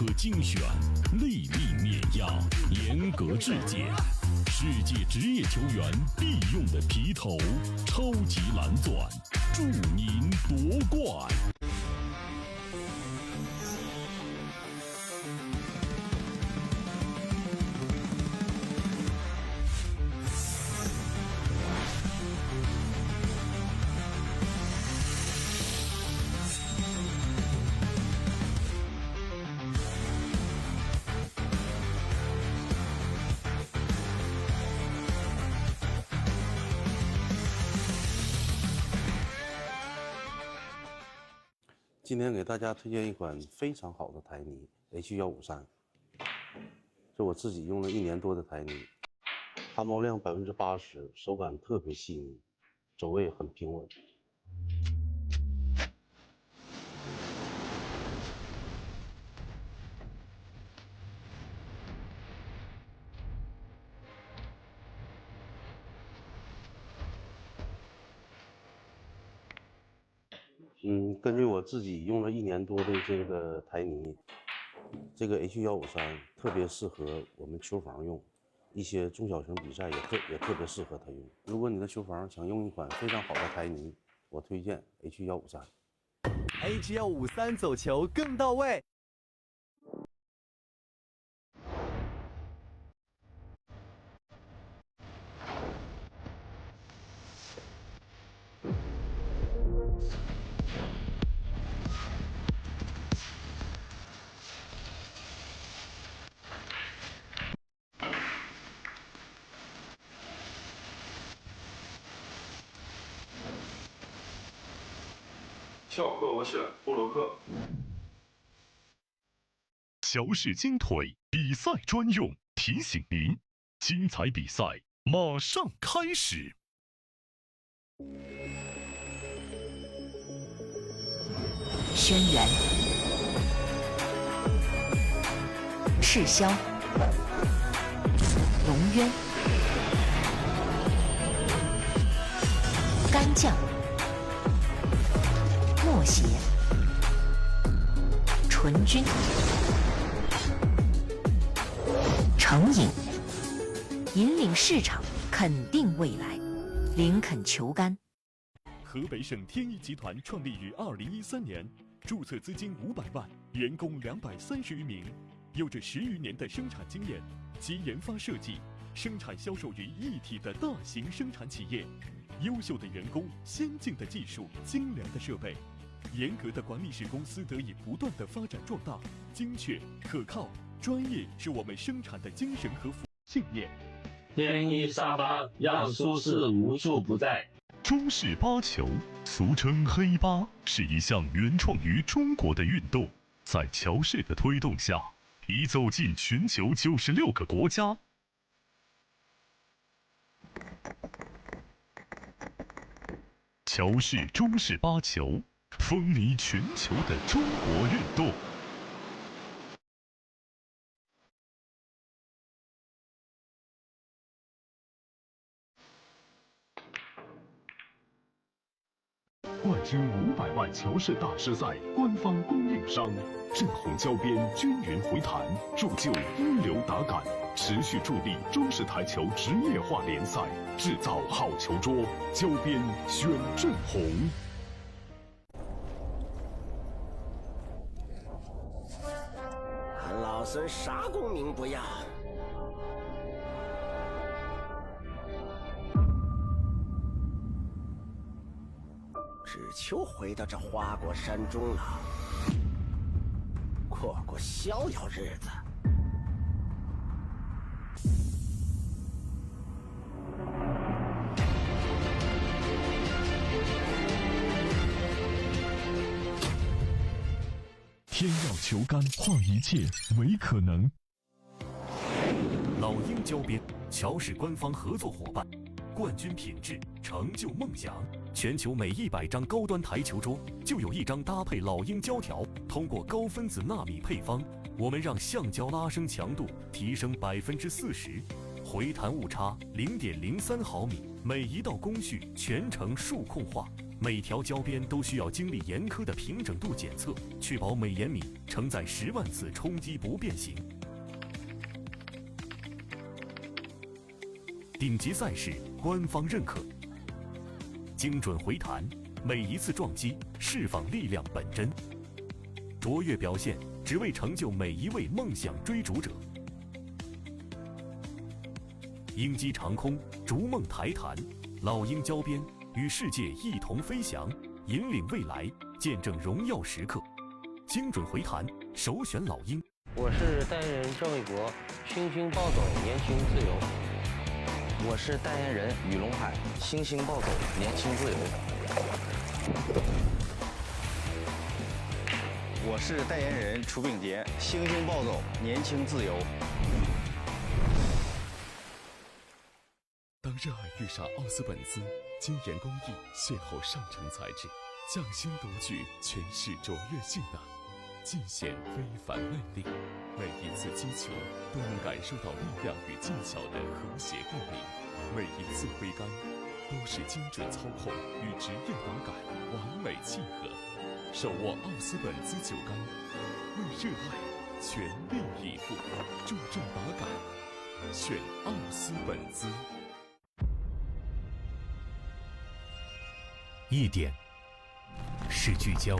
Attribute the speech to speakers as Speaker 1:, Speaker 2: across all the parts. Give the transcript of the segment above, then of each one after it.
Speaker 1: 可精选，粒粒碾压，严格质检。世界职业球员必用的皮头，超级蓝钻，祝您夺冠！
Speaker 2: 今天给大家推荐一款非常好的台泥 H153，这我自己用了1年多的台泥，汗毛量80%%，手感特别细腻，走位很平稳。根据我自己用了1年多的这个台泥，这个 H153特别适合我们球房用，一些中小型比赛也特别适合它用。如果你的球房想用一款非常好的台泥，我推荐 H153。
Speaker 3: H153走球更到位。
Speaker 4: 翘课我选布洛克。
Speaker 1: 乔氏金腿比赛专用，提醒您，精彩比赛马上开始。
Speaker 5: 轩辕、赤霄、龙渊、干将、默邪、纯君、成瘾，引领市场，肯定未来，林肯球杆。
Speaker 1: 河北省天一集团创立于2013年，注册资金500万，员工230余名，有着10余年的生产经验，集研发设计、生产销售于一体的大型生产企业。优秀的员工、先进的技术、精良的设备，严格的管理使公司得以不断的发展壮大。精确、可靠、专业是我们生产的精神和信念。
Speaker 4: 天一沙发让舒适无处不在。
Speaker 1: 中式八球，俗称黑八，是一项原创于中国的运动，在乔氏的推动下，已走进全球96个国家。乔氏中式八球，风靡全球的中国运动。
Speaker 6: 冠军500万乔氏大师赛官方供应商，正红胶边均匀回弹，铸就一流打感，持续助力中式台球职业化联赛，制造好球桌，胶边选正红。
Speaker 7: 俺老孙啥功名不要，只求回到这花果山中了，过逍遥日子。
Speaker 1: 天耀球杆，化一切为可能。
Speaker 8: 老鹰胶边，乔氏官方合作伙伴，冠军品质，成就梦想。全球每100张高端台球桌就有1张搭配老鹰胶条。通过高分子纳米配方，我们让橡胶拉伸强度提升40%，回弹误差0.03毫米。每一道工序全程数控化，每条胶边都需要经历严苛的平整度检测，确保每延米承载10万次冲击不变形。顶级赛事官方认可，精准回弹，每一次撞击释放力量本真，卓越表现只为成就每一位梦想追逐者。鹰击长空，逐梦抬弹，老鹰胶边与世界一同飞翔，引领未来，见证荣耀时刻。精准回弹，首选老鹰。
Speaker 4: 我是代言人郑卫国，星星暴走，年轻自由。
Speaker 9: 我是代言人雨龙海，星星暴走，年轻自由。
Speaker 10: 我是代言人楚炳杰，星星暴走，年轻自由。
Speaker 11: 当热爱遇上奥斯本兹，精研工艺，邂逅上乘材质，匠心独具，诠释卓越性能，尽显非凡魅力。每一次击球都能感受到力量与技巧的和谐共鸣，每一次挥杆都是精准操控与职业打感完美契合。手握奥斯本兹酒杆，为热爱全力以赴，注重打感，选奥斯本兹。
Speaker 12: 一点是聚焦、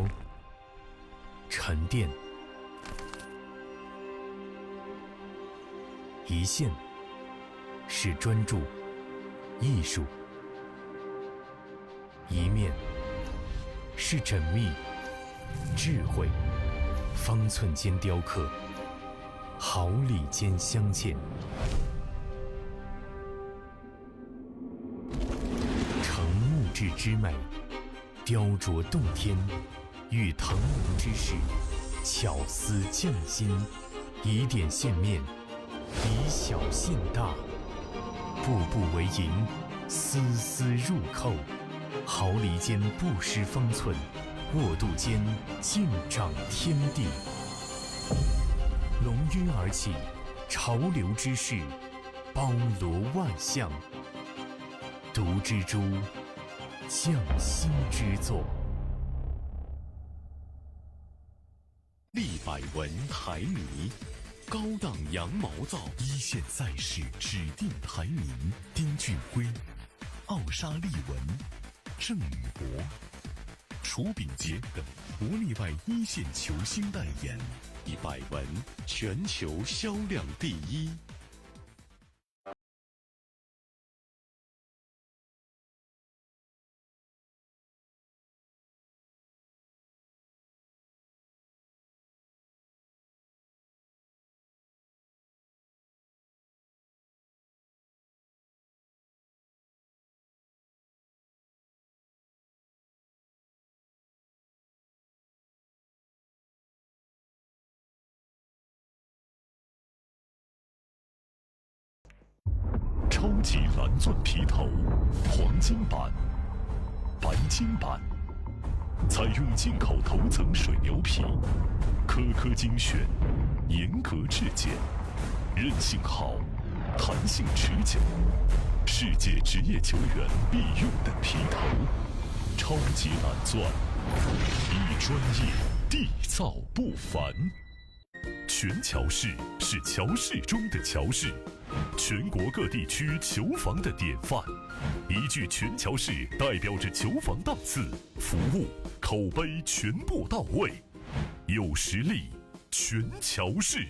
Speaker 12: 沉淀；一线是专注、艺术；一面是缜密、智慧。方寸间雕刻，毫厘间镶嵌。成木质之美，雕琢洞天；遇腾龙之势，巧思匠心。以点线面，以小线大，步步为营，丝丝入扣。毫厘间不失方寸，握度间尽掌天地。龙晕而起，潮流之势，包罗万象。独蜘蛛，匠心之作。
Speaker 1: 立百文台泥，高档羊毛皂，一线赛事指定台泥。丁俊晖、奥沙利文、郑宇博、楚炳杰等国内外一线球星代言，以百文全球销量第一。超级蓝钻皮头，黄金版、白金版，采用进口头层水牛皮，颗颗精选，严格质检，韧性好，弹性持久，世界职业球员必用的皮头。超级蓝钻，以专业缔造不凡。全乔氏是乔氏中的乔氏，全国各地区球房的典范。一句全乔氏代表着球房档次、服务、口碑全部到位，有实力，全乔氏。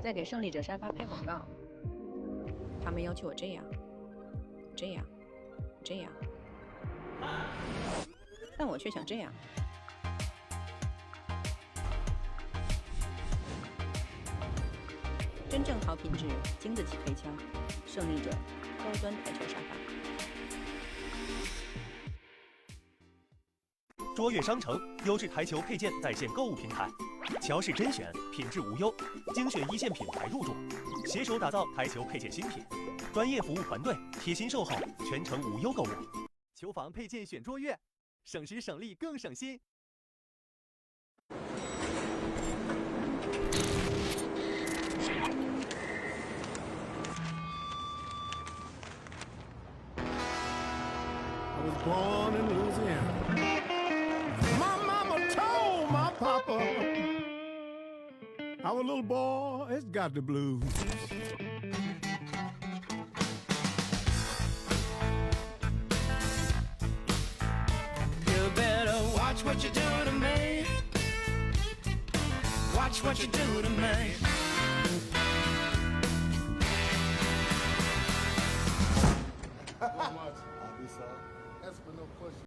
Speaker 13: 在给胜利者沙发拍广告，他们要求我这样，但我却想这样。真正好品质，经得起推敲。胜利者高端台球沙发。
Speaker 14: 卓越商城优质台球配件在线购物平台，乔氏甄选，品质无忧，精选一线品牌入驻，携手打造台球配件新品，专业服务团队，贴心售后，全程无忧购物。
Speaker 3: 球房配件选卓越，省时省力更省心。
Speaker 15: I was born in Louisiana. My mama told my papa, our little boy has got the blues.
Speaker 16: You better watch what you do to me. Watch what you do to me.
Speaker 15: How much? I'll be sorry. That's for no question.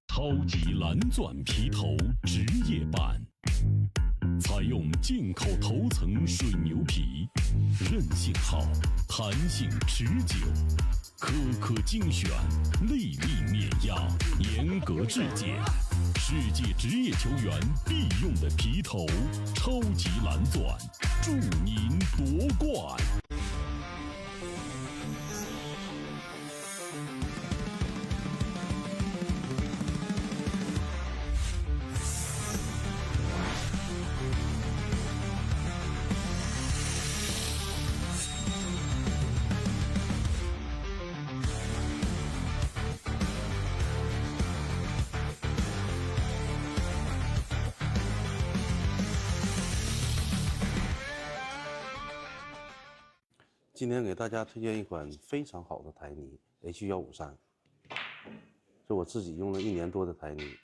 Speaker 6: 超级蓝钻皮头职业版，采用进口头层水牛皮，韧性好，弹性持久，可苛精选，内力碾压，严格质检。世界职业球员必用的皮头，超级蓝钻，祝您夺冠！
Speaker 2: 今天给大家推荐一款非常好的台泥 H153，是我自己用了1年多的台泥，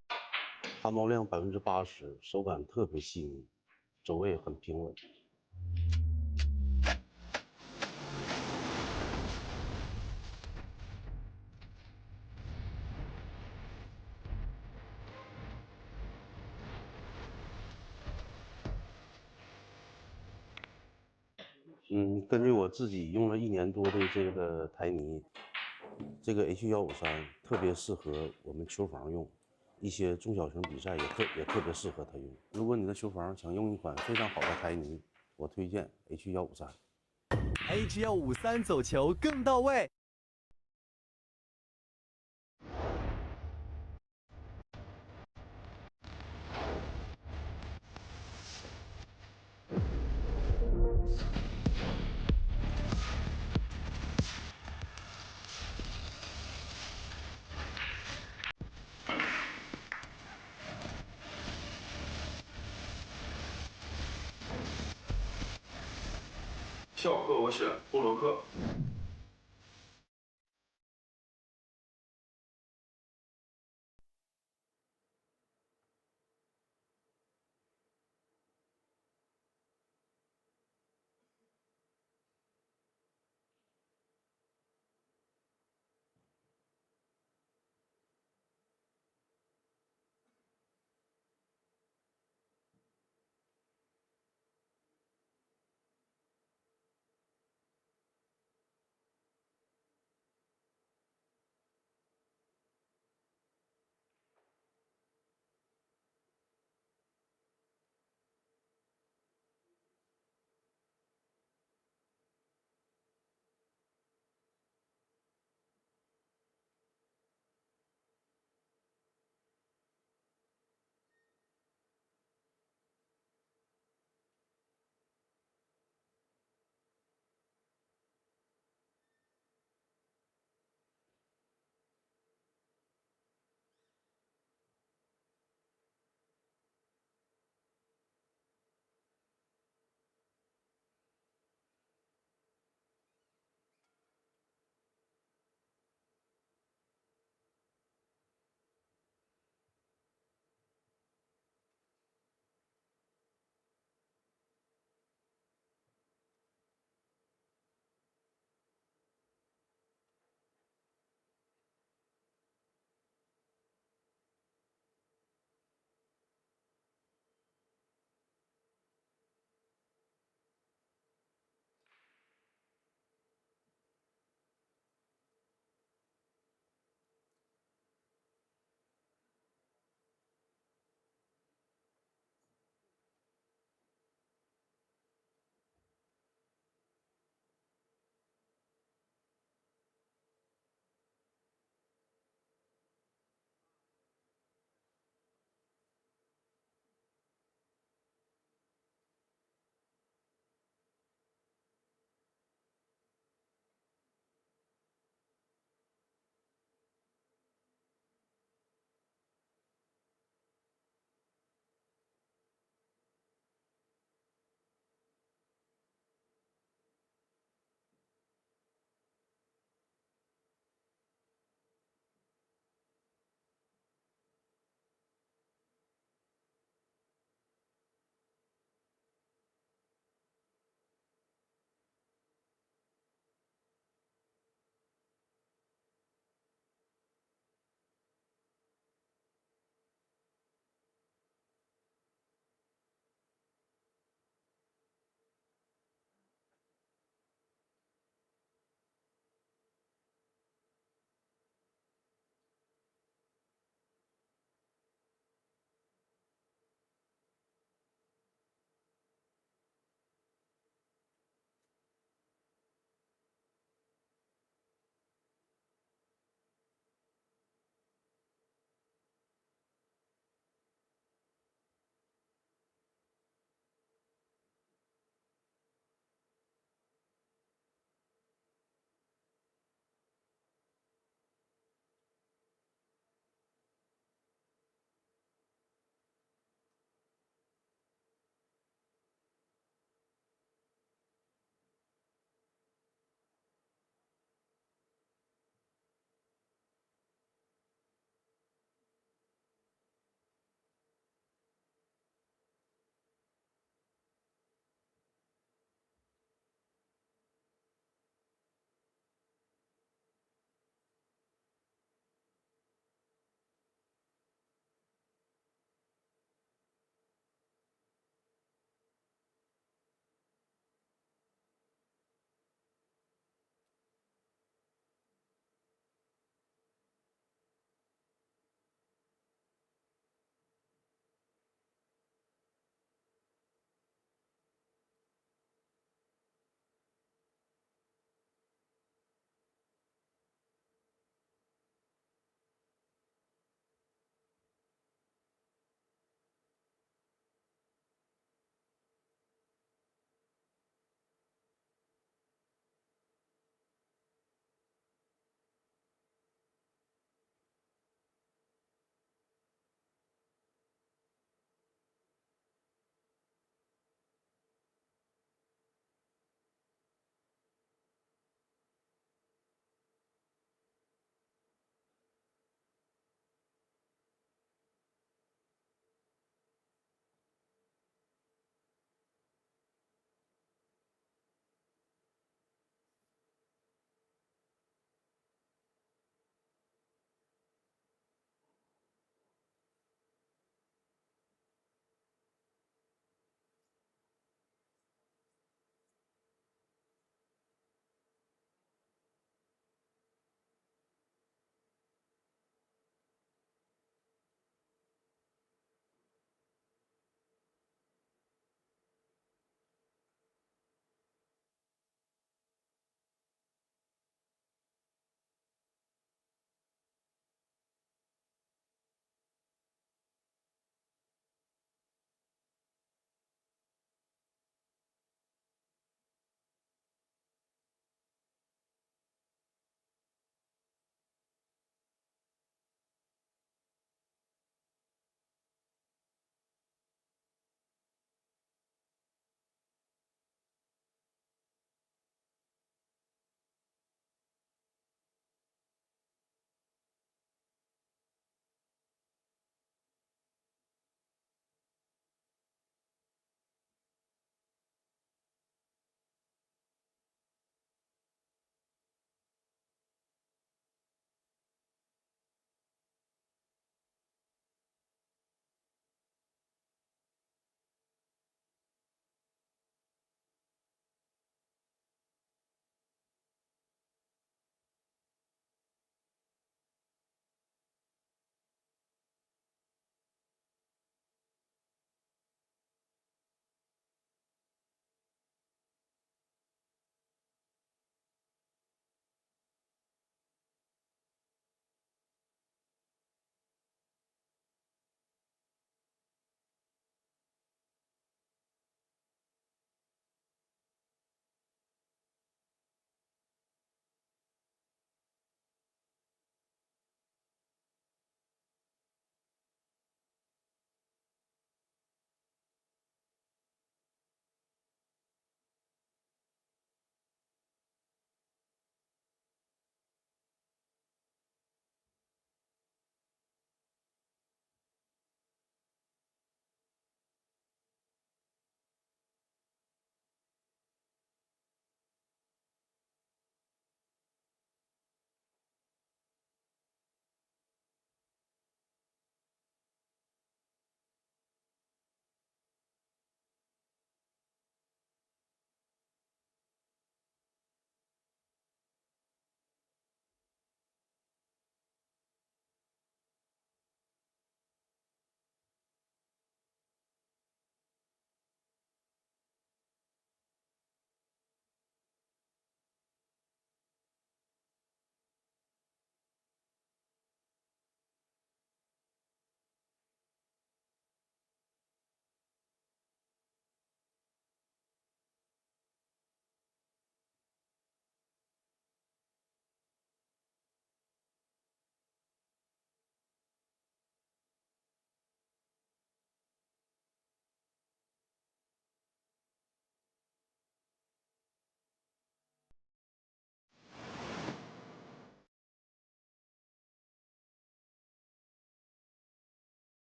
Speaker 2: 汗毛量80%，手感特别细腻，走位很平稳。根据我自己用了1年多的这个台泥，这个 H153特别适合我们球房用，一些中小型比赛也特别适合它用。如果你的球房想用一款非常好的台泥，我推荐 H153。
Speaker 3: H153走球更到位。
Speaker 17: 跳课我选波罗克。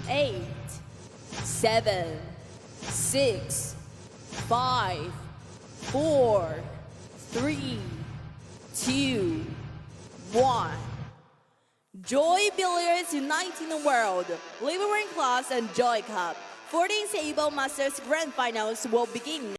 Speaker 18: 8, 7, 6, 5, 4, 3, 2, 1. Joy Billiards uniting the world. Living Class and Joy Cup. 14th Heyball Masters Grand Finals will begin.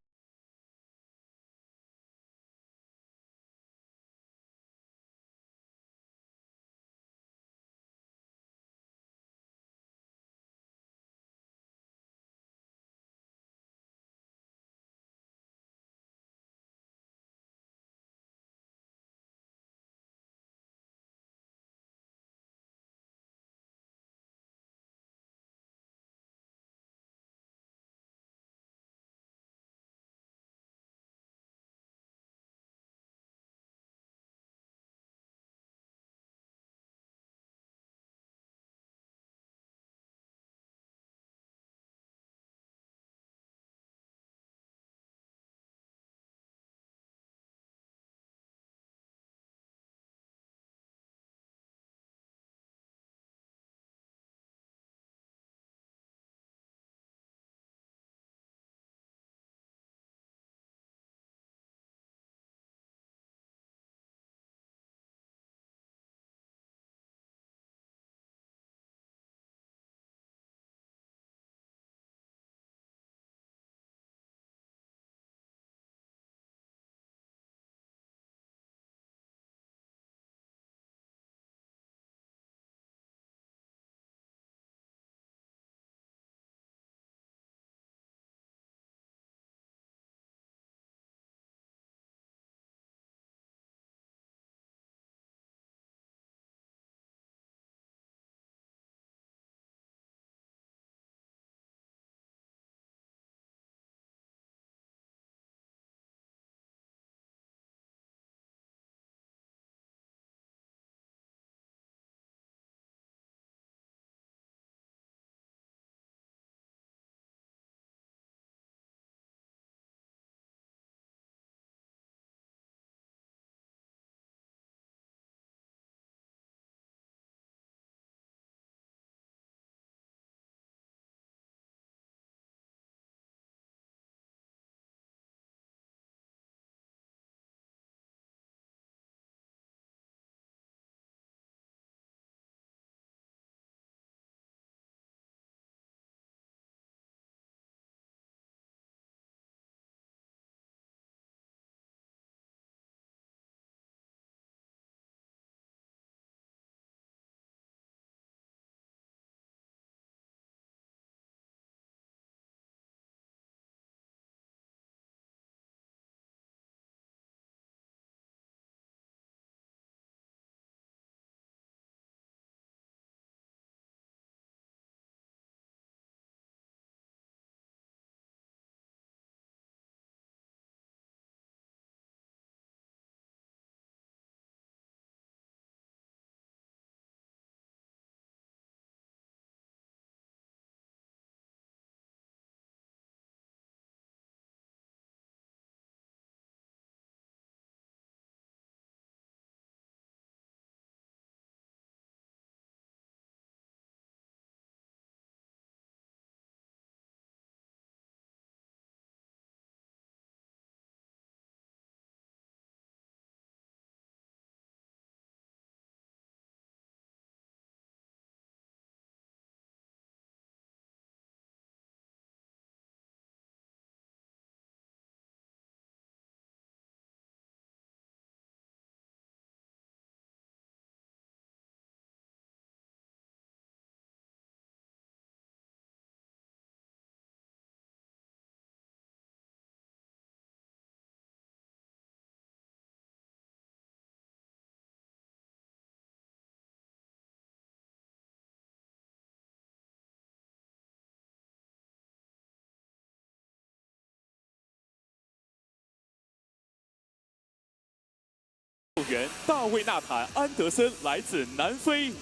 Speaker 19: 大卫纳坦·安德森来自南非。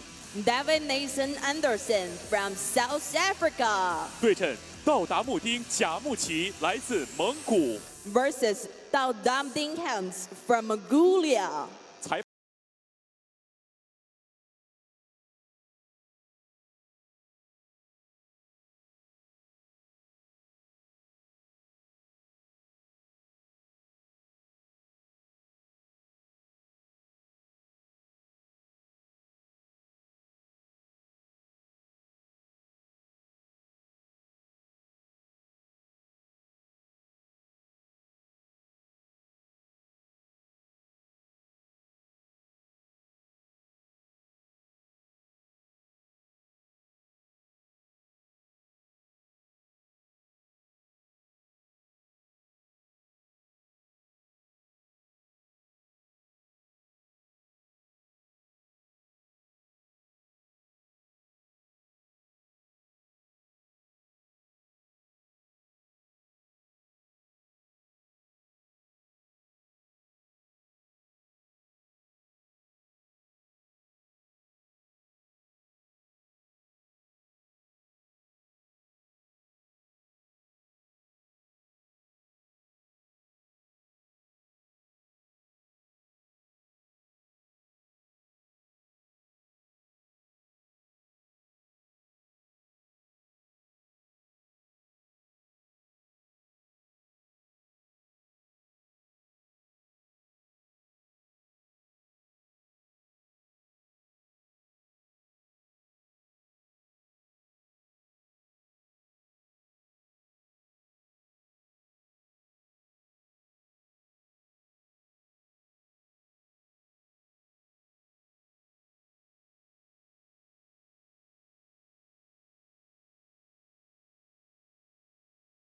Speaker 18: David Nathan Anderson from South Africa.
Speaker 19: 对阵道达穆丁·贾穆奇来自蒙古。
Speaker 18: Versus Daldam Dinghams from Mongolia.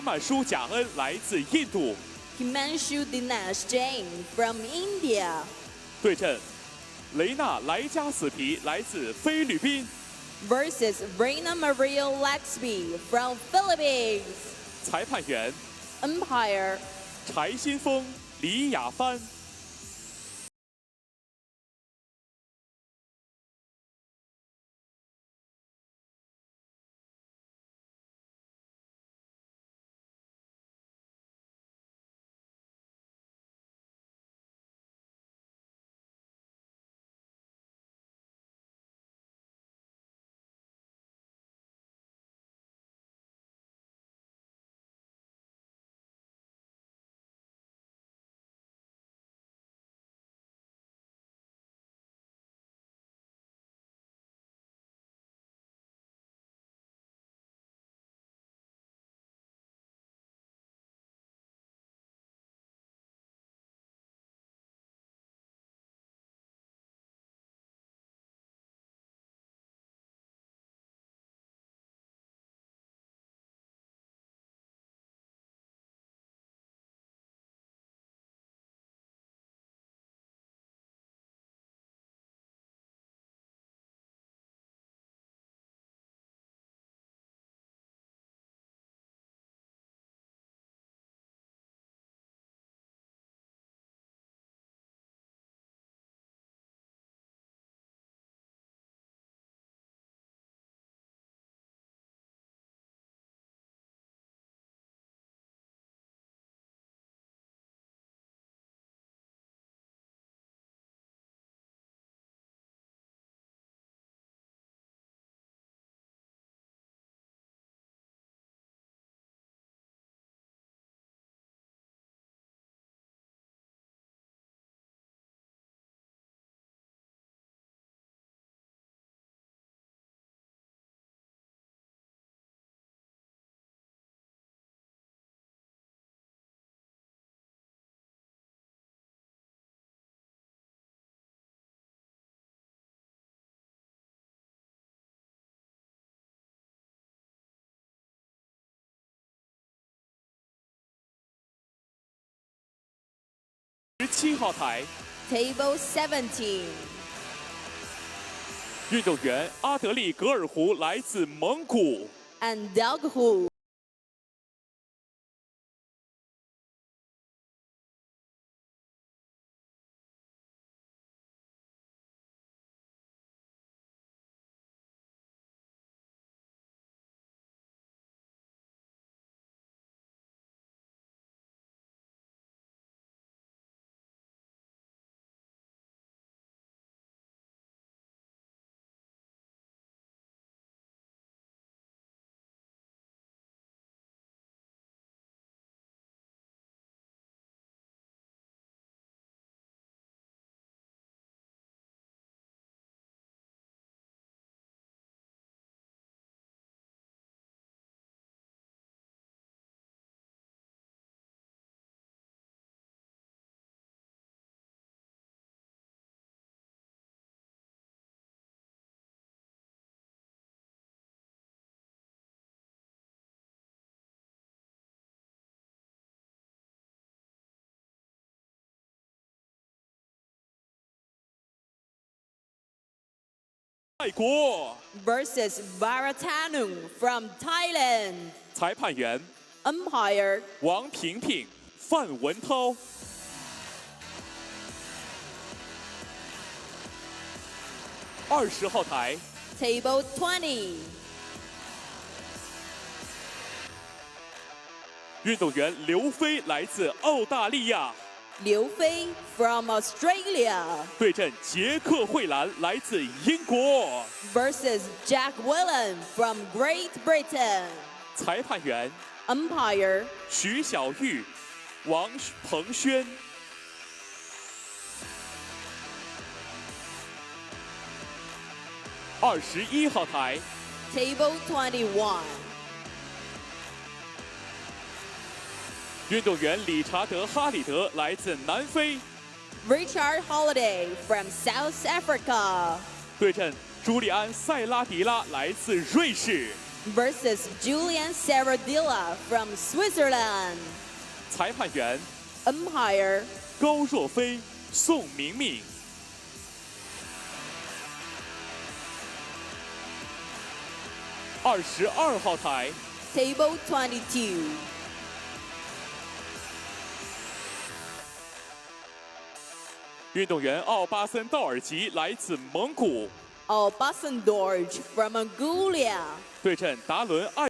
Speaker 19: 曼舒贾恩来自印度。
Speaker 18: Himanshu Dinesh Jain from India.
Speaker 19: 对阵雷纳莱加斯皮来自菲律宾。
Speaker 18: Versus Reina Maria Laxby from Philippines.
Speaker 19: 裁判员
Speaker 18: Umpire
Speaker 19: 柴新峰、李雅帆。 17号台
Speaker 18: Table 17.
Speaker 19: 运动员阿德利格尔胡来自蒙古。
Speaker 18: And Doug Hu.
Speaker 19: 泰国
Speaker 18: versus Baratanung from Thailand.
Speaker 19: 裁判员
Speaker 18: Umpire
Speaker 19: 王萍萍、范文涛。20号台
Speaker 18: Table 20.
Speaker 19: 运动员刘飞来自澳大利亚。
Speaker 18: Liu Fei from Australia.
Speaker 19: 对阵杰克惠兰来自英国。
Speaker 18: Versus Jack Whelan from Great Britain.
Speaker 19: 裁判员
Speaker 18: Umpire
Speaker 19: 徐小玉、王鹏轩。21号台
Speaker 18: Table 21.
Speaker 19: 运动员理查德·哈里德来自南非。
Speaker 18: Richard Holiday from South Africa.
Speaker 19: 对阵朱利安·塞拉迪拉来自瑞士。
Speaker 18: versus Julian Serradilla from Switzerland.
Speaker 19: 裁判员
Speaker 18: Umpire
Speaker 19: 高若飞、宋明明。22号台
Speaker 18: Table 22.
Speaker 19: 运动员奥巴森道尔吉来自蒙古，
Speaker 18: Albasan Dorj from Mongolia.
Speaker 19: 对阵达伦艾。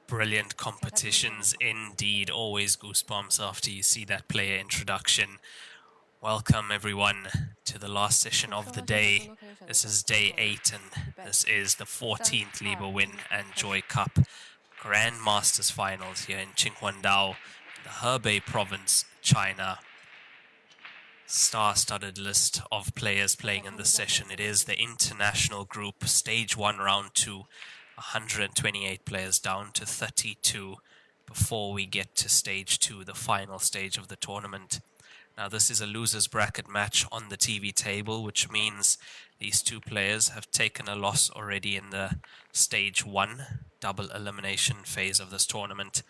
Speaker 20: Brilliant competitions indeed. Always goosebumps after you see that player introduction. Welcome everyone to the last session of the day. This is day 8 and this is the 14th Liber Win and Joy Cup Grandmasters Finals here in Qinhuangdao, the Hebei province, China. Star-studded list of players playing in this session. It is the international group, stage 1, round 2. 128 players down to 32 before we get to stage 2, the final stage of the tournament. Now this is a loser's bracket match on the TV table, which means these two players have taken a loss already in the stage 1 double elimination phase of this tournament.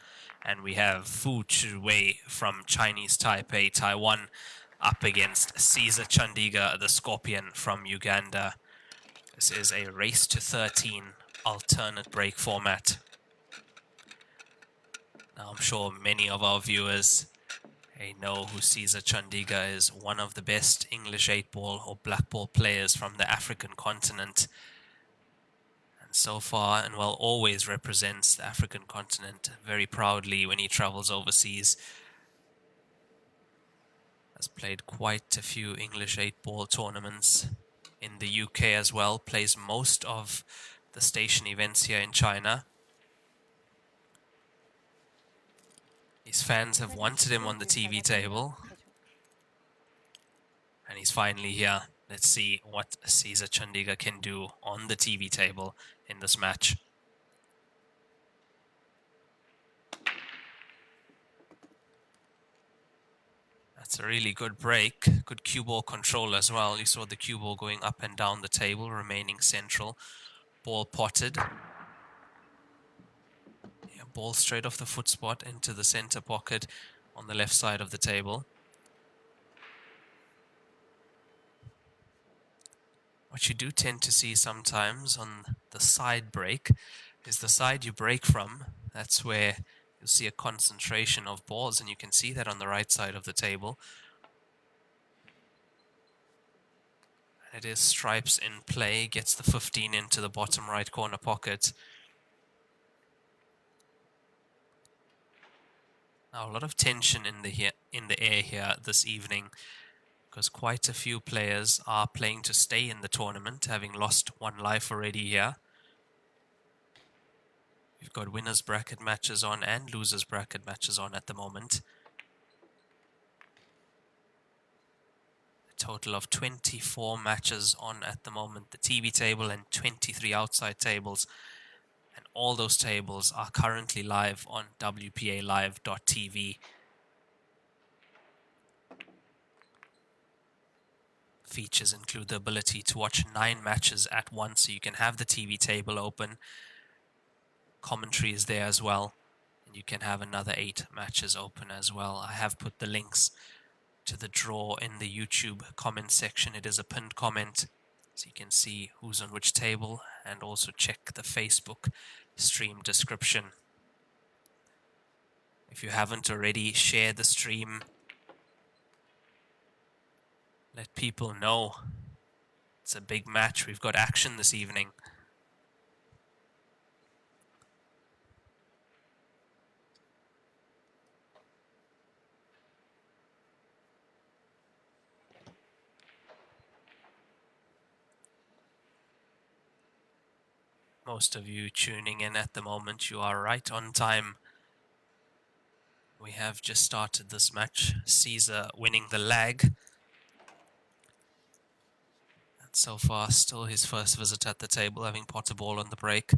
Speaker 20: And we have Fu Chiwei from Chinese Taipei, Taiwan, up against Ceasar Chandiga, the Scorpion from Uganda. This is a race to 13 alternate break format. Now I'm sure many of our viewers know who Ceasar Chandiga is, one of the best English 8-ball or black ball players from the African continent. And so far, and well, always represents the African continent very proudly when he travels overseas. Has played quite a few English 8-ball tournaments in the UK as well, plays most of the station events here in China. His fans have wanted him on the TV table. And he's finally here. Let's see what Ceasar Chandiga can do on the TV table in this match. That's a really good break. Good cue ball control as well. You saw the cue ball going up and down the table, remaining central. Ball potted. Yeah, ball straight off the foot spot into the center pocket on the left side of the table. What you do tend to see sometimes on the side break is the side you break from. That's where you'll see a concentration of balls, and you can see that on the right side of the table. It is stripes in play, gets the 15 into the bottom right corner pocket. Now a lot of tension in the air here this evening, because quite a few players are playing to stay in the tournament, having lost one life already here. You've got winners bracket matches on and losers bracket matches on at the moment. A total of 24 matches on at the moment, the TV table, and 23 outside tables. And all those tables are currently live on WPALive.tv. Features include the ability to watch 9 matches at once, so you can have the TV table open. Commentary is there as well, and you can have another 8 matches open as well. I have put the links to the draw in the YouTube comment section. It is a pinned comment, so you can see who's on which table, and also check the Facebook stream description. If you haven't already, share the stream. Let people know it's a big match. We've got action this evening. Most of you tuning in at the moment, you are right on time. We have just started this match. Ceasar winning the lag. And so far, still his first visit at the table, having pot a ball on the break.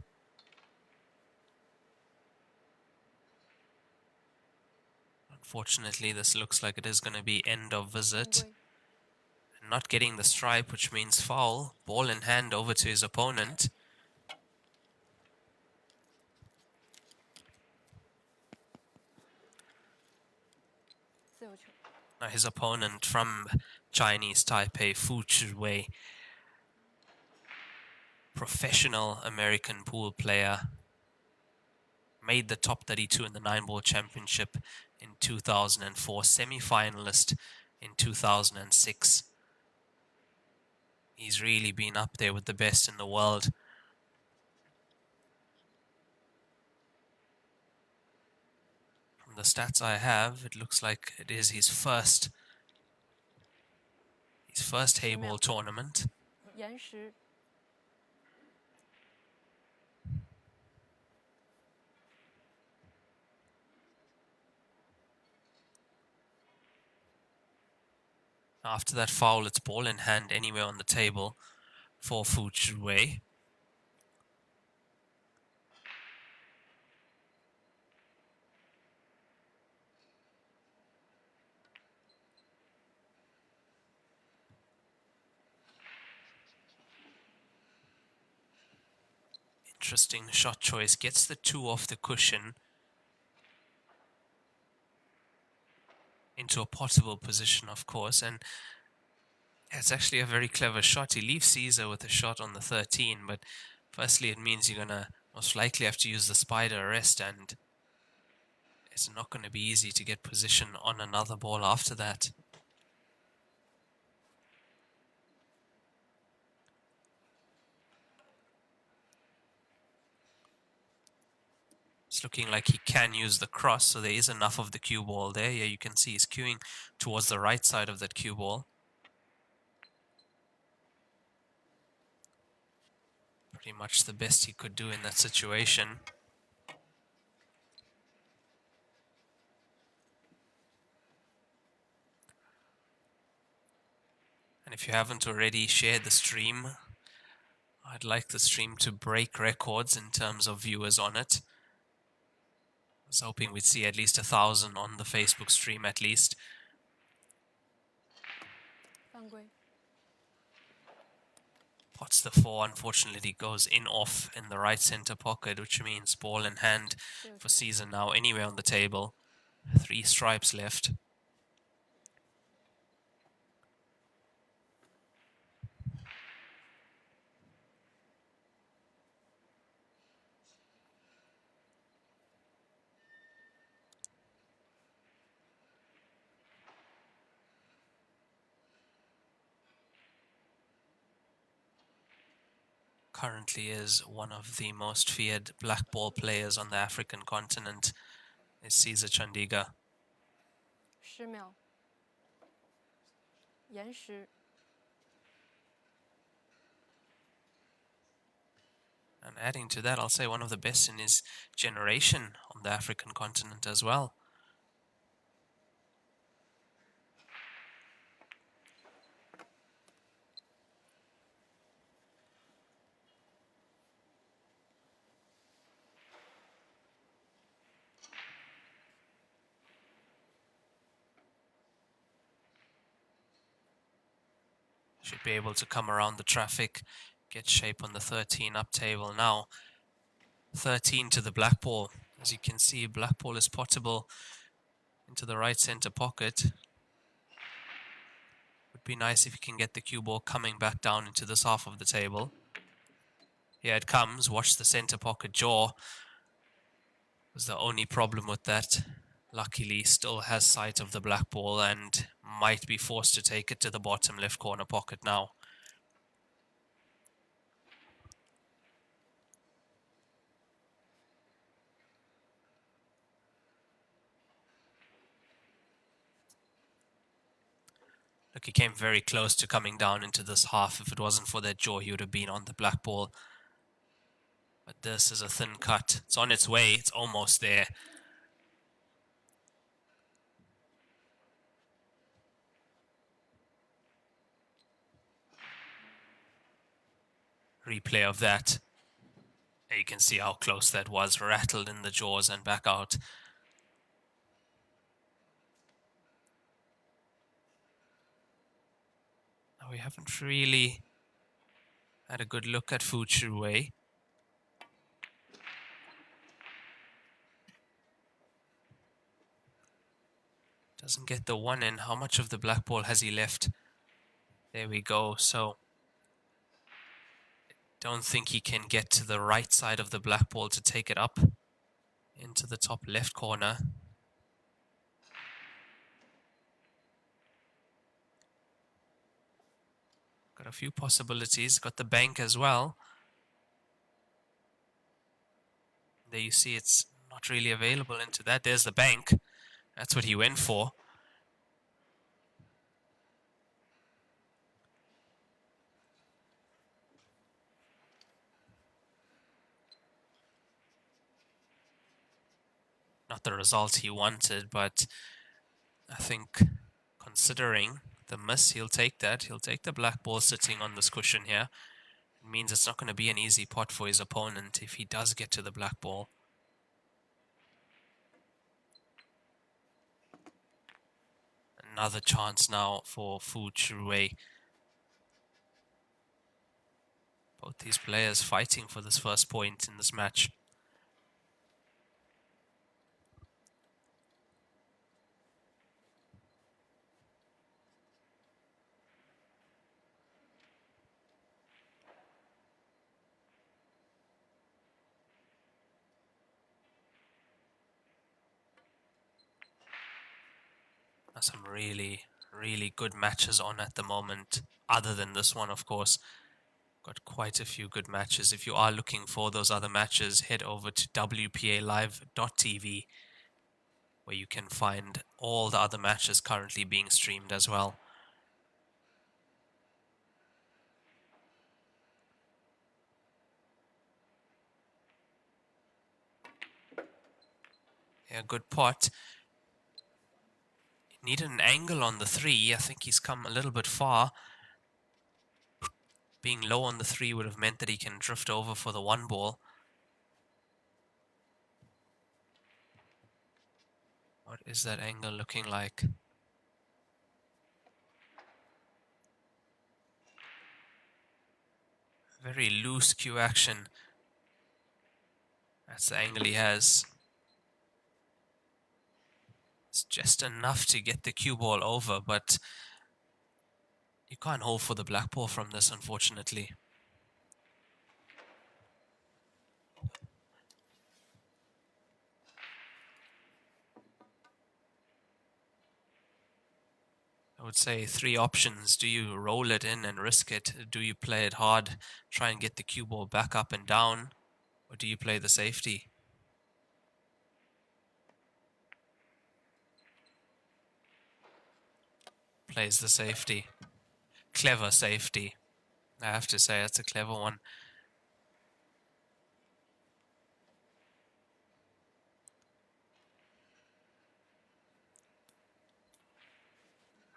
Speaker 20: Unfortunately, this looks like it is going to be end of visit. And not getting the stripe, which means foul. Ball in hand over to his opponent. Now his opponent from Chinese Taipei, Fu Zhiwei, professional American pool player, made the top 32 in the 9-ball championship in 2004, semi-finalist in 2006. He's really been up there with the best in the world. From the stats I have, it looks like it is his first heyball tournament. After that foul, it's ball in hand anywhere on the table for Fu Zhiwei. Interesting shot choice. Gets the 2 off the cushion into a possible position, of course, and it's actually a very clever shot. He leaves Ceasar with a shot on the 13, but firstly it means you're gonna most likely have to use the spider arrest, and it's not going to be easy to get position on another ball after that. It's looking like he can use the cross, so there is enough of the cue ball there. Yeah, you can see he's cueing towards the right side of that cue ball. Pretty much the best he could do in that situation. And if you haven't already shared the stream, I'd like the stream to break records in terms of viewers on it. I was hoping we'd see at least 1,000 on the Facebook stream at least. Pots the 4, unfortunately goes in off in the right center pocket, which means ball in hand for Ceasar now anywhere on the table. 3 stripes left. currently is one of the most feared black ball players on the African continent, is Ceasar Chandiga.
Speaker 21: 10秒。延时。
Speaker 20: And adding to that, I'll say one of the best in his generation on the African continent as well. Should be able to come around the traffic, get shape on the 13 up table now. 13 to the black ball. As you can see, black ball is potable into the right center pocket. Would be nice if you can get the cue ball coming back down into this half of the table. Here it comes. Watch the center pocket jaw. Was the only problem with that. Luckily, still has sight of the black ball and might be forced to take it to the bottom left corner pocket now. Look, he came very close to coming down into this half. If it wasn't for that jaw, he would have been on the black ball. But this is a thin cut. It's on its way. It's almost there. Replay of that. You can see how close that was. Rattled in the jaws and back out. Now we haven't really had a good look at Fu Chiwei. Doesn't get the one in. How much of the black ball has he left? There we go. So don't think he can get to the right side of the black ball to take it up into the top left corner. Got a few possibilities. Got the bank as well. There you see it's not really available into that. There's the bank. That's what he went for. Not the result he wanted, but I think considering the miss, he'll take that. He'll take the black ball sitting on this cushion here. It means it's not going to be an easy pot for his opponent if he does get to the black ball. Another chance now for Fu Chiwei. Both these players fighting for this first point in this match. Some really, really good matches on at the moment, other than this one, of course. Got quite a few good matches. If you are looking for those other matches, head over to wpalive.tv, where you can find all the other matches currently being streamed as well. Yeah, good pot. Needed an angle on the 3. I think he's come a little bit far. Being low on the 3 would have meant that he can drift over for the 1 ball. What is that angle looking like? Very loose cue action. That's the angle he has. It's just enough to get the cue ball over, but you can't hold for the black ball from this, unfortunately. That would say 3 options. Do you roll it in and risk it? Do you play it hard, try and get the cue ball back up and down? Or do you play the safety? Plays the safety. Clever safety. I have to say, that's a clever one.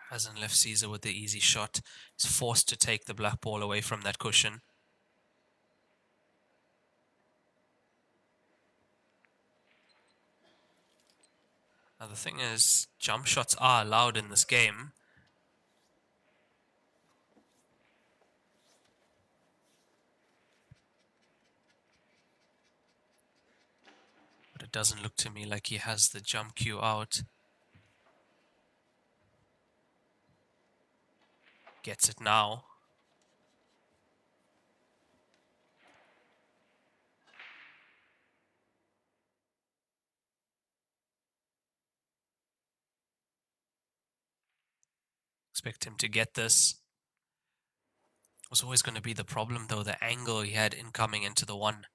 Speaker 20: Hasn't left Ceasar with the easy shot. He's forced to take the black ball away from that cushion. Now the thing is, jump shots are allowed in this game. But it doesn't look to me like he has the jump cue out. Gets it now. Expect him to get this. Was always going to be the problem though, the angle he had incoming into the 1.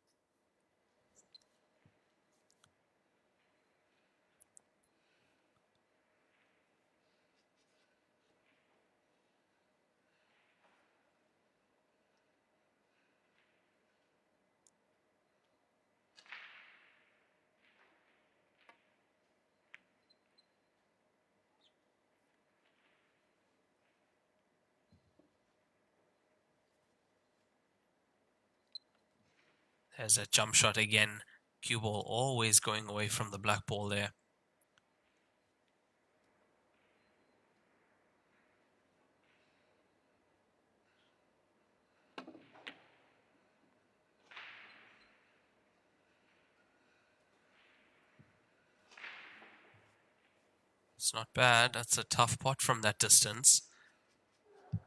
Speaker 20: There's a jump shot again. Cue ball always going away from the black ball there. It's not bad. That's a tough pot from that distance. You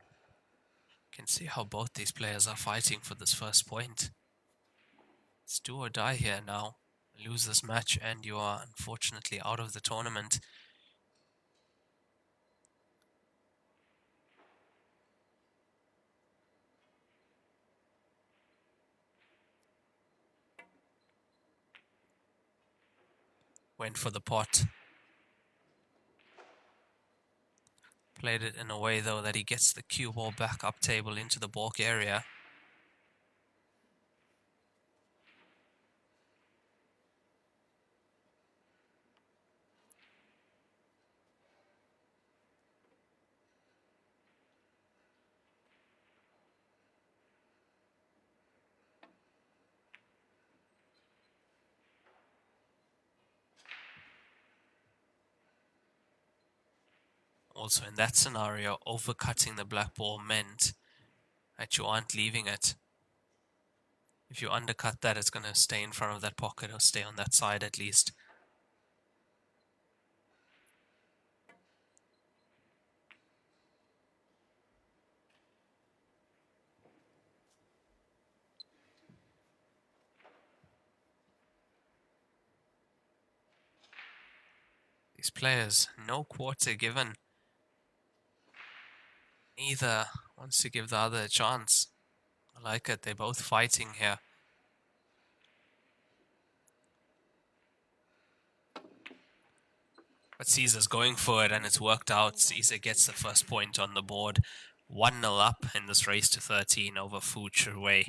Speaker 20: can see how both these players are fighting for this first point. It's do or die here now. Lose this match and you are unfortunately out of the tournament. Went for the pot. Played it in a way though that he gets the cue ball back up table into the balk area. Also in that scenario, overcutting the black ball meant that you aren't leaving it. If you undercut that, it's going to stay in front of that pocket or stay on that side at least. These players, no quarter given. Neither wants to give the other a chance. I like it, they're both fighting here. But Ceasar's going for it and it's worked out. Ceasar gets the first point on the board. 1-0 up in this race to 13 over Fu Chirwei.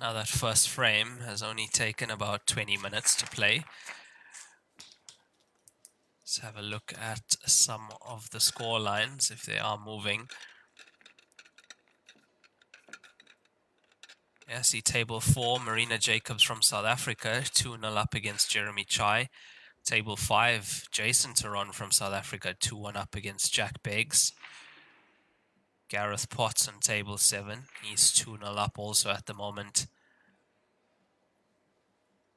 Speaker 20: Now that first frame has only taken about 20 minutes to play. Let's have a look at some of the score lines, if they are moving. Yeah, see table 4, Marina Jacobs from South Africa, 2-0 up against Jeremy Chai. Table 5, Jason Taron from South Africa, 2-1 up against Jack Beggs. Gareth Potts on table 7, he's 2-0 up also at the moment.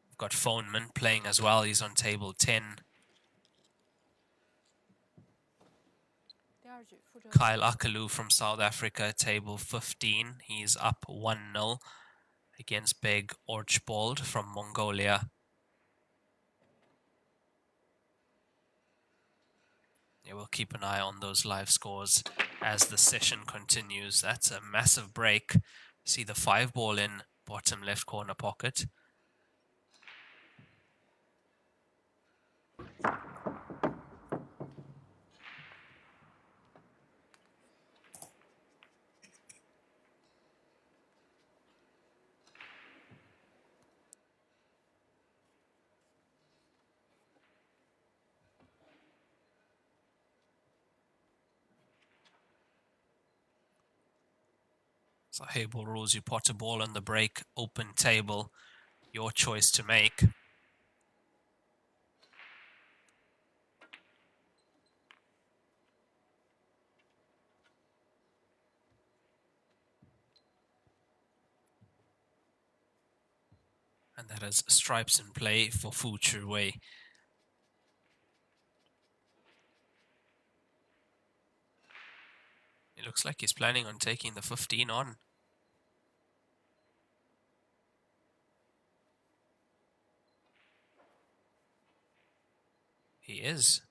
Speaker 20: We've got Phoneman playing as well, he's on table 10. Kyle Akalu from South Africa, table 15, he's up 1-0. against Beg Orchbald from Mongolia. Yeah, we'll keep an eye on those live scores as the session continues. That's a massive break. See the 5-ball in bottom left corner pocket. So heyball rules, you pot a ball on the break, open table, your choice to make. And that is stripes in play for Fu Chu Wei. It looks like he's planning on taking the 15 on. He is.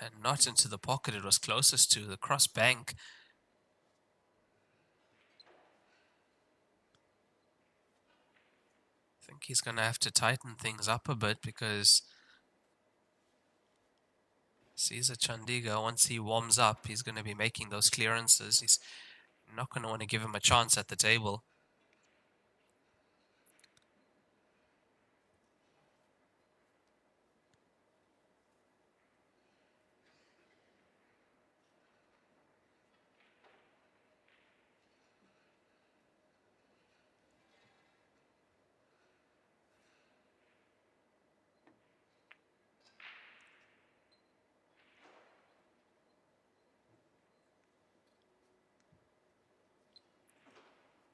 Speaker 20: And not into the pocket, it was closest to the cross bank. I think he's going to have to tighten things up a bit because Ceasar Chandiga, once he warms up, he's going to be making those clearances. He's not going to want to give him a chance at the table.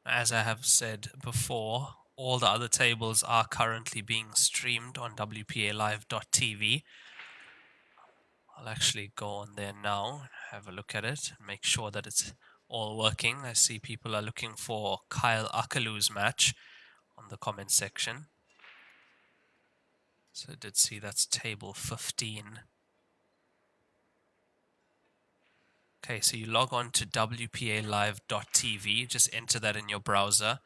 Speaker 20: As I have said before, all the other tables are currently being streamed on WPALive.tv. I'll actually go on there now, have a look at it, and make sure that it's all working. I see people are looking for Kyle Akalu's match on the comment section. So I did see that's table 15. Okay, so you log on to WPALive.tv, just enter that in your browser.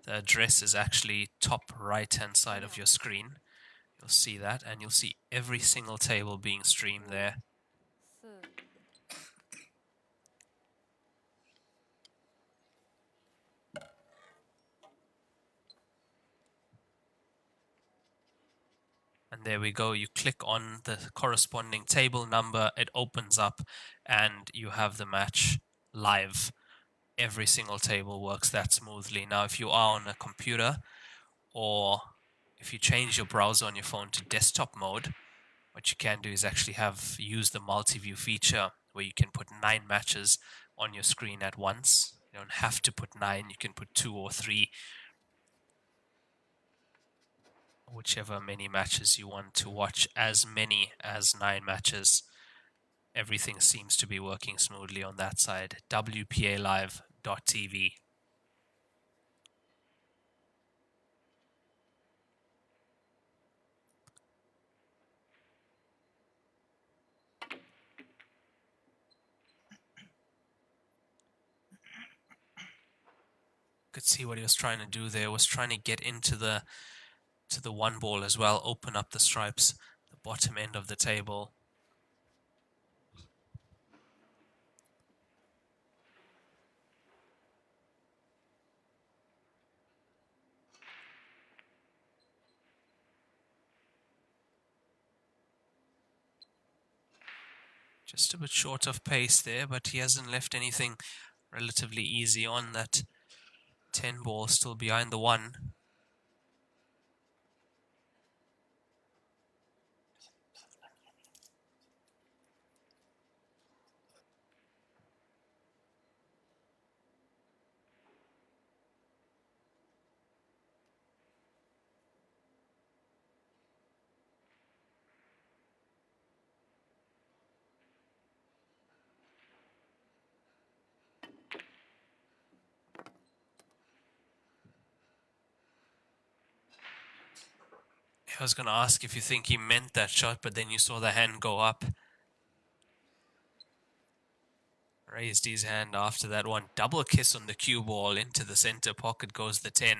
Speaker 20: The address is actually top right-hand side of your screen. You'll see that, and you'll see every single table being streamed there. And there we go. You click on the corresponding table number, it opens up, and you have the match live. Every single table works that smoothly. Now, if you are on a computer, or if you change your browser on your phone to desktop mode, what you can do is actually use the multi-view feature where you can put 9 matches on your screen at once. You don't have to put 9, you can put 2 or 3, whichever many matches you want to watch, as many as 9 matches. Everything seems to be working smoothly on that side. WPALive.tv. Could see what he was trying to do there, was trying to get into the 1 ball as well, open up the stripes, the bottom end of the table. Just a bit short of pace there, but he hasn't left anything relatively easy on that 10 ball, still behind the 1. I was going to ask if you think he meant that shot, but then you saw the hand go up. Raised his hand after that one. Double kiss on the cue ball. Into the center pocket goes the 10.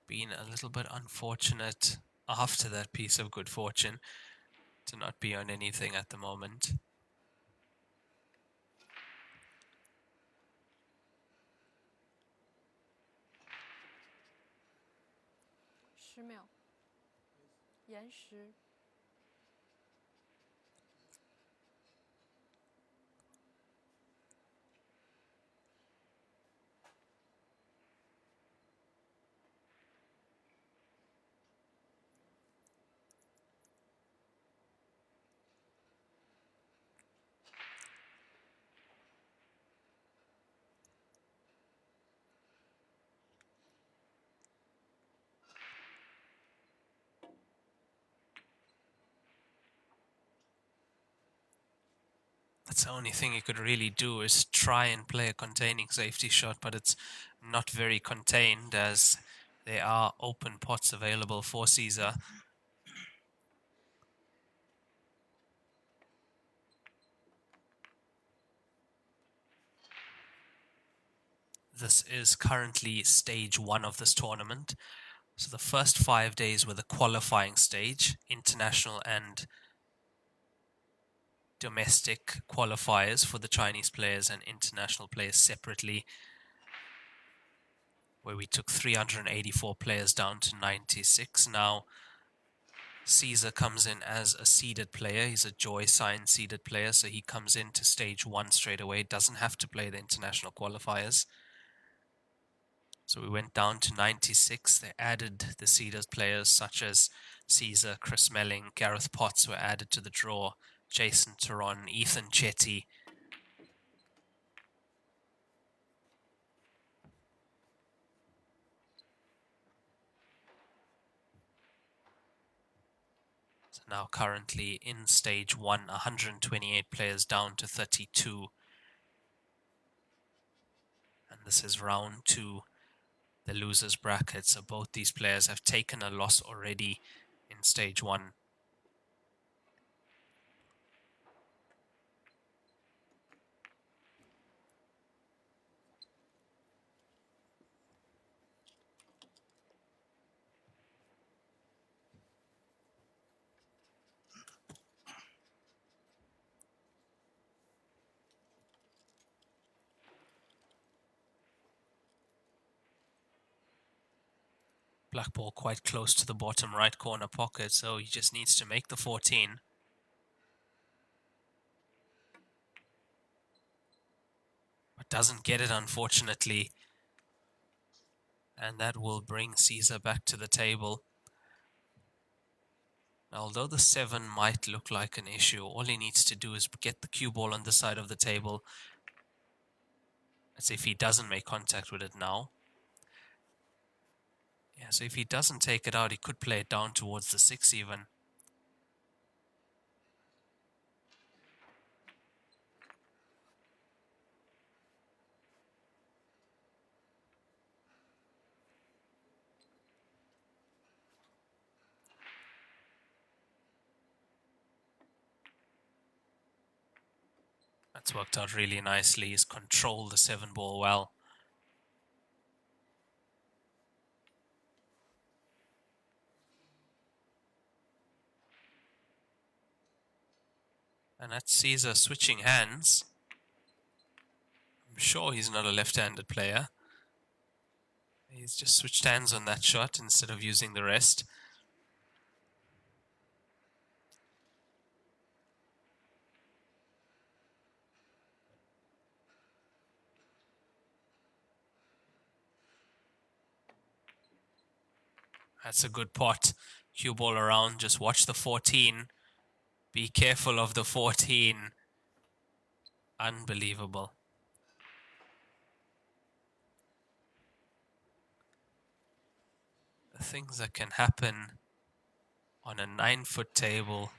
Speaker 20: Been a little bit unfortunate after that piece of good fortune to not be on anything at the moment. That's the only thing you could really do, is try and play a containing safety shot, but it's not very contained as there are open pots available for Ceasar. This is currently stage 1 of this tournament. So the first 5 days were the qualifying stage, international and domestic qualifiers for the Chinese players and international players separately, where we took 384 players down to 96. Now, Ceasar comes in as a seeded player. He's a Joy Sign seeded player, so he comes into stage 1 straight away. Doesn't have to play the international qualifiers. So we went down to 96. They added the seeded players such as Ceasar, Chris Melling, Gareth Potts were added to the draw. Jason Taron, Ethan Chetty. So now currently in stage 1, 128 players down to 32. And this is round 2, the losers bracket. So both these players have taken a loss already in stage 1. Black ball quite close to the bottom right corner pocket, so he just needs to make the 14. But doesn't get it, unfortunately. And that will bring Ceasar back to the table. Now, although the 7 might look like an issue, all he needs to do is get the cue ball on the side of the table. As if he doesn't make contact with it now. Yeah, so if he doesn't take it out, he could play it down towards the 6 even. That's worked out really nicely. He's controlled the 7 ball well. And that's Ceasar switching hands. I'm sure he's not a left-handed player. He's just switched hands on that shot instead of using the rest. That's a good pot. Cue ball around, just watch the 14. Be careful of the 14. Unbelievable. The things that can happen on a 9-foot table.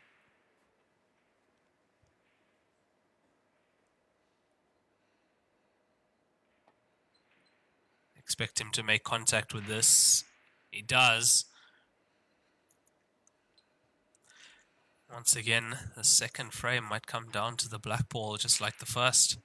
Speaker 20: Expect him to make contact with this. He does. Once again, the second frame might come down to the black ball just like the first.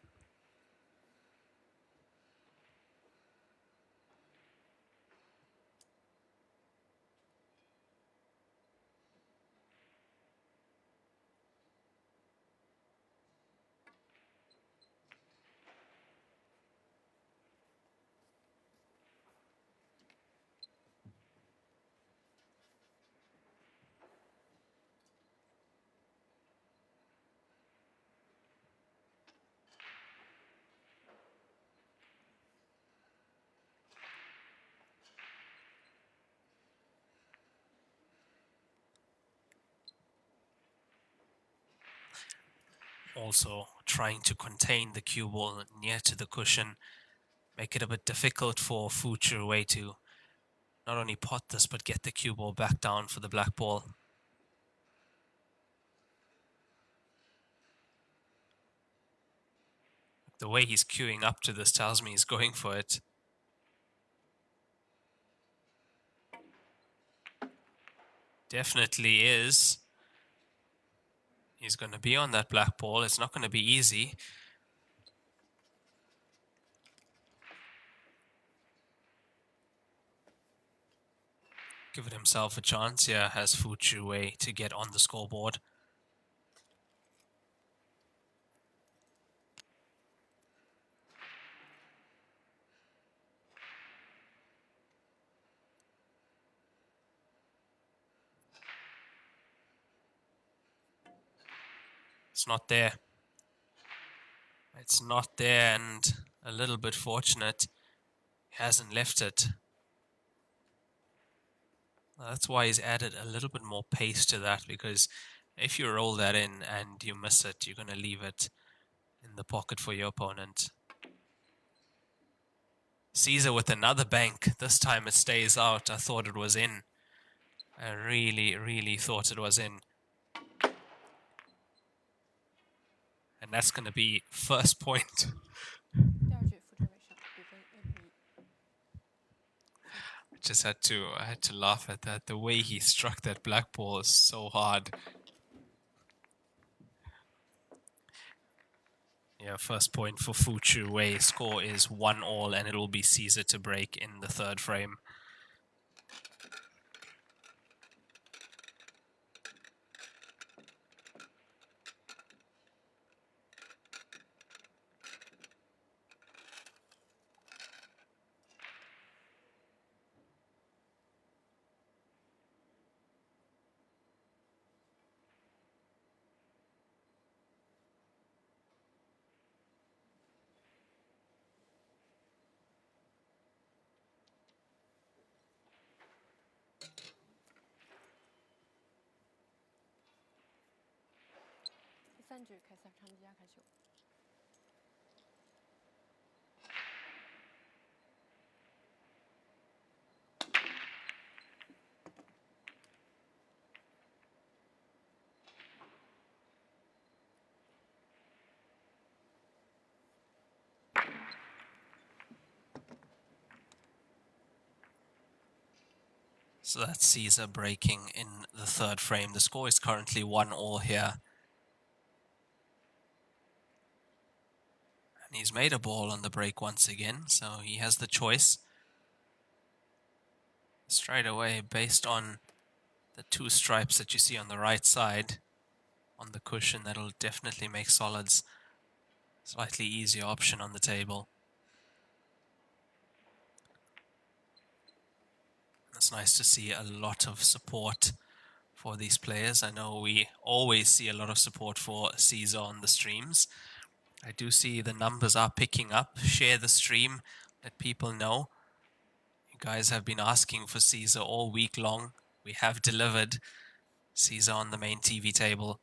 Speaker 20: Also trying to contain the cue ball near to the cushion, make it a bit difficult for Fu Chiwei to not only pot this but get the cue ball back down for the black ball. The way he's queuing up to this tells me he's going for it. Definitely is. He's going to be on that black ball. It's not going to be easy. Given himself a chance here, has Fu Chiwei to get on the scoreboard. It's not there. It's not there, and a little bit fortunate. He hasn't left it. That's why he's added a little bit more pace to that, because if you roll that in and you miss it, you're going to leave it in the pocket for your opponent. Ceasar with another bank. This time it stays out. I thought it was in. I really, really thought it was in. And that's going to be first point. I had to laugh at that. The way he struck that black ball is so hard. Yeah, first point for Fu Chiwei. Score is 1-1, and it will be Ceasar to break in the third frame. So that's Ceasar breaking in the third frame. The score is currently 1-1 here. And he's made a ball on the break once again, so he has the choice. Straight away, based on the two stripes that you see on the right side on the cushion, that'll definitely make solids a slightly easier option on the table. It's nice to see a lot of support for these players. I know we always see a lot of support for Ceasar on the streams. I do see the numbers are picking up. Share the stream, let people know. You guys have been asking for Ceasar all week long. We have delivered. Ceasar on the main TV table.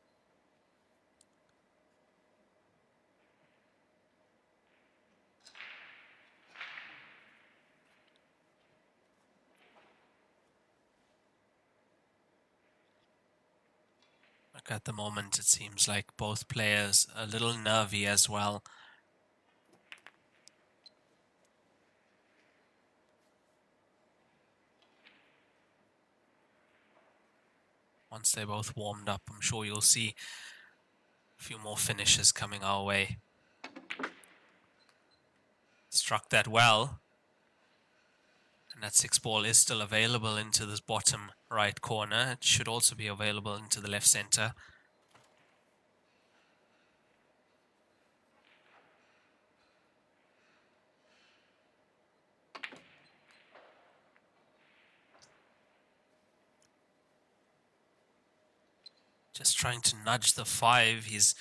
Speaker 20: At the moment, it seems like both players a little nervy as well. once they're both warmed up, I'm sure you'll see a few more finishes coming our way. Struck that well. And that 6-ball is still available into this bottom right corner. It should also be available into the left center. Just trying to nudge the 5. He's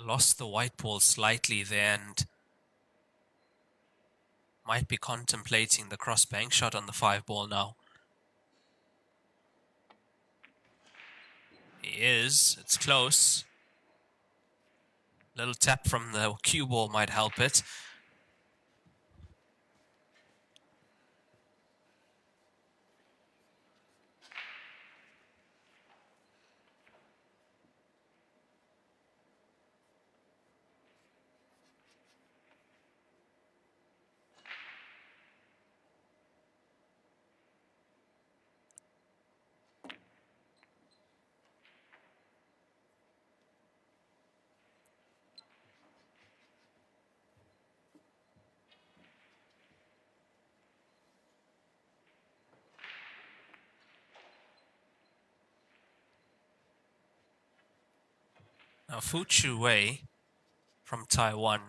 Speaker 20: lost the white ball slightly there and might be contemplating the cross bank shot on the 5-ball now. He is. It's close. Little tap from the cue ball might help it. Now Fu Chu Wei from Taiwan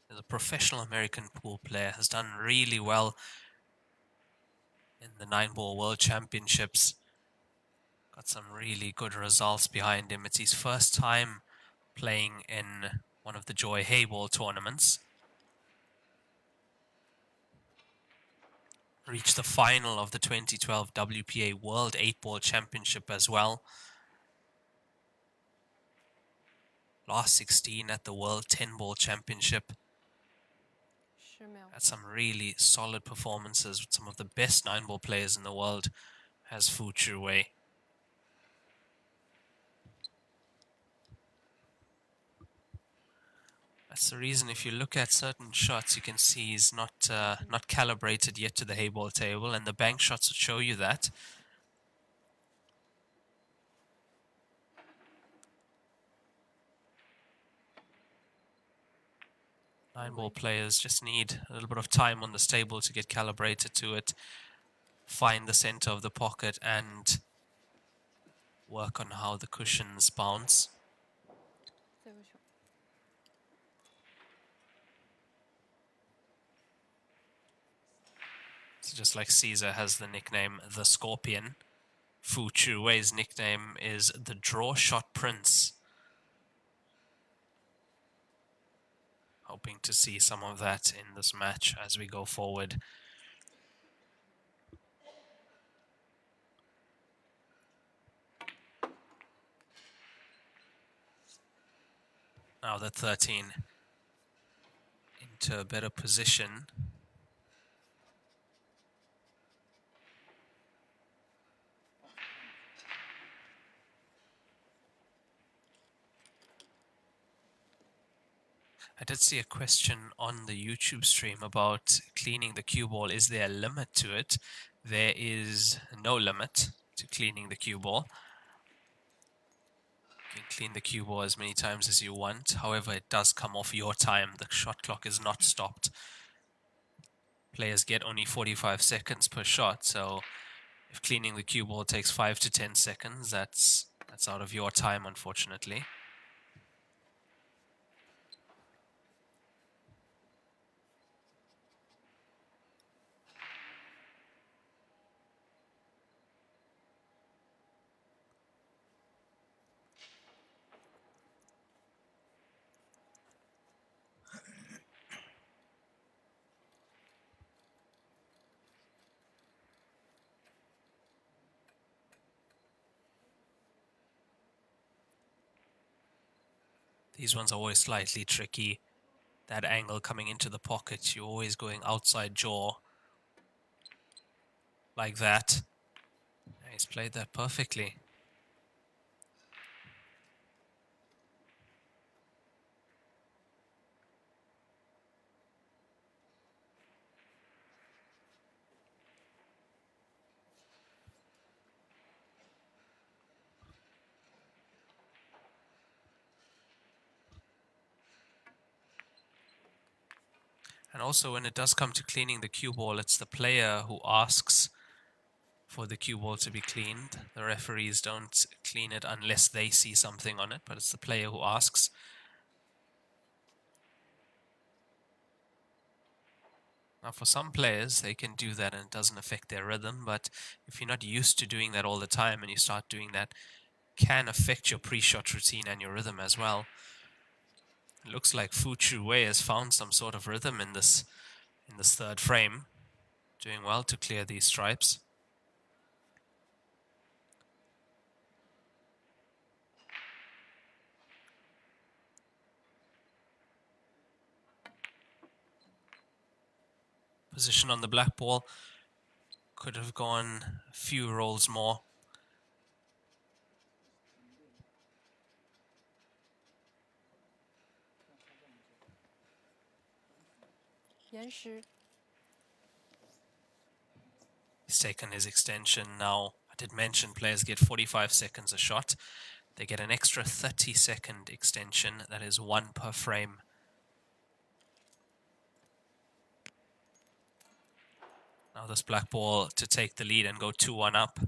Speaker 20: is a professional American pool player, has done really well in the 9-ball World Championships. Got some really good results behind him. It's his first time playing in one of the Joy Heyball tournaments. Reached the final of the 2012 WPA World 8-ball Championship as well. Last 16 at the World 10-ball Championship. Had some really solid performances with some of the best 9-ball players in the world, has Fu Chu Wei. That's the reason if you look at certain shots, you can see he's not calibrated yet to the heyball table, and the bank shots will show you that. Nine-ball players just need a little bit of time on this table to get calibrated to it, find the center of the pocket, and work on how the cushions bounce. So just like Ceasar has the nickname The Scorpion, Fu Chu Wei's nickname is the Draw Shot Prince. Hoping to see some of that in this match as we go forward. Now that 13 into a better position. I did see a question on the YouTube stream about cleaning the cue ball. Is there a limit to it? There is no limit to cleaning the cue ball. You can clean the cue ball as many times as you want. However, it does come off your time. The shot clock is not stopped. Players get only 45 seconds per shot, so if cleaning the cue ball takes 5 to 10 seconds, that's out of your time, unfortunately. These ones are always slightly tricky. That angle coming into the pocket, you're always going outside jaw. Like that. He's played that perfectly. And also when it does come to cleaning the cue ball, it's the player who asks for the cue ball to be cleaned. The referees don't clean it unless they see something on it, but it's the player who asks. Now for some players, they can do that and it doesn't affect their rhythm, but if you're not used to doing that all the time and you start doing that, it can affect your pre-shot routine and your rhythm as well. It looks like Fu Chu Wei has found some sort of rhythm in this third frame, doing well to clear these stripes. Position on the black ball could have gone a few rolls more. He's taken his extension now. I did mention players get 45 seconds a shot. They get an extra 30-second extension. That is 1 per frame. Now this black ball to take the lead and go 2-1 up.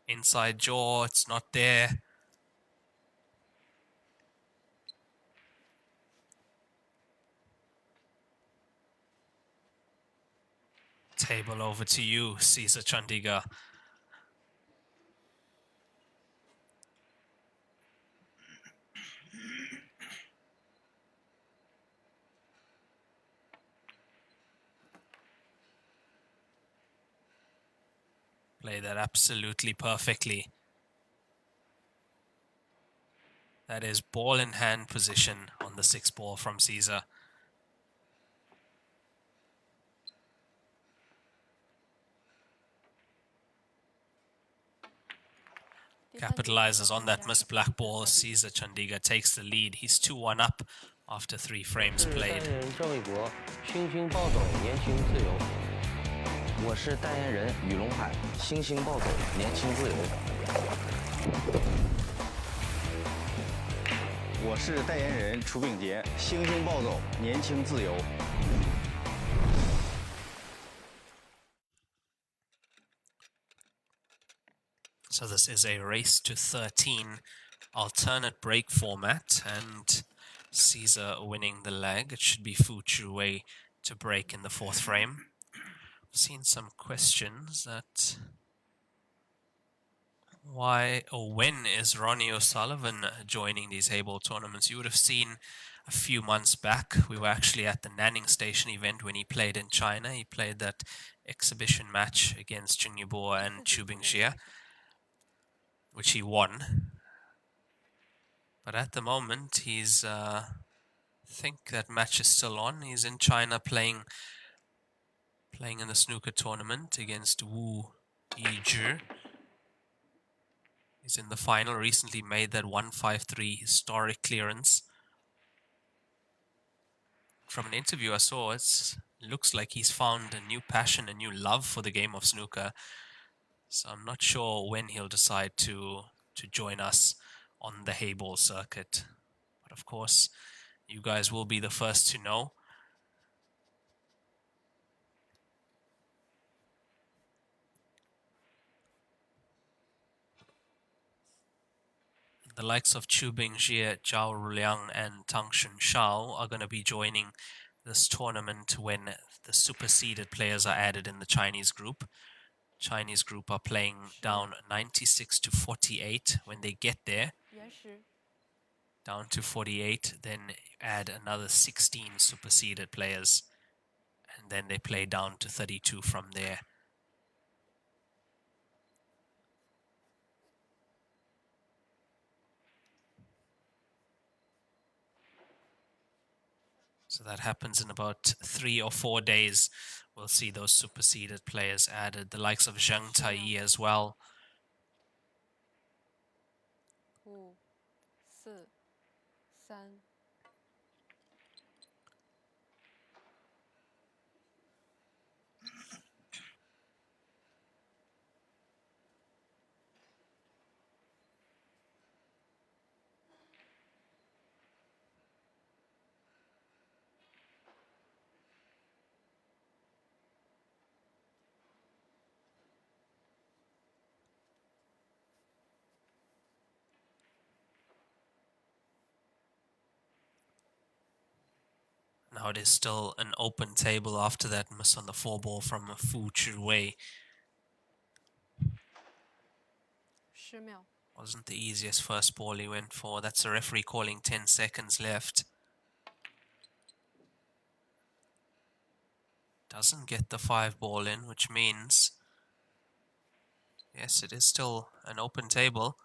Speaker 20: Inside jaw, it's not there. Table over to you, Ceasar Chandiga. Play that absolutely perfectly. That is ball in hand position on the 6th ball from Ceasar. Capitalizes on that missed black ball. Ceasar Chandiga takes the lead. He's 2-1 up after 3 frames played.
Speaker 4: 郑卫国，星星暴走，年轻自由。我是代言人雨龙海，星星暴走，年轻自由。
Speaker 10: 我是代言人楚炳杰，星星暴走，年轻自由。
Speaker 20: So this is a race to 13 alternate break format, and Ceasar winning the leg. It should be Fu Chu Wei to break in the 4th frame. I've seen some questions that why or when is Ronnie O'Sullivan joining these heyball tournaments? You would have seen a few months back, we were actually at the Nanning Station event when he played in China. He played that exhibition match against Jing Yubo and Chu Bingxie, which he won. But at the moment, he's, I think that match is still on. He's in China playing in the snooker tournament against Wu Yizhi. He's in the final, recently made that 153 historic clearance. From an interview I saw, it looks like he's found a new passion, a new love for the game of snooker. So I'm not sure when he'll decide to join us on the heyball circuit. But of course, you guys will be the first to know. The likes of Chu Bingxie, Zhao Ruliang, and Tang Shunshao are going to be joining this tournament when the superseded players are added in the Chinese group. Chinese group are playing down 96 to 48 when they get there. Down to 48, then add another 16 superseded players, and then they play down to 32 from there. So that happens in about 3 or 4 days. We'll see those superseded players added. The likes of Zheng Taiyi as well.
Speaker 21: 5、4、3。
Speaker 20: Now it is still an open table after that miss on the 4-ball from Fu Wei.
Speaker 21: 10秒.
Speaker 20: Wasn't the easiest first ball he went for. That's the referee calling 10 seconds left. Doesn't get the 5-ball in, which means, yes, it is still an open table.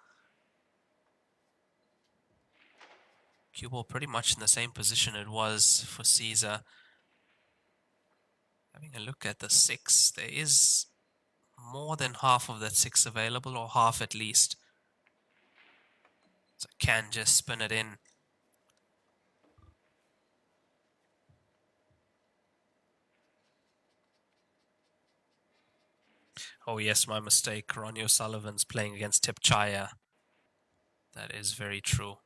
Speaker 20: Cue ball pretty much in the same position it was for Ceasar. Having a look at the 6, there is more than half of that 6 available, or half at least. So can just spin it in. Oh yes, my mistake. Ronnie O'Sullivan's playing against Tipchaya. That is very true.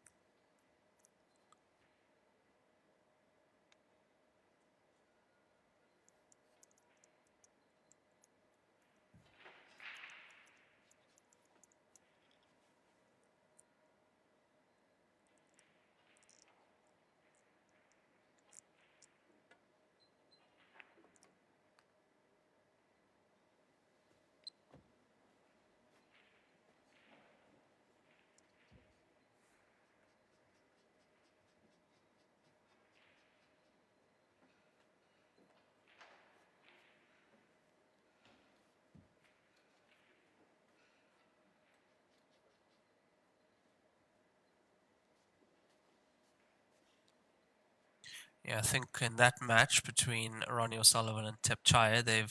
Speaker 20: Yeah, I think in that match between Ronnie O'Sullivan and Tipchaya, they're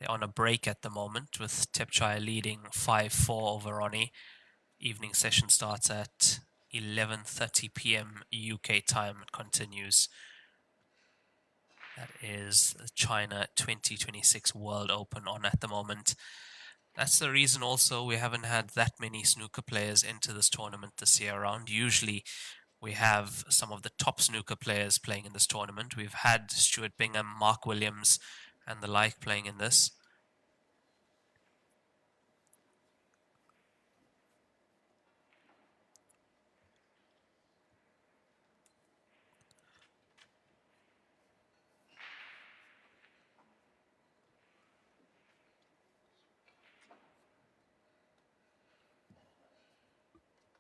Speaker 20: on a break at the moment, with Tipchaya leading 5-4 over Ronnie. Evening session starts at 11:30 p.m. UK time. It continues. That is the China 2026 World Open on at the moment. That's the reason also we haven't had that many snooker players into this tournament this year around. Usually we have some of the top snooker players playing in this tournament. We've had Stuart Bingham, Mark Williams, and the like playing in this.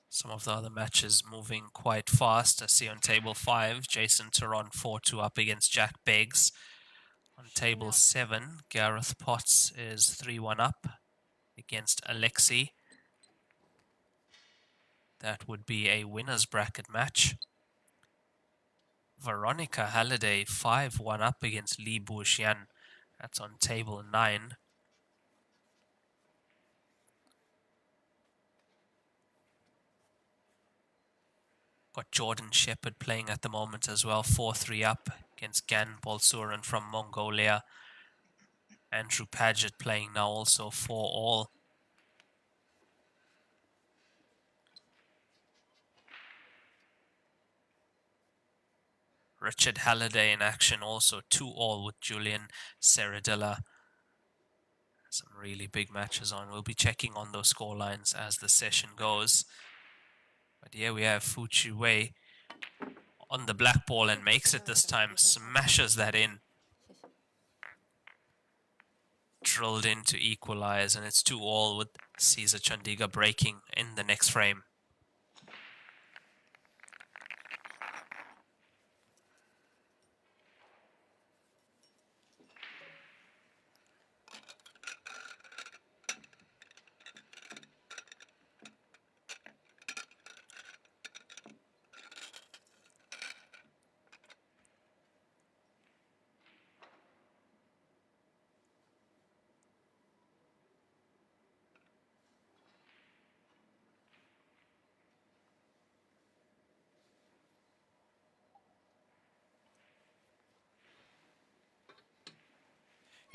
Speaker 20: Some of the other matches moving quite fast. I see on table 5, Jason Turon 4-2 up against Jack Beggs. On table 7, Gareth Potts is 3-1 up against Alexi. That would be a winner's bracket match. Veronica Halliday 5-1 up against Li Buxian. That's on table 9. Got Jordan Shepherd playing at the moment as well, 4-3 up against Gan Bolsuran from Mongolia. Andrew Paget playing now also 4-all. Richard Halliday in action also, 2-all with Julian Seradilla. Some really big matches on. We'll be checking on those score lines as the session goes. But yeah, we have Fu Wei on the black ball and makes it this time, smashes that in. Drilled in to equalize, and it's 2-all with Ceasar Chandiga breaking in the next frame.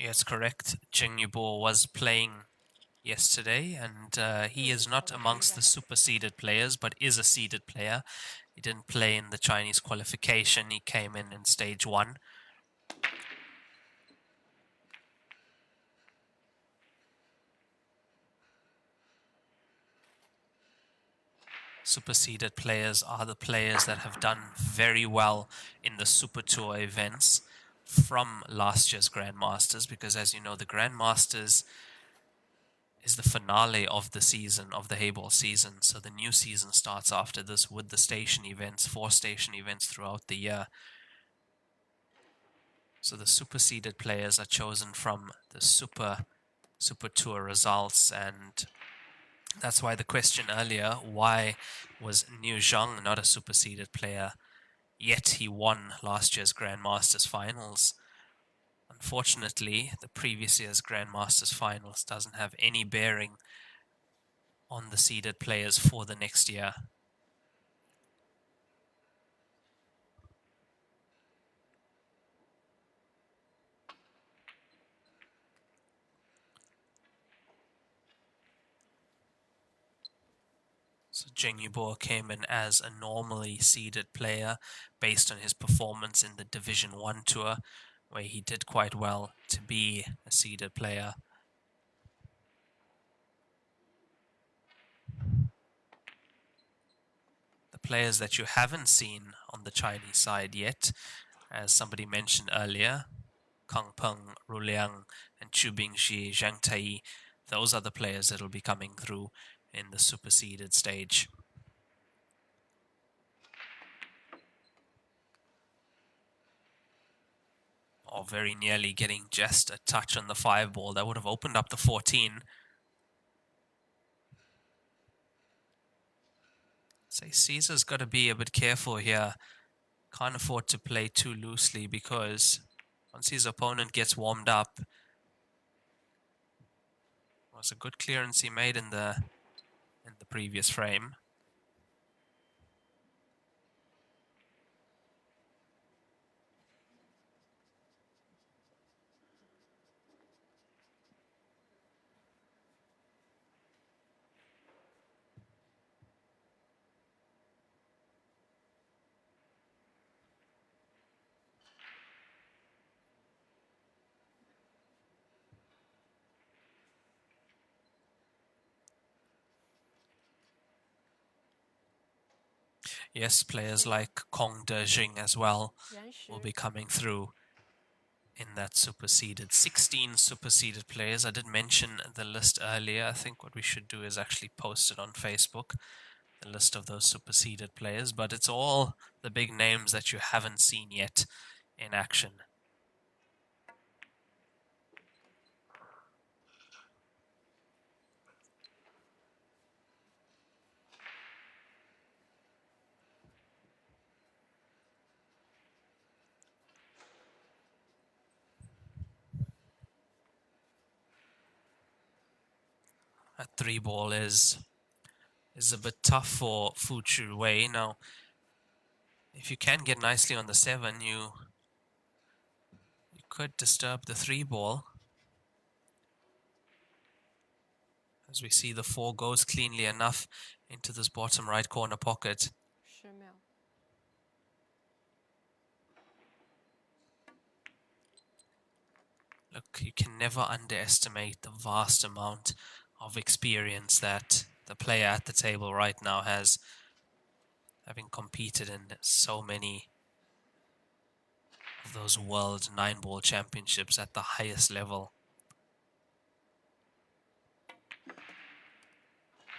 Speaker 20: Yes, correct. Jing Yubo was playing yesterday, and he is not amongst the super seeded players, but is a seeded player. He didn't play in the Chinese qualification. He came in stage 1. Superseeded players are the players that have done very well in the Super Tour events from last year's Grandmasters, because as you know, the Grandmasters is the finale of the season, of the heyball season. So the new season starts after this with the station events, 4 station events throughout the year. So the superseded players are chosen from the Super Tour results, and that's why the question earlier, why was Niu Zhang not a superseded player, yet he won last year's Grandmasters finals? Unfortunately, the previous year's Grandmasters finals doesn't have any bearing on the seeded players for the next year. So Zheng Yubo came in as a normally seeded player based on his performance in the Division 1 tour, where he did quite well to be a seeded player. The players that you haven't seen on the Chinese side yet, as somebody mentioned earlier, Kang Peng, Ru Liang, and Chu Bingxi, Zhang Tai, those are the players that will be coming through in the superseded stage. Or very nearly getting just a touch on the 5 ball. That would have opened up the 14. So Caesar's got to be a bit careful here. Can't afford to play too loosely, because once his opponent gets warmed up, was a good clearance he made in the previous frame. Yes, players like Kong De Jing as well will be coming through in that superseded. 16 superseded players. I did mention the list earlier. I think what we should do is actually post it on Facebook, the list of those superseded players, but it's all the big names that you haven't seen yet in action. A 3 ball is a bit tough for Fu Chu Wei. Now, if you can get nicely on the 7, you could disturb the 3 ball. As we see, the 4 goes cleanly enough into this bottom right corner pocket. Look, you can never underestimate the vast amount of experience that the player at the table right now has, having competed in so many of those world 9-ball championships at the highest level.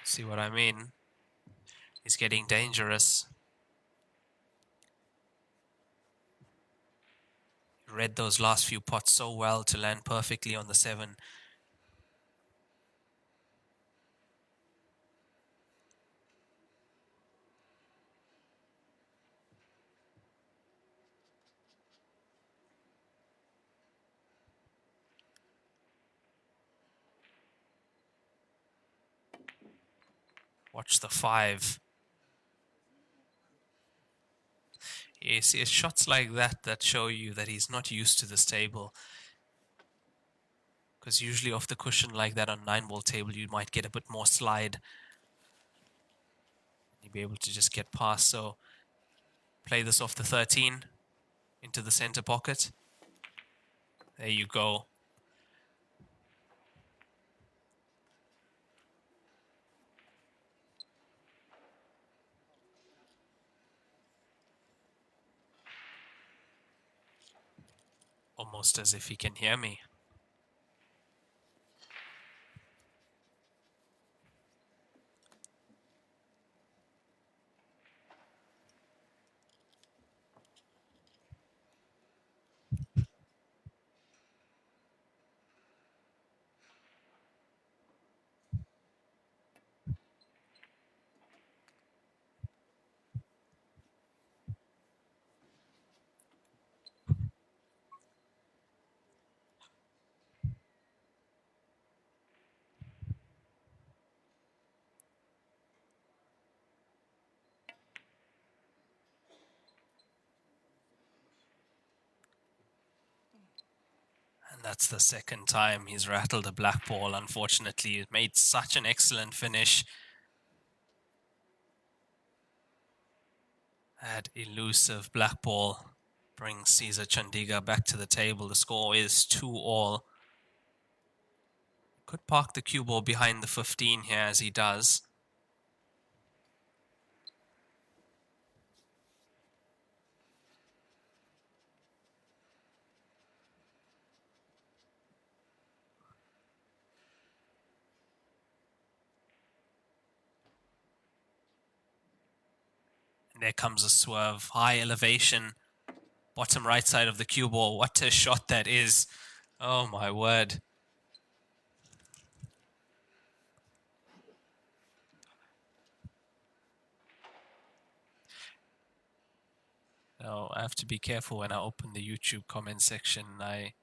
Speaker 20: See what I mean? He's getting dangerous. Read those last few pots so well to land perfectly on the 7. Watch the 5. You see, it's shots like that that show you that he's not used to this table. Because usually off the cushion like that on 9-ball table, you might get a bit more slide. You'll be able to just get past. So play this off the 13 into the center pocket. There you go. Almost as if he can hear me. And that's the second time he's rattled a black ball, unfortunately. It made such an excellent finish. That elusive black ball brings Ceasar Chandiga back to the table. The score is 2-all. Could park the cue ball behind the 15 here, as he does. And there comes a swerve, high elevation, bottom right side of the cue ball. What a shot that is. Oh my word. Now, I have to be careful when I open the YouTube comment section. I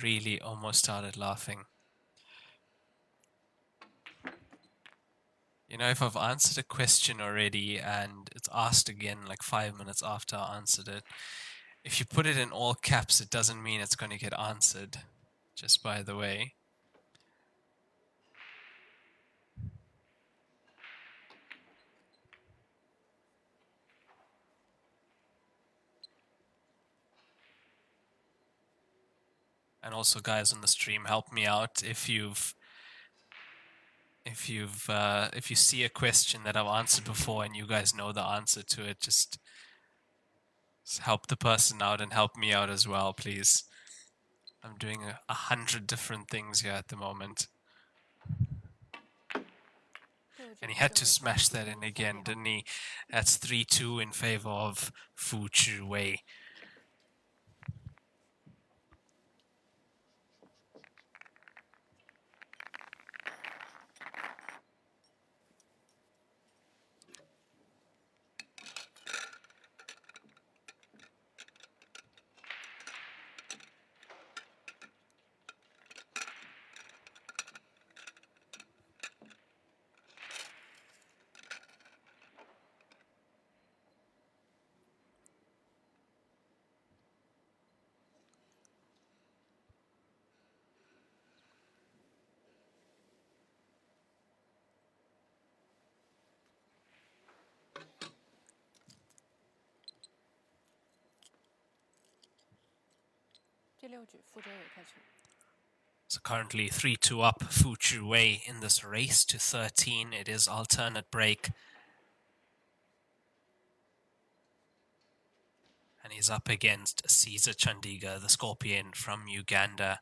Speaker 20: really almost started laughing. You know, if I've answered a question already and it's asked again like 5 minutes after I answered it, if you put it in all caps, it doesn't mean it's going to get answered. Just by the way. And also, guys on the stream, help me out if you see a question that I've answered before and you guys know the answer to it, just help the person out and help me out as well, please. I'm doing 100 different things here at the moment. And he had to smash that in again, didn't he? That's 3-2 in favor of Fu Zhiwei. So currently 3-2 up, Fu Zhiwei in this race to 13. It is alternate break. And he's up against Ceasar Chandiga, the Scorpion from Uganda.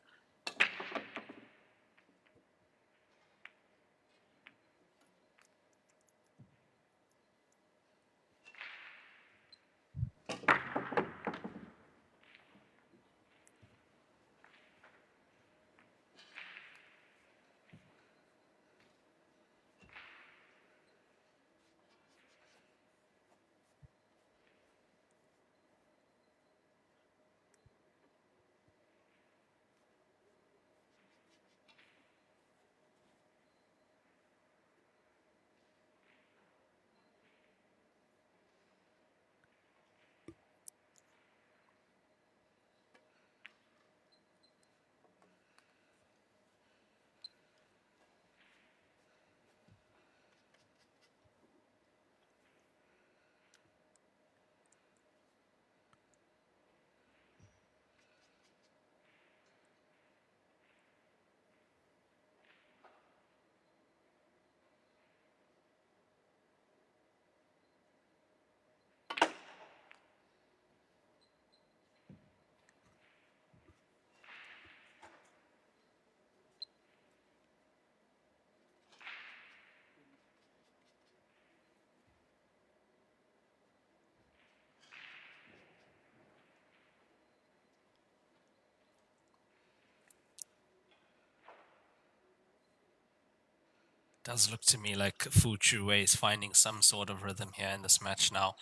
Speaker 20: Does look to me like Fu Chuwei is finding some sort of rhythm here in this match now.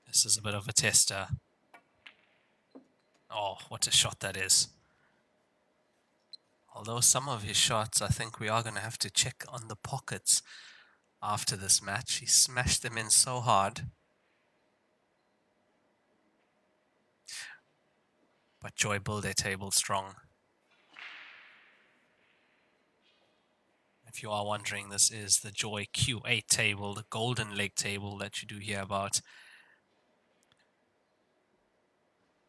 Speaker 20: This is a bit of a tester. Oh, what a shot that is. Although some of his shots, I think we are going to have to check on the pockets after this match. He smashed them in so hard. But Joy build their table strong. If you are wondering, this is the Joy Q8 table, the golden leg table that you do hear about.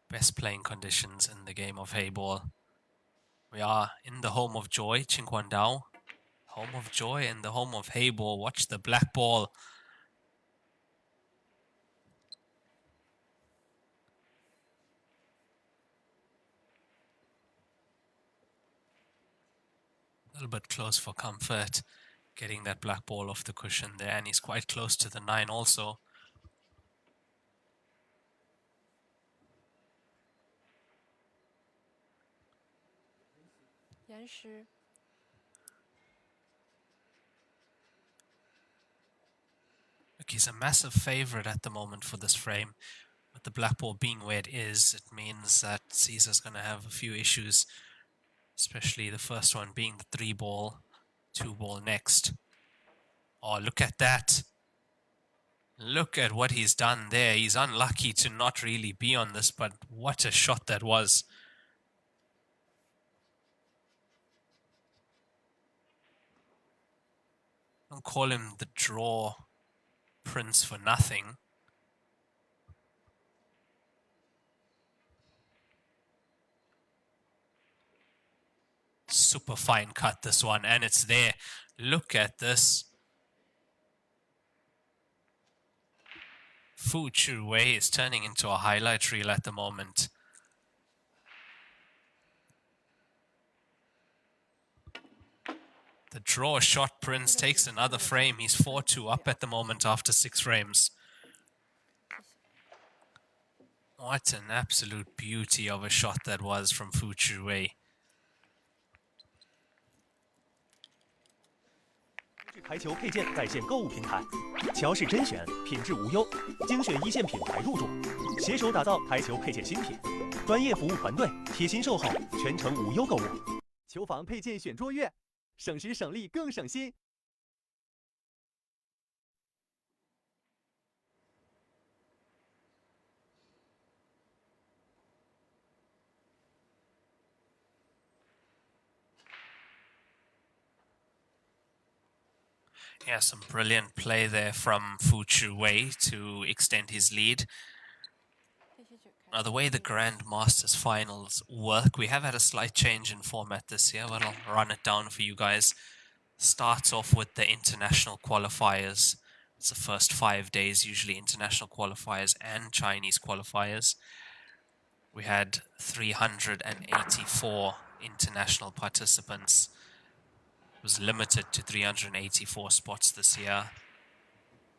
Speaker 20: Best playing conditions in the game of heyball. We are in the home of Joy, Qingguandao. Home of Joy and the home of heyball. Watch the black ball. A little bit close for comfort. Getting that black ball off the cushion there. And he's quite close to the 9 also. Look, he's a massive favorite at the moment for this frame. With the black ball being where it is, it means that Ceasar's going to have a few issues. Especially the first one being the 3 ball, 2 ball next. Oh, look at that. Look at what he's done there. He's unlucky to not really be on this, but what a shot that was. Don't call him the draw prince for nothing. Super fine cut, this one, and it's there. Look at this. Fu Chuwei is turning into a highlight reel at the moment. The draw shot prince takes another frame. He's 4-2 up at the moment after 6 frames. What an absolute beauty of a shot that was from Fu Chuwei.
Speaker 14: 台球配件在线购物平台，乔氏甄选，品质无忧，精选一线品牌入驻，携手打造台球配件新品，专业服务团队，贴心售后，全程无忧购物。
Speaker 3: 球房配件选卓越，省时省力更省心。
Speaker 20: Yeah, some brilliant play there from Fu Chuwei to extend his lead. Now, the way the Grand Masters finals work, we have had a slight change in format this year, but I'll run it down for you guys. Starts off with the international qualifiers. It's the first 5 days, usually international qualifiers and Chinese qualifiers. We had 384 international participants. Was limited to 384 spots this year.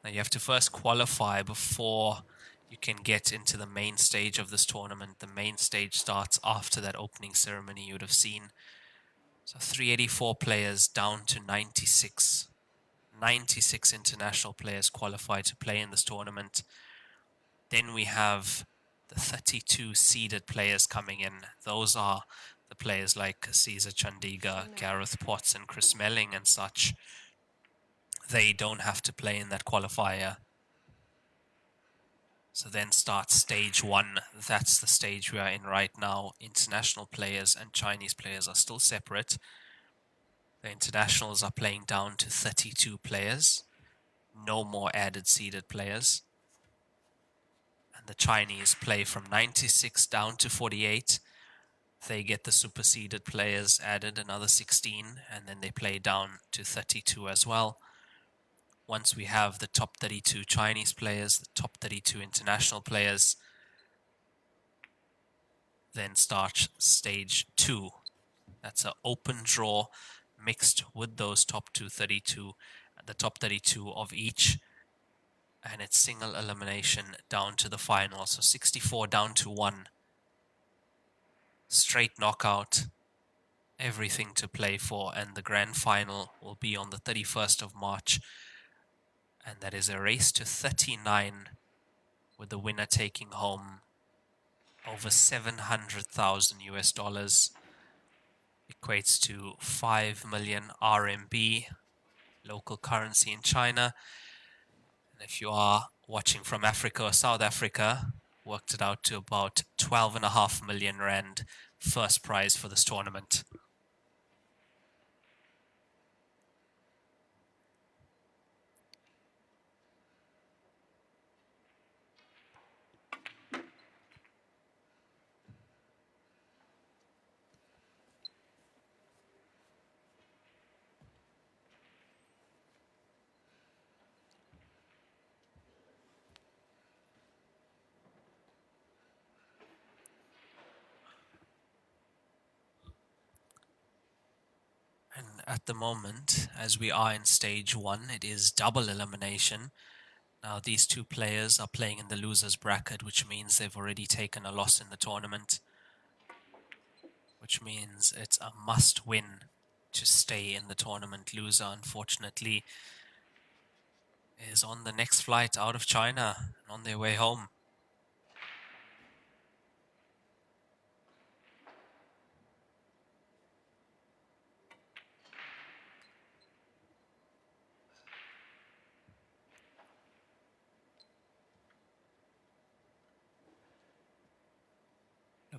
Speaker 20: Now you have to first qualify before you can get into the main stage of this tournament. The main stage starts after that opening ceremony you would have seen. So 384 players down to 96. 96 international players qualified to play in this tournament. Then we have the 32 seeded players coming in. Those are the players like Caesar Chandiga, Gareth Potts and Chris Melling and such. They don't have to play in that qualifier. So then starts stage 1. That's the stage we are in right now. International players and Chinese players are still separate. The internationals are playing down to 32 players. No more added seeded players. And the Chinese play from 96 down to 48. They get the superseded players added, another 16, and then they play down to 32 as well. Once we have the top 32 Chinese players, the top 32 international players, then start stage 2. That's an open draw mixed with those top 32, the top 32 of each, and it's single elimination down to the final. So 64 down to 1. Straight knockout. everything to play for, and the grand final will be on the 31st of March. And that is a race to 39, with the winner taking home over 700,000 US dollars. Equates to 5 million RMB, local currency in China. And if you are watching from Africa or South Africa, worked it out to about 12.5 million rand, first prize for this tournament. And at the moment, as we are in stage 1, it is double elimination. Now these two players are playing in the losers bracket, which means they've already taken a loss in the tournament. Which means it's a must-win to stay in the tournament. Loser, unfortunately, is on the next flight out of China and on their way home.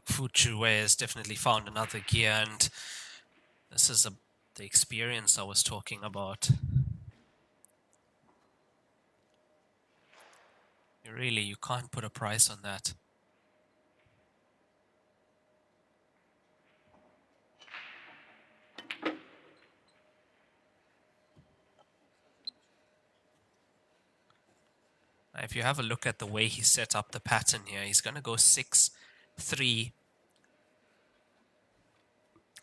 Speaker 20: Fu Chuwei has definitely found another gear, and this is the experience I was talking about. You can't put a price on that. Now, if you have a look at the way he set up the pattern here, he's going to go 6-3,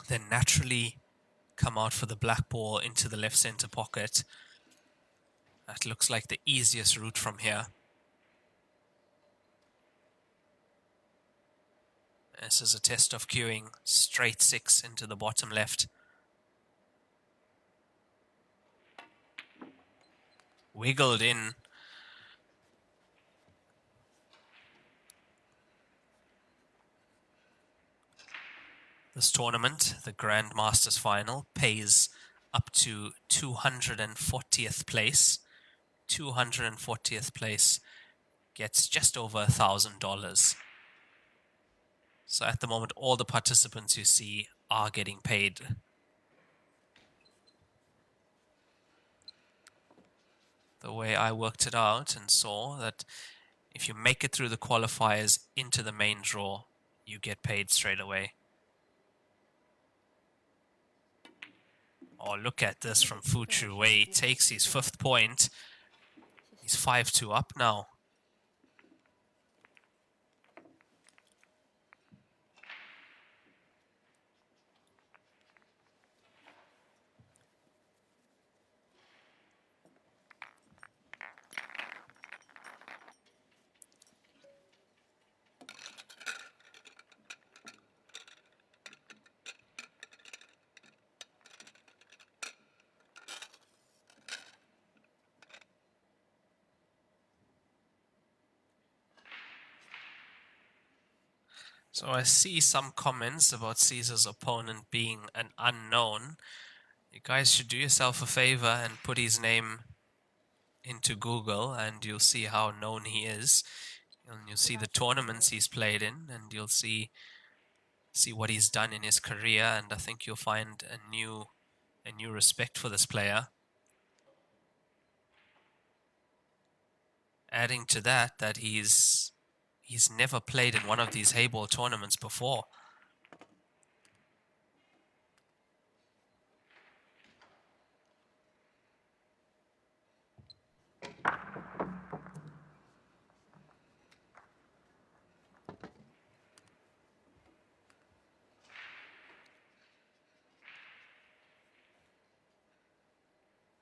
Speaker 20: then naturally come out for the black ball into the left center pocket. That looks like the easiest route from here. This is a test of queuing, straight 6 into the bottom left. Wiggled in. This tournament, the Grand Masters Final, pays up to 240th place. 240th place gets just over $1,000. So at the moment, all the participants you see are getting paid. The way I worked it out and saw that if you make it through the qualifiers into the main draw, you get paid straight away. Oh, look at this from Fu Chuwei. Takes his 5th point. He's 5-2 up now. So I see some comments about Caesar's opponent being an unknown. You guys should do yourself a favor and put his name into Google and you'll see how known he is. And you'll see the tournaments he's played in, and you'll see what he's done in his career, and I think you'll find a new respect for this player. Adding to that he's never played in one of these heyball tournaments before.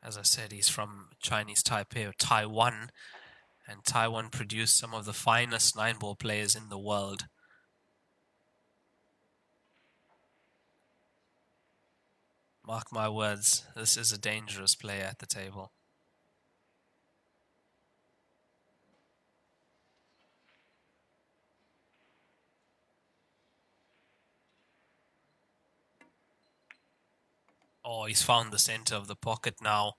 Speaker 20: As I said, he's from Chinese Taipei or Taiwan, and Taiwan produced some of the finest 9-ball players in the world. Mark my words, this is a dangerous player at the table. Oh, he's found the center of the pocket now.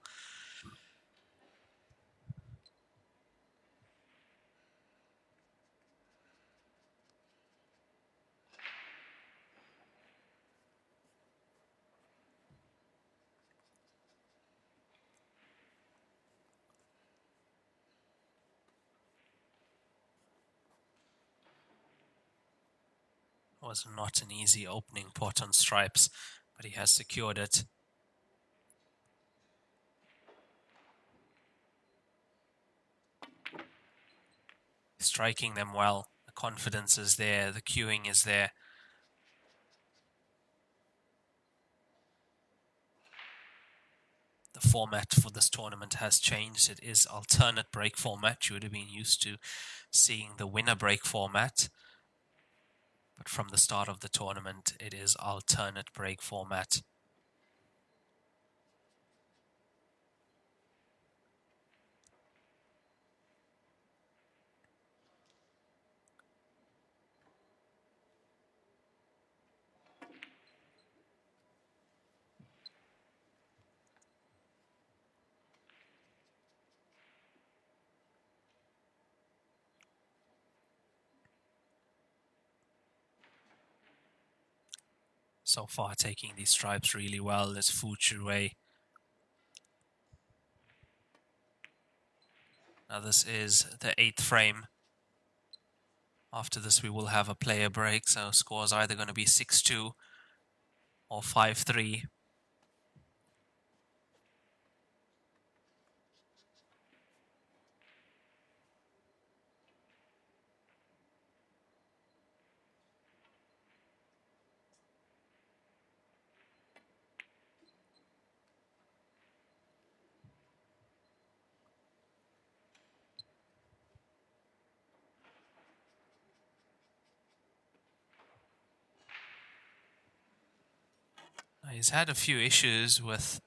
Speaker 20: Was not an easy opening pot on stripes, but he has secured it. Striking them well. The confidence is there, the cueing is there. The format for this tournament has changed. It is alternate break format. You would have been used to seeing the winner break format. But from the start of the tournament, it is alternate break format. So far taking these stripes really well is Fu Chuwei. Now this is the 8th frame. After this we will have a player break, so scores are either going to be 6-2 or 5-3. He's had a few issues with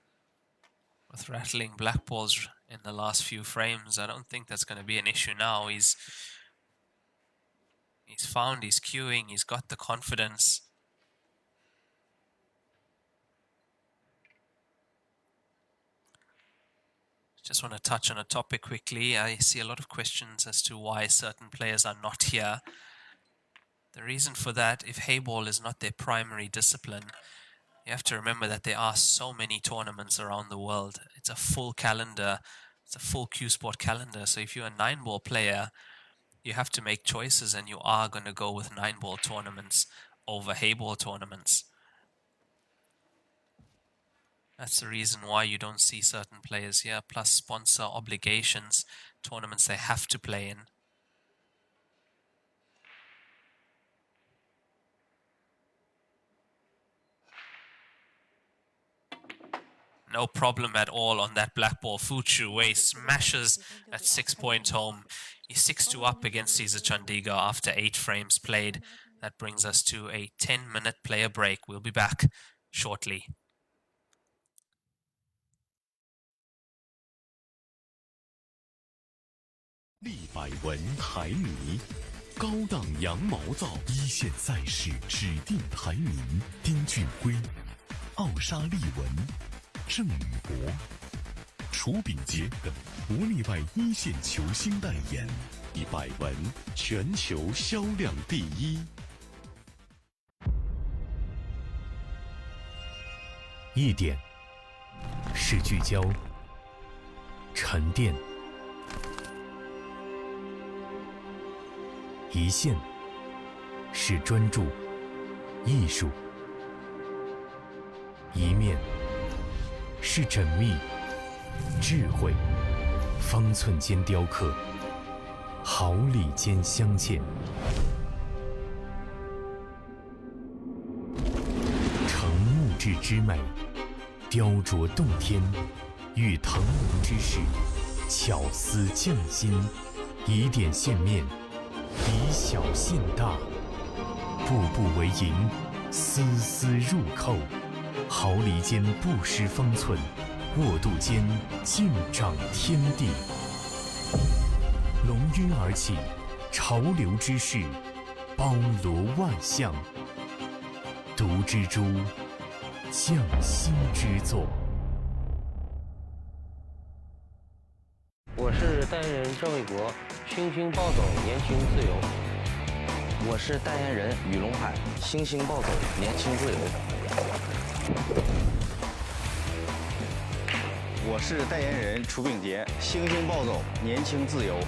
Speaker 20: rattling black balls in the last few frames. I don't think that's going to be an issue now. He's found his cueing, he's got the confidence. Just want to touch on a topic quickly. I see a lot of questions as to why certain players are not here. The reason for that, if heyball is not their primary discipline, you have to remember that there are so many tournaments around the world. It's a full calendar. It's a full Q Sport calendar. So if you're a 9-ball player, you have to make choices, and you are going to go with 9-ball tournaments over heyball tournaments. That's the reason why you don't see certain players here, plus sponsor obligations, tournaments they have to play in. No problem at all on that black ball. Fu Chuwei smashes at 6-point home. He's 6-2 up against Ceasar Chandiga after 8 frames played. That brings us to a 10-minute player break. We'll be back shortly.
Speaker 12: 立百文台泥，高档羊毛皂，一线赛事指定台泥，丁俊晖、奥沙利文、郑宇博、楚秉杰等不例外一线球星代言，立百文全球销量第一。一点是聚焦、沉淀。 一线是专注、艺术；一面是缜密、智慧。方寸间雕刻，毫厘间镶嵌。成木质之美，雕琢洞天；遇腾龙之势，巧思匠心。以点线面。 以小现大，步步为营，丝丝入扣。毫厘间不失方寸，过渡间尽长天地。龙跃而起，潮流之势，包罗万象。读之珠，匠心之作。
Speaker 4: 我是代言人赵卫国，新星暴走，年轻自由。我是代言人雨龙海，新星暴走，年轻自由。
Speaker 10: 我是代言人楚炳杰，星星暴走，年轻自由。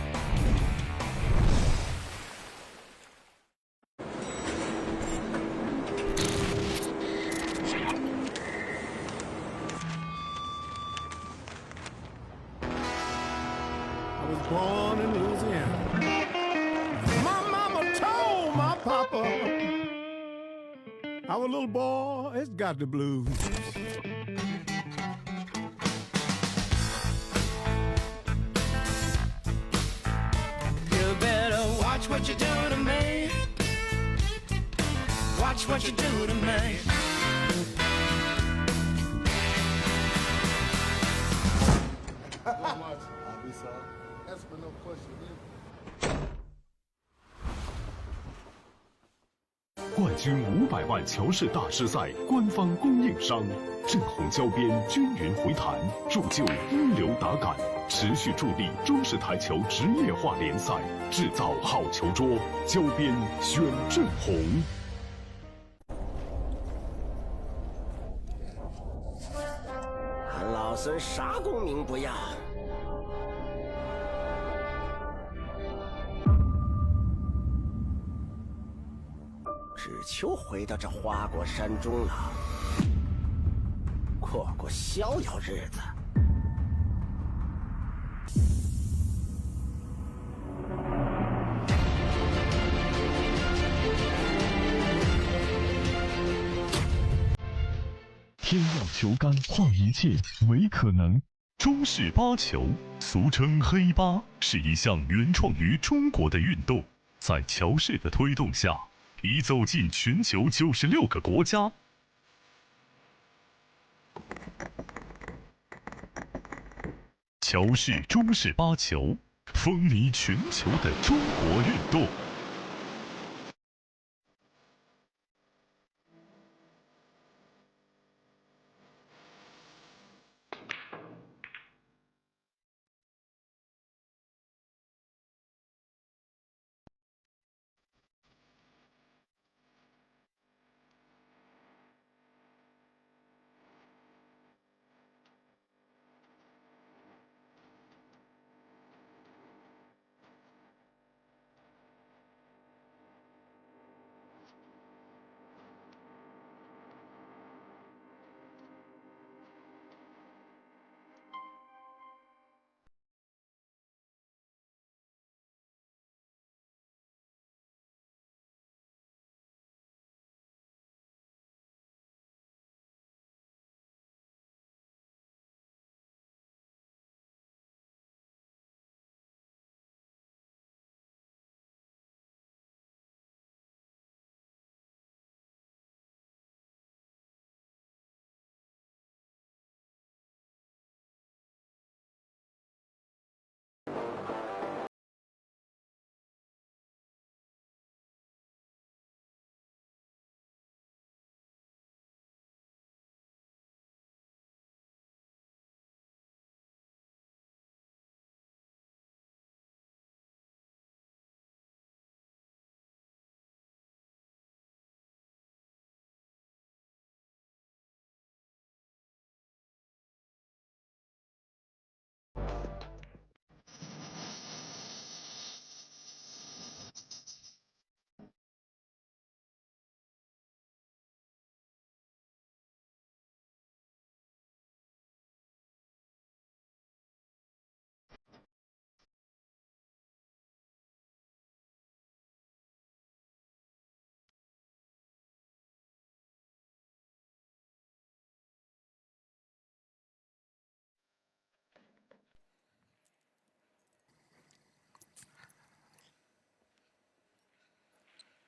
Speaker 15: I was born in Louisiana. My mama told my papa our little boy has got the blues.
Speaker 16: You better watch what you do to me. Watch what you do to me.
Speaker 15: That's for no question.
Speaker 6: 冠军500万乔氏大师赛官方供应商，正红胶边均匀回弹，铸就一流打感，持续助力中式台球职业化联赛，制造好球桌，胶边选正红。
Speaker 7: 俺老孙啥功名不要，只求回到这花果山中老，过过逍遥日子。
Speaker 1: 天要球杆，换一切为可能。中式八球，俗称黑八，是一项原创于中国的运动，在乔氏的推动下，已走进全球96个国家。乔氏中式八球，风靡全球的中国运动。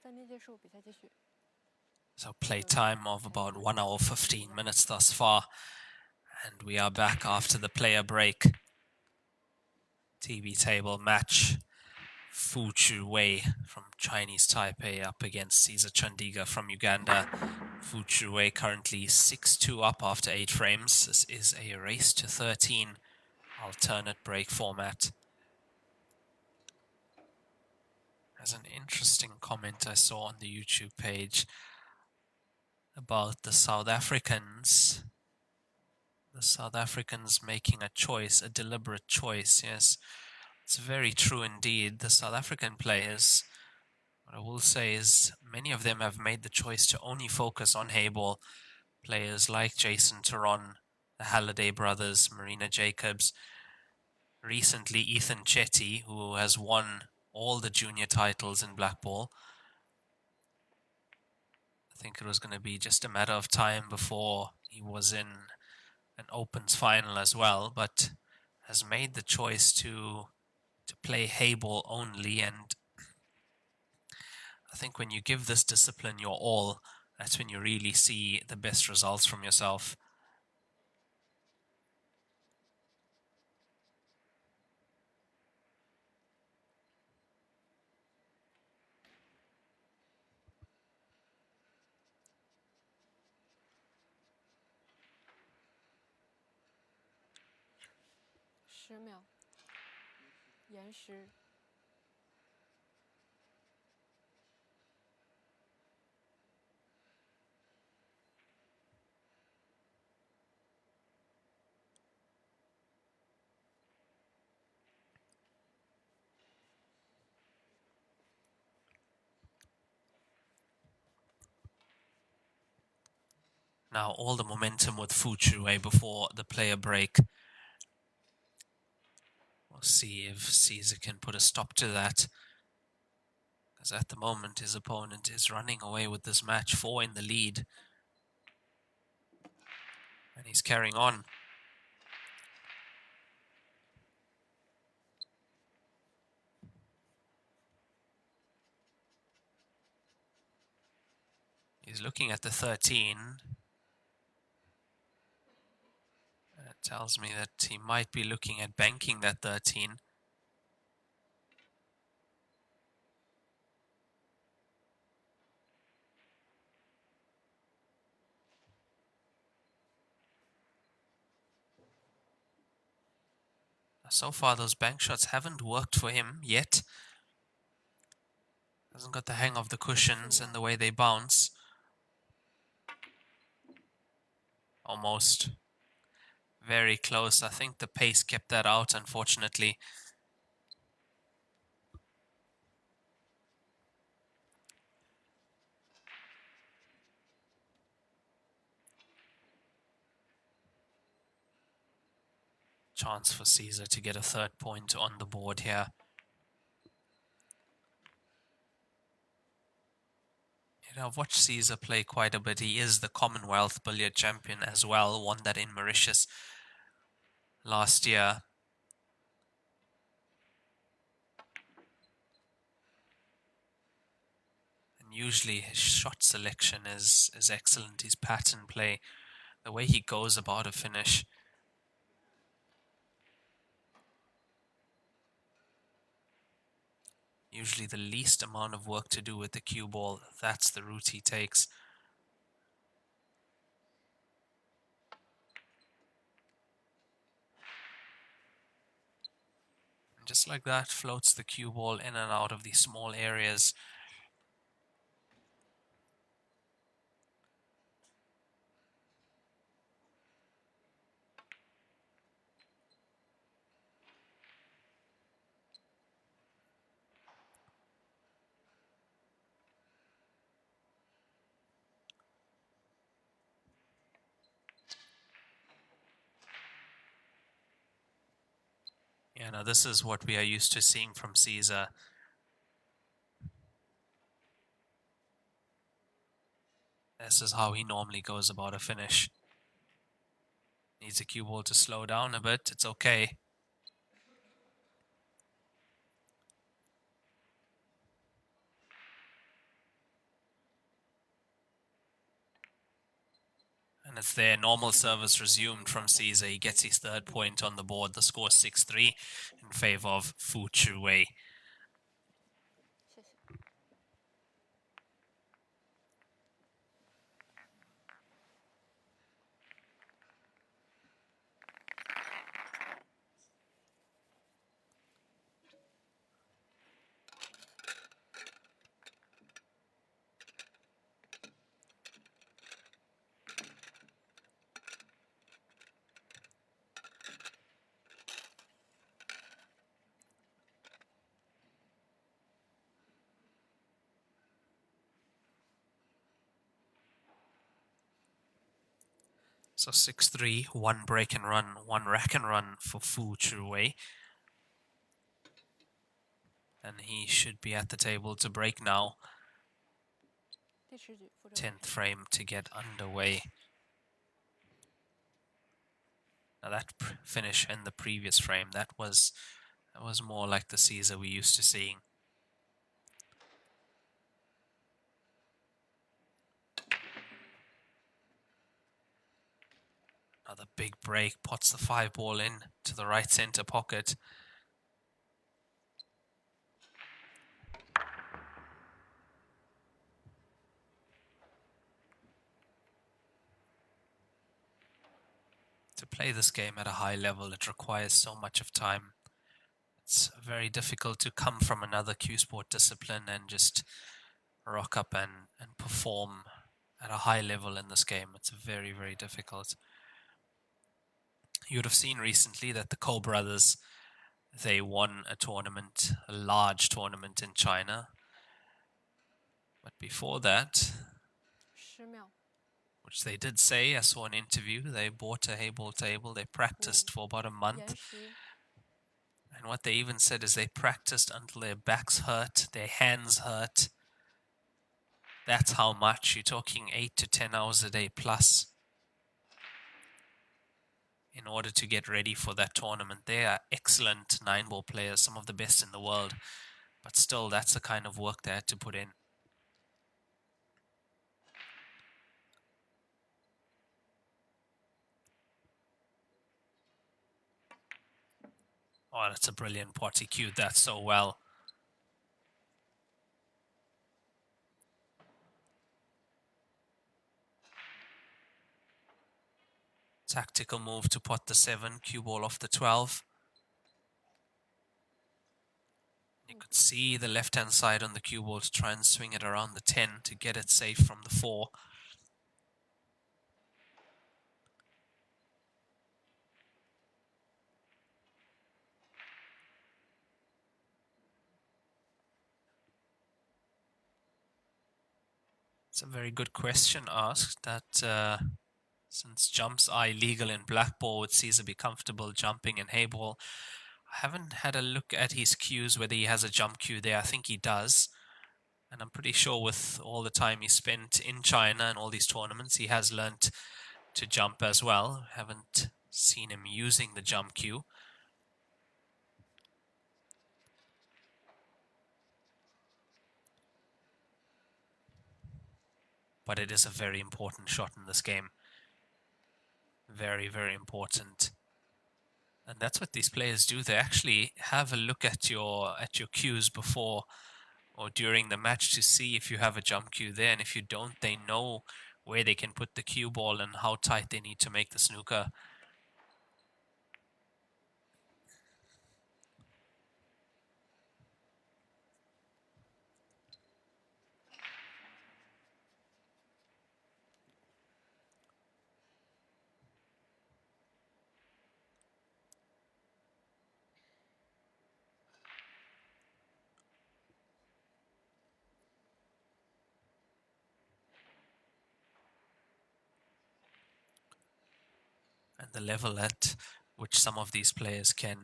Speaker 21: 暂停结束，比赛继续。
Speaker 20: So play time of about 1 hour 15 minutes thus far. And we are back after the player break. TV table match. Fu Chu Wei from Chinese Taipei up against Ceasar Chandiga from Uganda. Fu Chu Wei currently 6-2 up after 8 frames. This is a race to 13 alternate break format. There's an interesting comment I saw on the YouTube page about the South Africans. The South Africans making a choice, a deliberate choice. Yes, it's very true indeed. The South African players, what I will say is many of them have made the choice to only focus on heyball. Players like Jason Taron, the Halliday brothers, Marina Jacobs, recently Ethan Chetty, who has won all the junior titles in black ball. I think it was going to be just a matter of time before he was in an Opens final as well, but has made the choice to play heyball only. And I think when you give this discipline your all, that's when you really see the best results from yourself.10
Speaker 21: 秒，延时。
Speaker 20: Now all the momentum with Fu Chu Wei before the player break. We'll see if Ceasar can put a stop to that. Because at the moment his opponent is running away with this match, 4 in the lead. And he's carrying on. He's looking at the 13. That tells me that he might be looking at banking that 13. So far, those bank shots haven't worked for him yet. Hasn't got the hang of the cushions and the way they bounce. Almost. Very close. I think the pace kept that out, unfortunately. Chance for Ceasar to get a 3rd point on the board here. You know, I've watched Ceasar play quite a bit. He is the Commonwealth billiard champion as well. Won that in Mauritius last year. And usually his shot selection is excellent. His pattern play, the way he goes about a finish. Usually the least amount of work to do with the cue ball, that's the route he takes. And just like that, floats the cue ball in and out of these small areas. Yeah, now this is what we are used to seeing from Ceasar. This is how he normally goes about a finish. Needs a cue ball to slow down a bit. It's okay. And it's their normal service resumed from Caesar. He gets his third point on the board. The score 6-3 in favor of Fu Chuwei. So 6-3, one break and run, one rack and run for Fu Chuwei. And he should be at the table to break now. 10th frame to get underway. Now that finish in the previous frame, that was more like the Caesar we used to seeing. Another big break, pots the 5-ball in to the right center pocket. To play this game at a high level, it requires so much of time. It's very difficult to come from another cue sport discipline and just rock up and perform at a high level in this game. It's very, very difficult. You would have seen recently that the Ko brothers, they won a tournament, a large tournament in China. But before that, which they did say, I saw an interview, they bought a heyball table, they practiced for about a month. And what they even said is they practiced until their backs hurt, their hands hurt. That's how much. You're talking 8 to 10 hours a day plus in order to get ready for that tournament. They are excellent 9-ball players, some of the best in the world. But still, that's the kind of work they had to put in. Oh, that's a brilliant pot. He cued that so well. Tactical move to pot the 7, cue ball off the 12. You could see the left-hand side on the cue ball to try and swing it around the 10 to get it safe from the 4. It's a very good question asked that since jumps are illegal in black ball, would Caesar be comfortable jumping in heyball? I haven't had a look at his cues, whether he has a jump cue there. I think he does. And I'm pretty sure with all the time he spent in China and all these tournaments, he has learnt to jump as well. Haven't seen him using the jump cue. But it is a very important shot in this game. Very, very important. And that's what these players do. They actually have a look at your cues before or during the match to see if you have a jump cue there. And if you don't, they know where they can put the cue ball and how tight they need to make the snooker. And the level at which some of these players can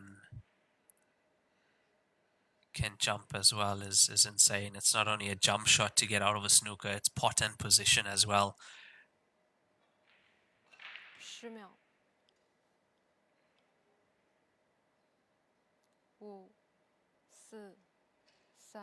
Speaker 20: jump as well is insane. It's not only a jump shot to get out of a snooker, it's pot and position as well.
Speaker 21: 10秒。5、4、3。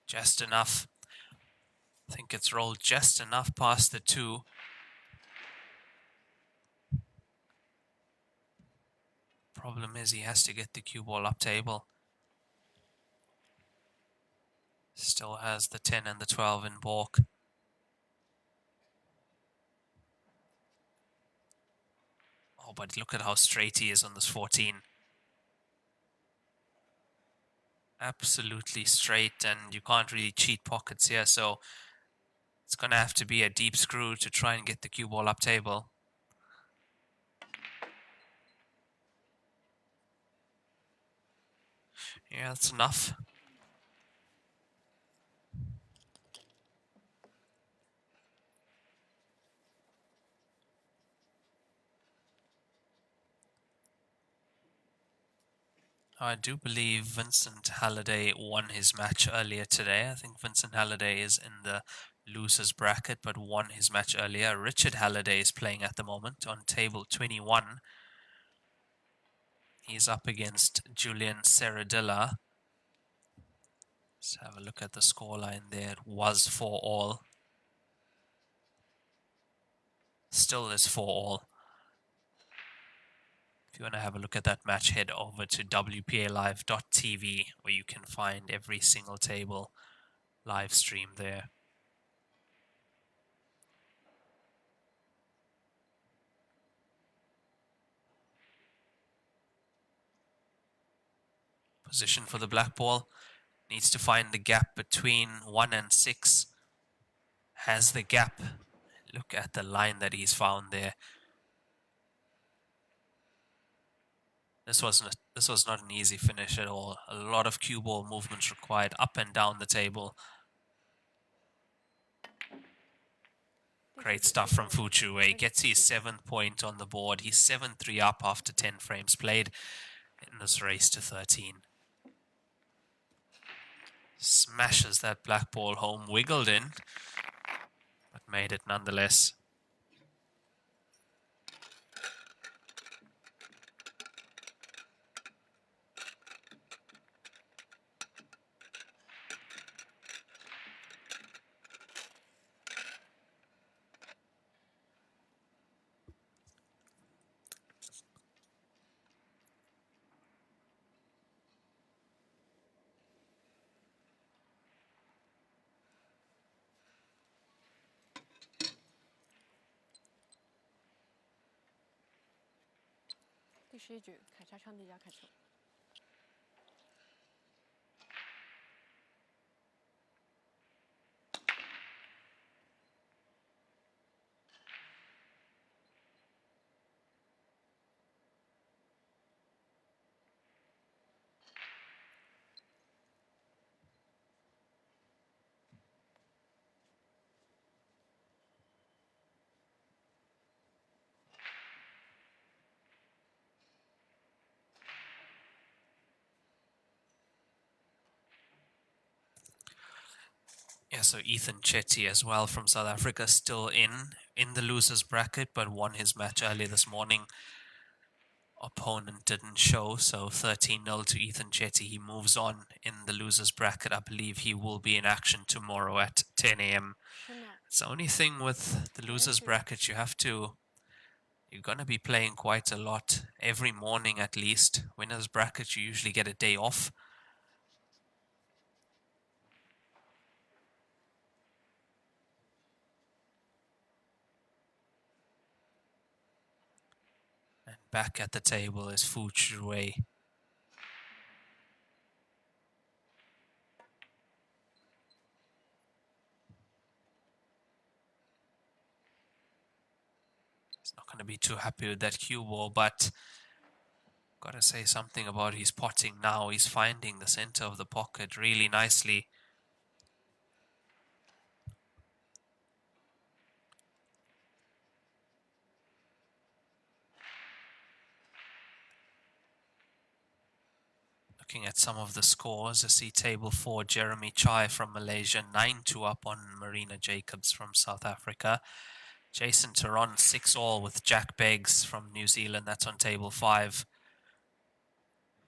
Speaker 20: Just enough. I think it's rolled just enough past the 2. Problem is he has to get the cue ball up table. Still has the 10 and the 12 in balk. Oh, but look at how straight he is on this 14. Absolutely straight, and you can't really cheat pockets here, so it's going to have to be a deep screw to try and get the cue ball up table. Yeah, that's enough. I do believe Vincent Halliday won his match earlier today. I think Vincent Halliday is in the losers bracket, but won his match earlier. Richard Halliday is playing at the moment on table 21. He's up against Julian Serradilla. Let's have a look at the scoreline there. It was 4-all. Still is 4-all. If you want to have a look at that match, head over to wpalive.tv where you can find every single table live stream there. Position for the black ball. Needs to find the gap between 1 and 6. Has the gap. Look at the line that he's found there. This was not an easy finish at all. A lot of cue ball movements required up and down the table. Great stuff from Fu Chuwei. Gets his 7th point on the board. He's 7-3 up after 10 frames played in this race to 13. Smashes that black ball home. Wiggled in, but made it nonetheless.
Speaker 21: 第11局，凯莎昌迪加开球。
Speaker 20: Yeah, so Ethan Chetty as well from South Africa still in the losers bracket, but won his match early this morning. Opponent didn't show, so 13-0 to Ethan Chetty. He moves on in the losers bracket. I believe he will be in action tomorrow at 10 a.m. It's the only thing with the losers bracket, you're going to be playing quite a lot every morning at least. Winners bracket, you usually get a day off. And back at the table is Fu Chuwei. He's not going to be too happy with that cue ball, but gotta say something about his potting now. He's finding the center of the pocket really nicely. Looking at some of the scores, I see table 4, Jeremy Chai from Malaysia, 9-2 up on Marina Jacobs from South Africa. Jason Taron, 6-all with Jack Beggs from New Zealand, that's on table 5.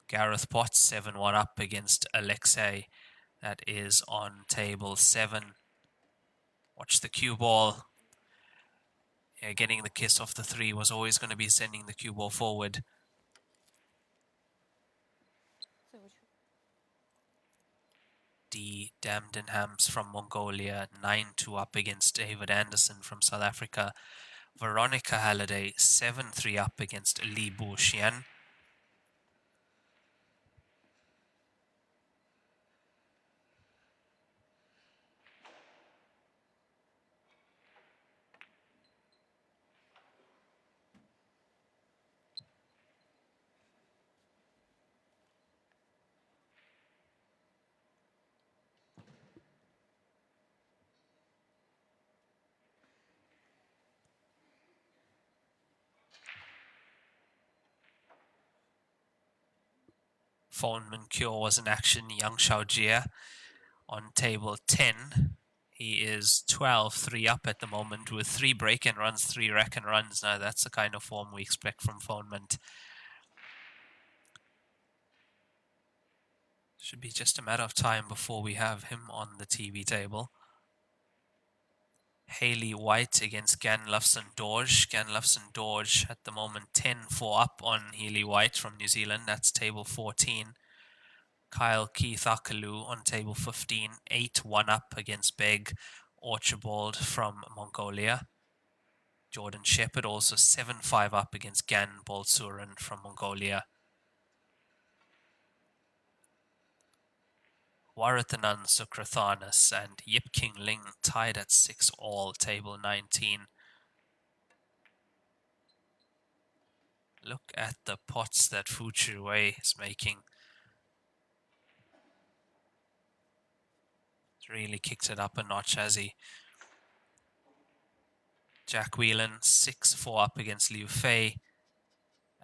Speaker 20: Gareth Potts, 7-1 up against Alexei That is on table 7. Watch the cue ball. Yeah, getting the kiss off the 3 was always going to be sending the cue ball forward. D. Damdenhams from Mongolia, 9-2 up against David Anderson from South Africa. Veronica Halliday, 7-3 up against Li Buxian. Fawnman Cure was in action. Yang Xiaojie on table 10. He is 12-3 up at the moment with 3 break and runs, 3 rack and runs. Now that's the kind of form we expect from Fawnman. Should be just a matter of time before we have him on the TV table. Hayley White against Ganlufsen Dorje. Ganlufsen Dorje at the moment 10-4 up on Hayley White from New Zealand. That's table 14. Kyle Keith Akalu on table 15, 8-1 up against Beg Archibald from Mongolia. Jordan Shepherd also 7-5 up against Gan Bolsuran from Mongolia. Warathanan Sukrathanas and Yip King Ling tied at 6-all, table 19. Look at the pots that Fu Chiwei is making. Really kicked it up a notch, has he? Jack Whelan, 6-4 up against Liu Fei.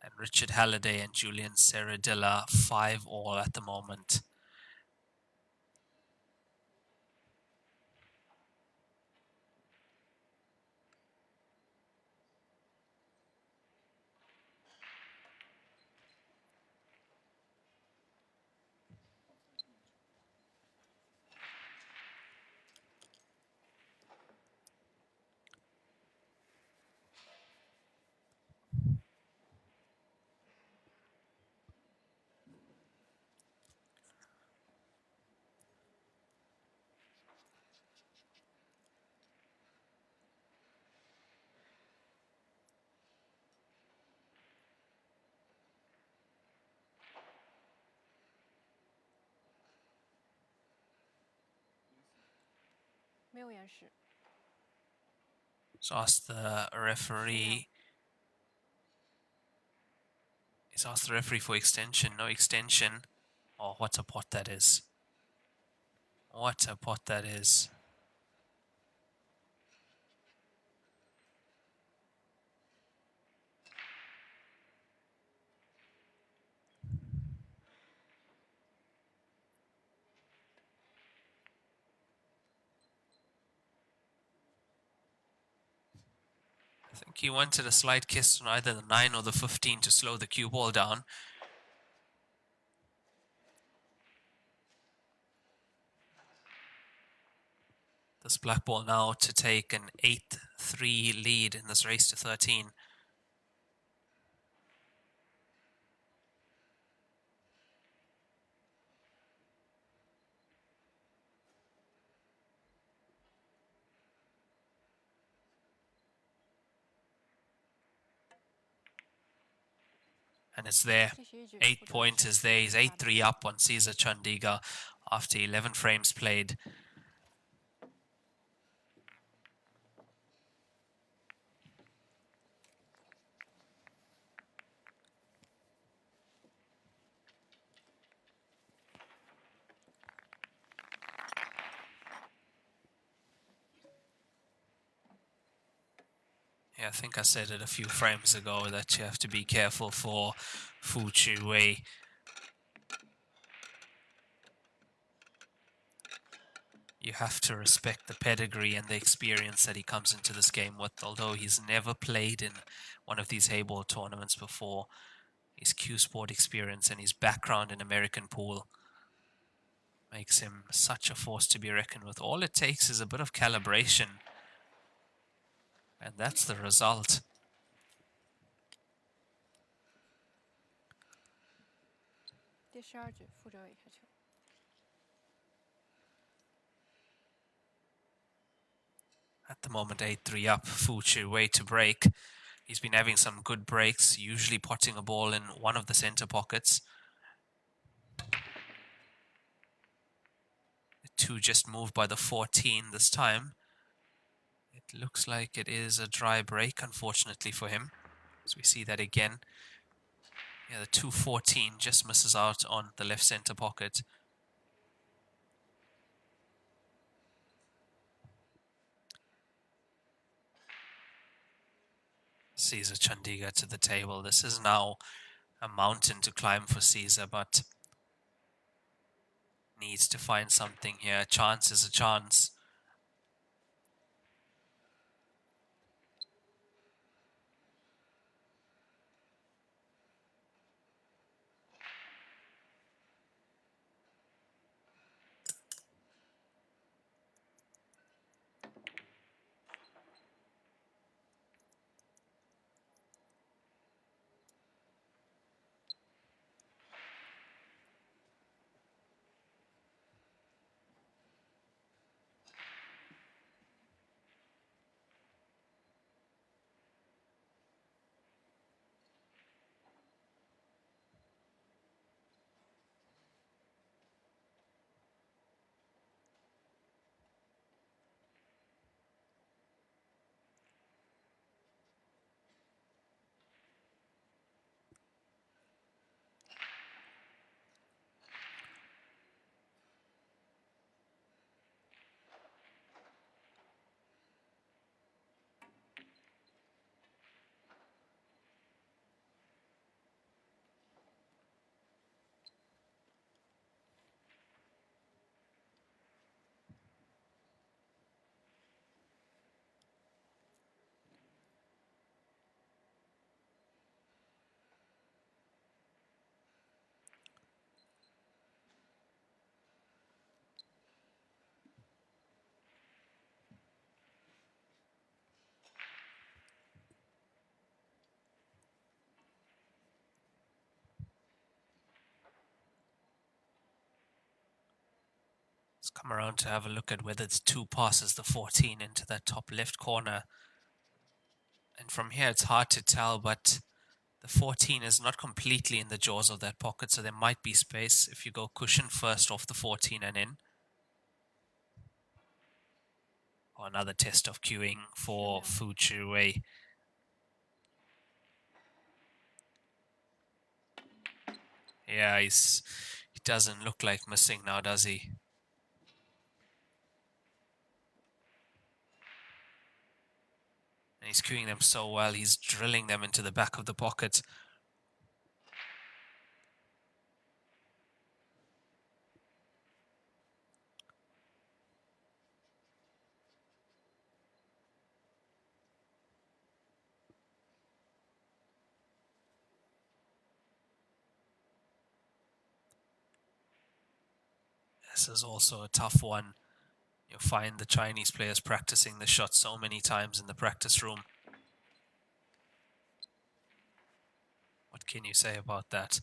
Speaker 20: And Richard Halliday and Julian Serradilla, 5-all at the moment. So ask the referee. He's asked the referee for extension. No extension. Oh, what a pot that is. What a pot that is. I think he wanted a slight kiss on either the 9 or the 15 to slow the cue ball down. This black ball now to take an 8-3 lead in this race to 13. And it's there. 8 point is there. He's 8-3 up on Ceasar Chandiga after 11 frames played. Yeah, I think I said it a few frames ago that you have to be careful for Fu Chiwei. You have to respect the pedigree and the experience that he comes into this game with. Although he's never played in one of these heyball tournaments before, his Q Sport experience and his background in American pool makes him such a force to be reckoned with. All it takes is a bit of calibration, and that's the result. At the moment, 8-3 up. Fuchu way to break. He's been having some good breaks, usually potting a ball in one of the center pockets. The 2 just moved by the 14 this time. It looks like it is a dry break, unfortunately for him. So we see that again. Yeah, the 2-14 just misses out on the left center pocket. Ceasar Chandiga to the table. This is now a mountain to climb for Ceasar, but needs to find something here. A chance is a chance. Let's come around to have a look at whether it's 2 passes the 14 into that top left corner. And from here it's hard to tell, but the 14 is not completely in the jaws of that pocket, so there might be space if you go cushion first off the 14 and in. Or another test of queuing for Fuchu Wei. Yeah, he doesn't look like missing now, does he? And he's queuing them so well, he's drilling them into the back of the pocket. This is also a tough one. You'll find the Chinese players practicing the shot so many times in the practice room. What can you say about that?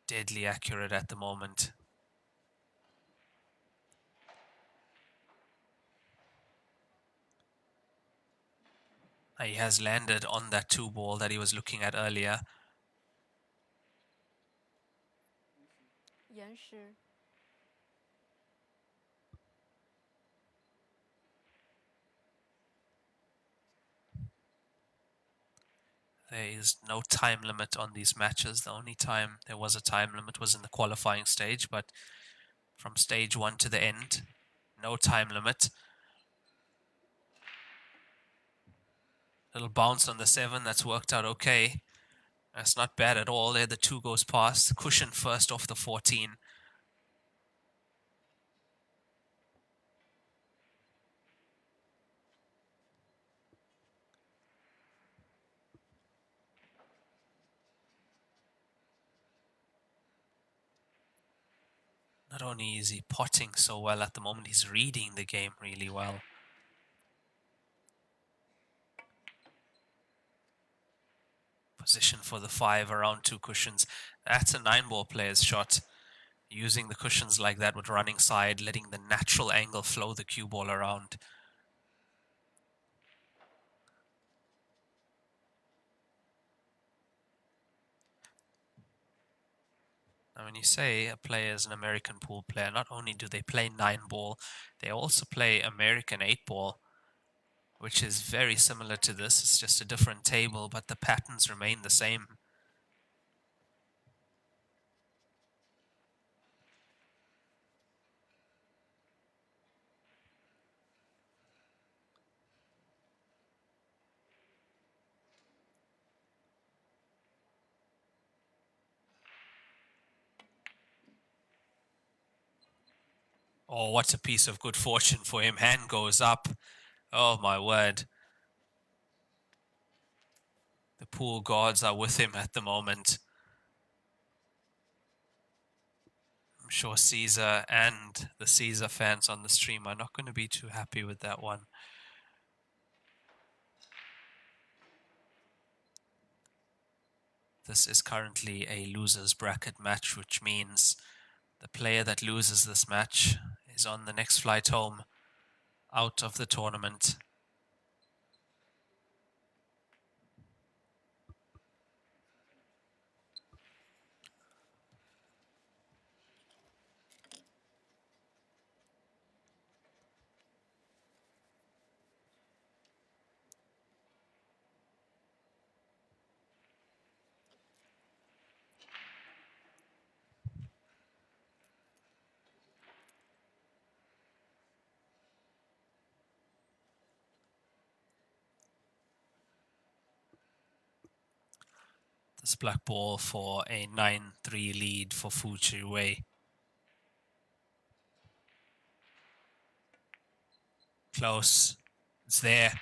Speaker 20: Deadly accurate at the moment. He has landed on that 2 ball that he was looking at earlier. There is no time limit on these matches. The only time there was a time limit was in the qualifying stage, but from stage 1 to the end, no time limit. Little bounce on the 7, that's worked out okay. That's not bad at all. There the 2 goes past. Cushion first off the 14. Not only is he potting so well at the moment, he's reading the game really well. Position for the 5 around 2 cushions. That's a 9-ball player's shot. Using the cushions like that with running side, letting the natural angle flow the cue ball around. Now, when you say a player is an American pool player, not only do they play 9-ball, they also play American 8-ball, which is very similar to this. It's just a different table, but the patterns remain the same. Oh, what a piece of good fortune for him. Hand goes up. Oh, my word. The pool gods are with him at the moment. I'm sure Ceasar and the Ceasar fans on the stream are not going to be too happy with that one. This is currently a loser's bracket match, which means the player that loses this match is on the next flight home out of the tournament. This black ball for a 9-3 lead for Fu Chiwei. Close. It's there.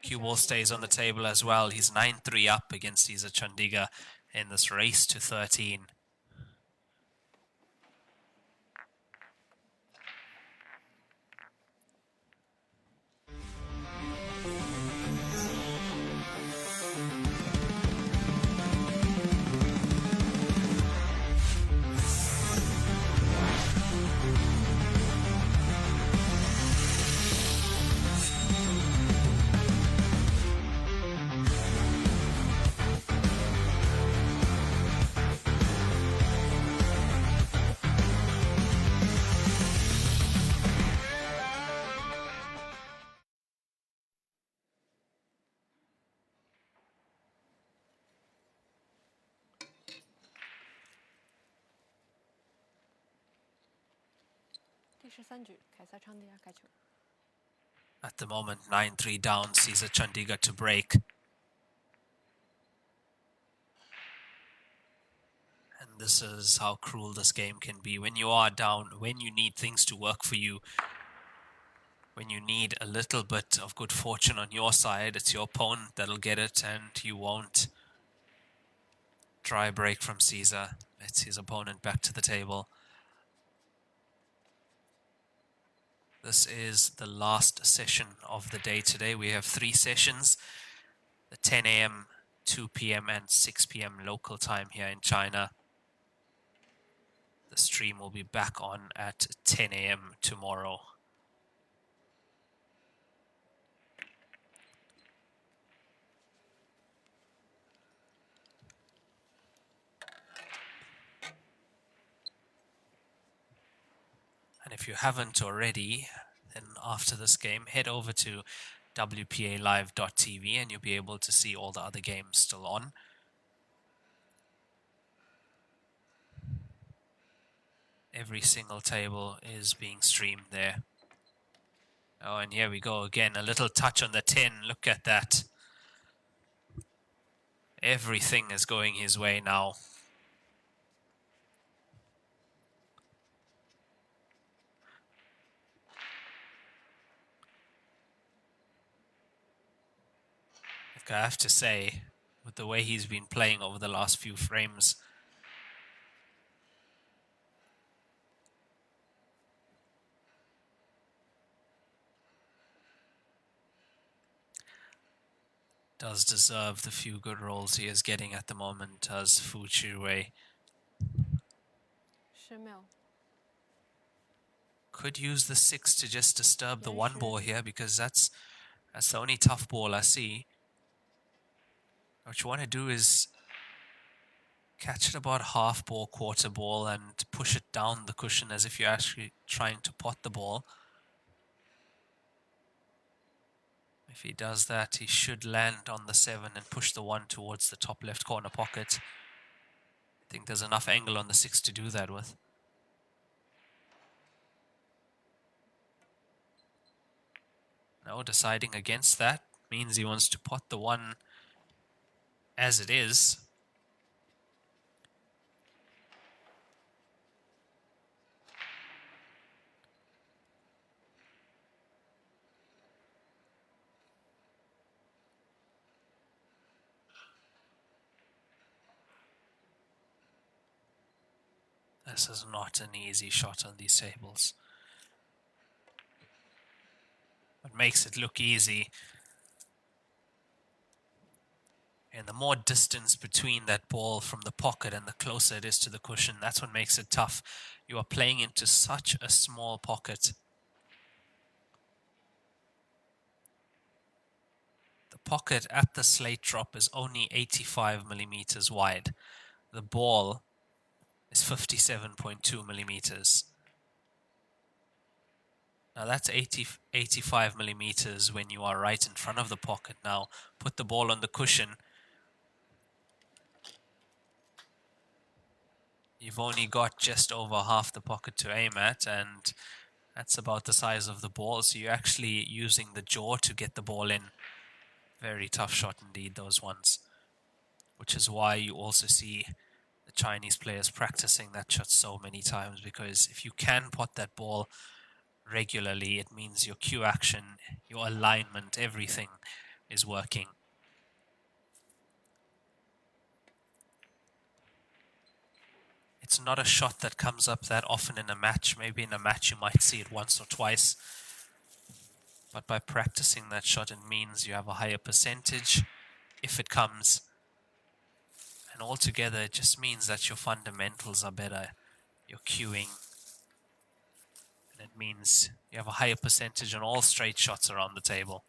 Speaker 20: Cue ball stays on the table as well. He's 9-3 up against Ceasar Chandiga in this race to 13. At the moment, 9-3 down, Ceasar Chandiga to break. And this is how cruel this game can be. When you are down, when you need things to work for you, when you need a little bit of good fortune on your side, it's your opponent that'll get it and you won't. Try break from Ceasar. It's his opponent back to the table. This is the last session of the day today. We have 3 sessions, the 10 a.m., 2 p.m. and 6 p.m. local time here in China. The stream will be back on at 10 a.m. tomorrow. And if you haven't already, then after this game, head over to wpalive.tv and you'll be able to see all the other games still on. Every single table is being streamed there. Oh, and here we go again. A little touch on the 10. Look at that. Everything is going his way now. I have to say, with the way he's been playing over the last few frames, does deserve the few good rolls he is getting at the moment as Fu Chiwei.
Speaker 21: 10秒
Speaker 20: Could use the 6 to just disturb the 1 ball here, because that's the only tough ball I see. What you want to do is catch it about half ball, quarter ball, and push it down the cushion as if you're actually trying to pot the ball. If he does that, he should land on the 7 and push the 1 towards the top left corner pocket. I think there's enough angle on the 6 to do that with. No, deciding against that means he wants to pot the 1 as it is. This is not an easy shot on these tables. What makes it look easy, and the more distance between that ball from the pocket and the closer it is to the cushion, that's what makes it tough. You are playing into such a small pocket. The pocket at the slate drop is only 85 millimeters wide. The ball is 57.2 millimeters. Now that's 85 millimeters when you are right in front of the pocket. Now put the ball on the cushion. You've only got just over half the pocket to aim at, and that's about the size of the ball. So you're actually using the jaw to get the ball in. Very tough shot indeed, those ones. Which is why you also see the Chinese players practicing that shot so many times, because if you can pot that ball regularly, it means your cue action, your alignment, everything is working. It's not a shot that comes up that often in a match. Maybe in a match you might see it once or twice. But by practicing that shot, it means you have a higher percentage if it comes. And altogether, it just means that your fundamentals are better. Your cueing. And it means you have a higher percentage on all straight shots around the table.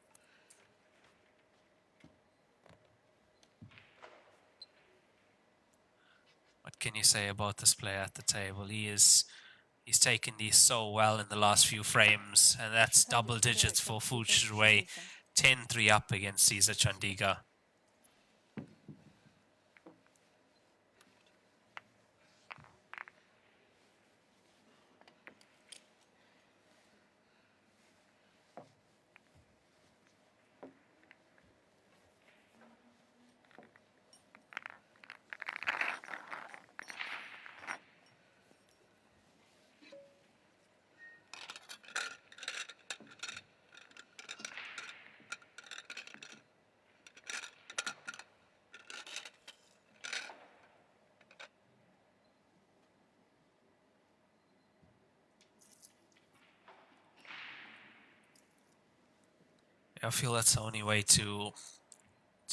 Speaker 20: What can you say about this player at the table? He's taken these so well in the last few frames, and that's double digits for Fu Chiwei. 10-3 up against Ceasar Chandiga. I feel that's the only way to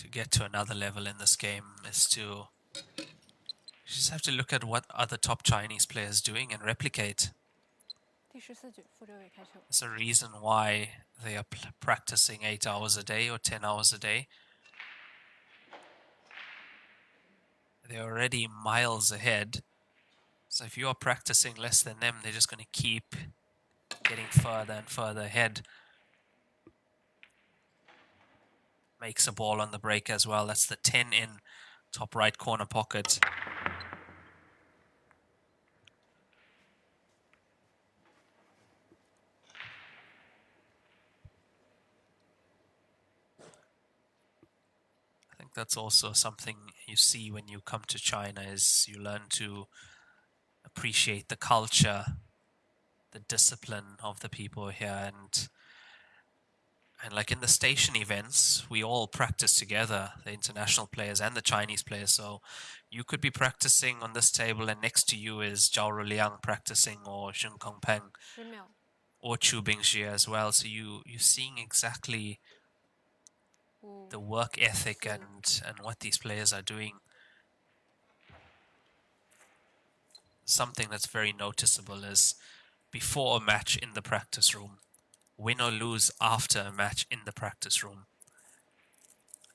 Speaker 20: get to another level in this game is to you just have to look at what other top Chinese players doing and replicate. There's a reason why they are practicing 8 hours a day or 10 hours a day. They're already miles ahead. So if you are practicing less than them, they're just going to keep getting further and further ahead. Makes a ball on the break as well. That's the 10 in top right corner pocket. I think that's also something you see when you come to China, is you learn to appreciate the culture, the discipline of the people here, and like in the station events, we all practice together, the international players and the Chinese players. So you could be practicing on this table, and next to you is Zhao Ruliang practicing, or Zheng Kongpeng, or Chu Bingxi as well. So you're seeing exactly the work ethic and what these players are doing. Something that's very noticeable is before a match in the practice room, win or lose after a match in the practice room.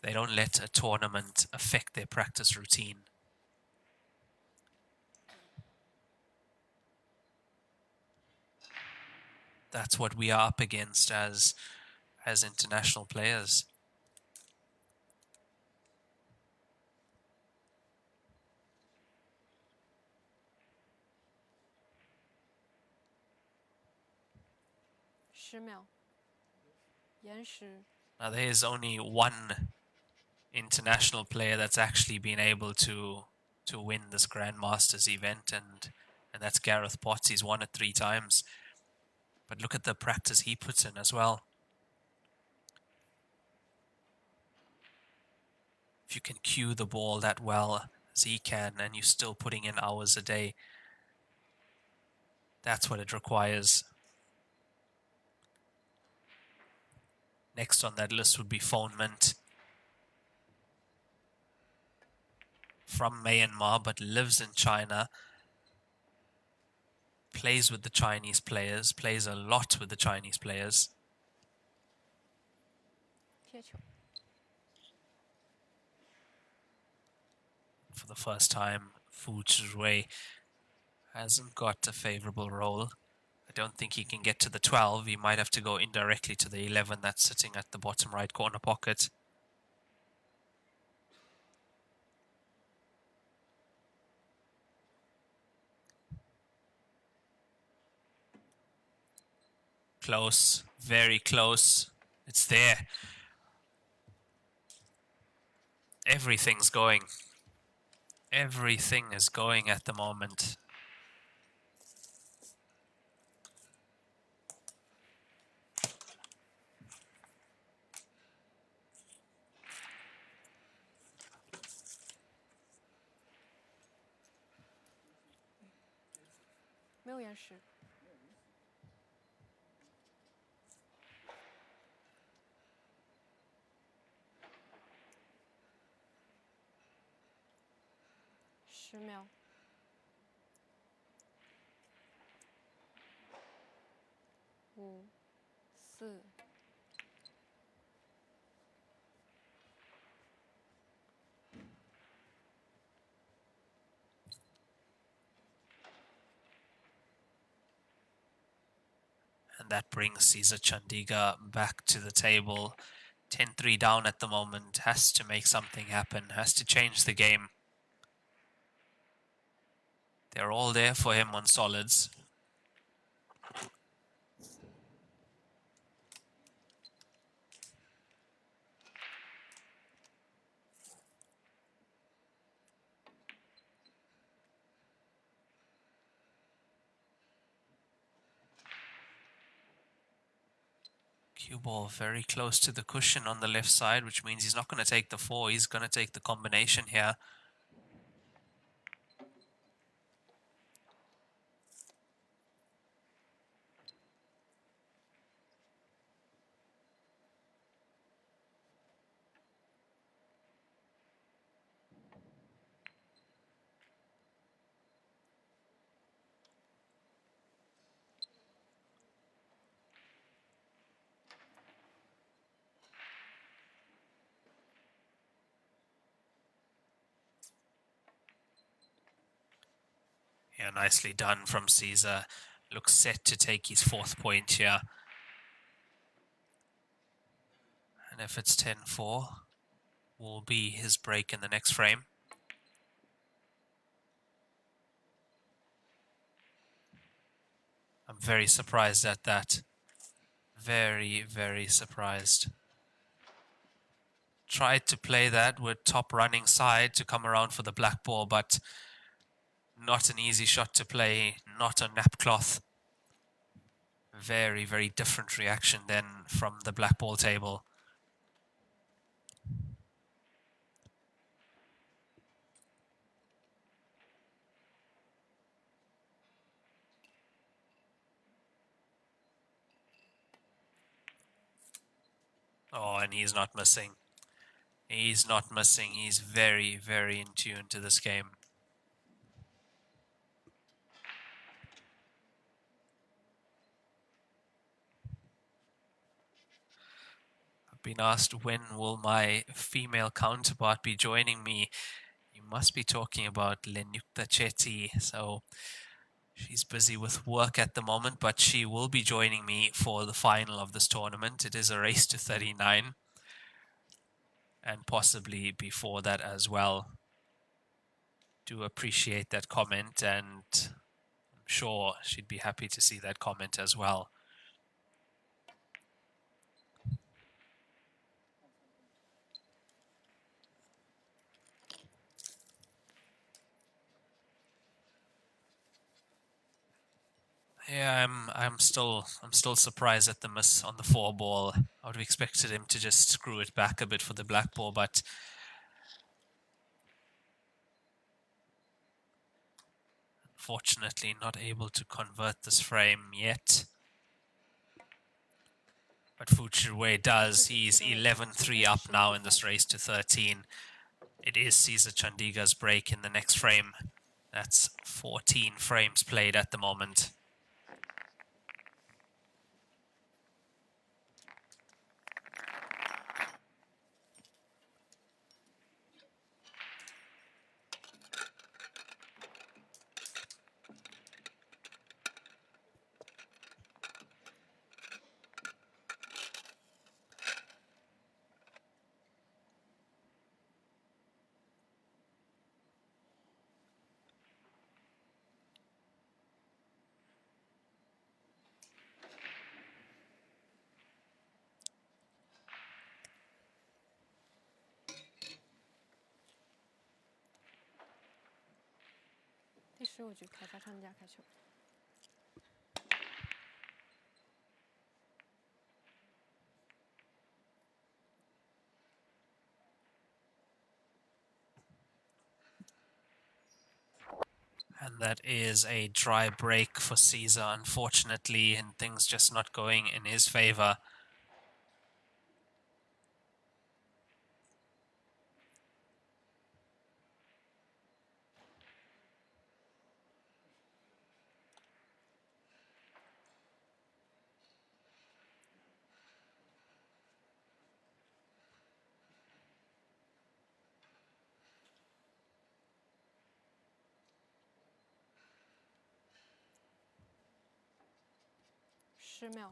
Speaker 20: They don't let a tournament affect their practice routine. That's what we are up against as international players. Now there is only one international player that's actually been able to win this Grandmasters event, and that's Gareth Potts. He's won it 3 times. But look at the practice he puts in as well. If you can cue the ball that well as he can, and you're still putting in hours a day, that's what it requires. Next on that list would be Phone Mint. From Myanmar, but lives in China. Plays with the Chinese players, plays a lot with the Chinese players. For the first time, Fu Zhiwei hasn't got a favorable role. I don't think he can get to the 12. He might have to go indirectly to the 11 that's sitting at the bottom right corner pocket. Close, very close. It's there. Everything's going. Everything is going at the moment. And that brings Ceasar Chandiga back to the table. 10-3 down at the moment. Has to make something happen. Has to change the game. They're all there for him on solids. Cue ball very close to the cushion on the left side, which means he's not going to take the 4. He's going to take the combination here. Yeah, nicely done from Ceasar. Looks set to take his 4th point here. And if it's 10-4, will be his break in the next frame. I'm very surprised at that. Very, very surprised. Tried to play that with top running side to come around for the black ball, but not an easy shot to play, not a nap cloth. Very, very different reaction then from the black ball table. Oh, and he's not missing. He's not missing. He's very, very in tune to this game. I've been asked, when will my female counterpart be joining me? You must be talking about Lenukta Chetty. So she's busy with work at the moment, but she will be joining me for the final of this tournament. It is a race to 39. And possibly before that as well. Do appreciate that comment, and I'm sure she'd be happy to see that comment as well. Yeah, I'm still surprised at the miss on the 4 ball. I would have expected him to just screw it back a bit for the black ball, but unfortunately not able to convert this frame yet. But Fu Chiwei does. He's 11-3 up now in this race to 13. It is Ceasar Chandiga's break in the next frame. That's 14 frames played at the moment.
Speaker 21: 第15局凯撒昌加开球。
Speaker 20: And that is a dry break for Ceasar, unfortunately, and things just not going in his favor.10
Speaker 21: 秒。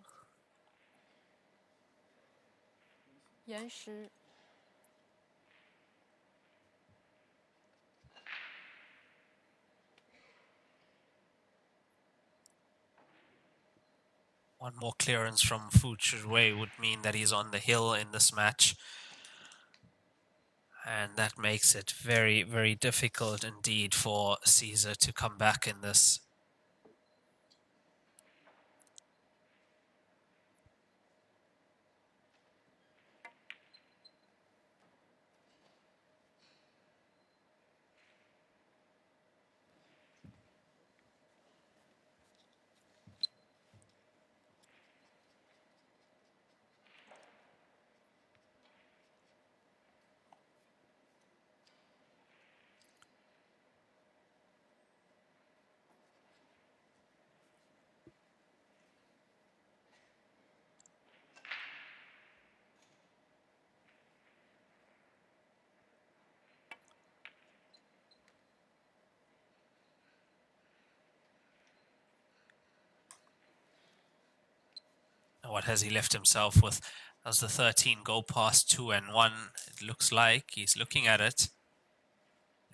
Speaker 21: 延时。
Speaker 20: One more clearance from Fu Chiwei would mean that he's on the hill in this match. And that makes it very, very difficult indeed for Ceasar to come back in this. What has he left himself with? As the 13 go past 2 and 1, it looks like he's looking at it.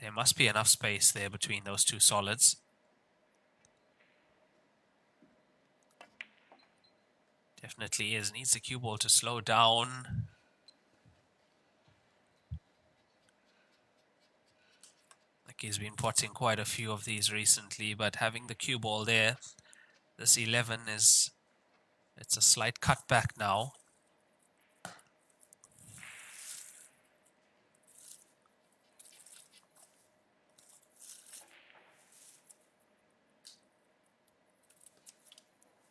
Speaker 20: There must be enough space there between those two solids. Definitely is. Needs the cue ball to slow down. Like he's been potting quite a few of these recently, but having the cue ball there, this 11 is, it's a slight cutback now.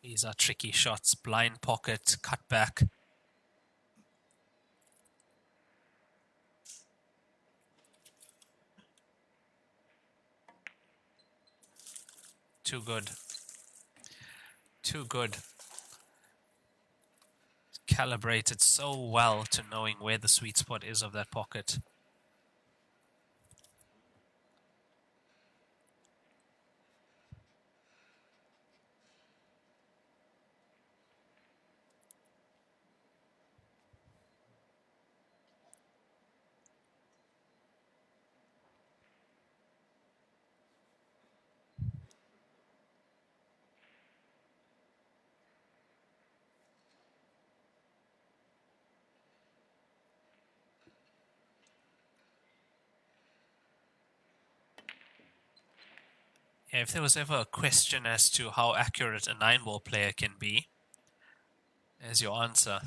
Speaker 20: These are tricky shots. Blind pocket, cutback. Too good. Too good. Calibrated so well to knowing where the sweet spot is of that pocket. Yeah, if there was ever a question as to how accurate a 9-ball player can be, there's your answer.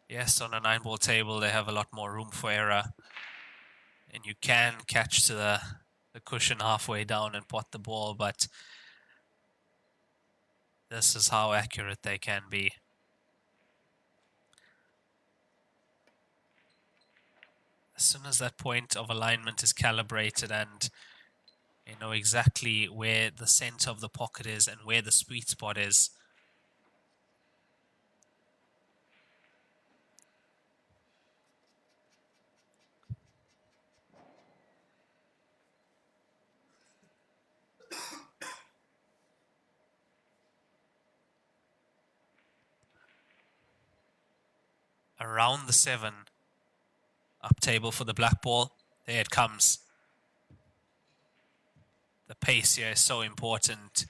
Speaker 20: Yes, on a 9-ball table they have a lot more room for error. And you can catch to the cushion halfway down and pot the ball, but this is how accurate they can be. As soon as that point of alignment is calibrated and you know exactly where the center of the pocket is and where the sweet spot is, around the 7, up table for the black ball. There it comes. The pace here is so important.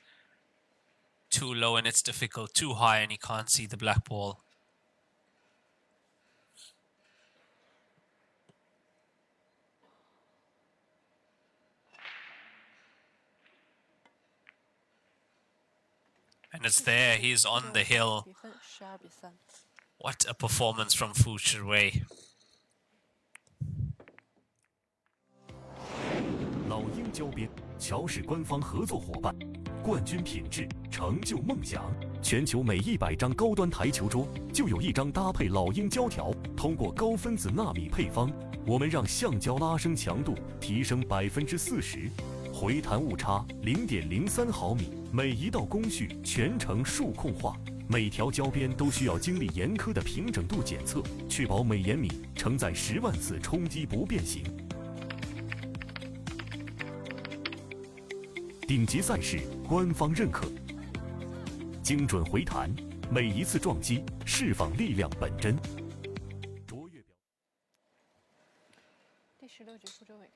Speaker 20: Too low and it's difficult, too high and he can't see the black ball. And it's there, he's on the hill. What a performance from Fu Chiwei.
Speaker 8: 老鹰胶边，乔氏官方合作伙伴，冠军品质，成就梦想。全球每100张高端台球桌就有1张搭配老鹰胶条。通过高分子纳米配方，我们让橡胶拉伸强度提升40%，回弹误差0.03毫米。每一道工序全程数控化，每条胶边都需要经历严苛的平整度检测，确保每延米承载10万次冲击不变形。 顶级赛事官方认可，精准回弹，每一次撞击释放力量本真。卓越表。
Speaker 21: 第16局傅周伟。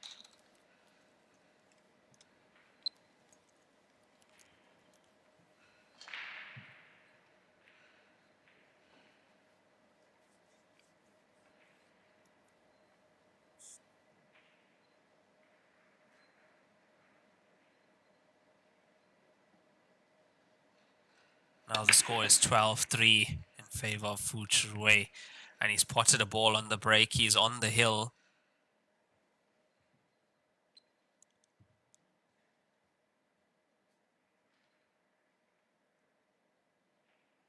Speaker 20: Now the score is 12-3 in favor of Fu Chiwei, and he's potted a ball on the break. He's on the hill.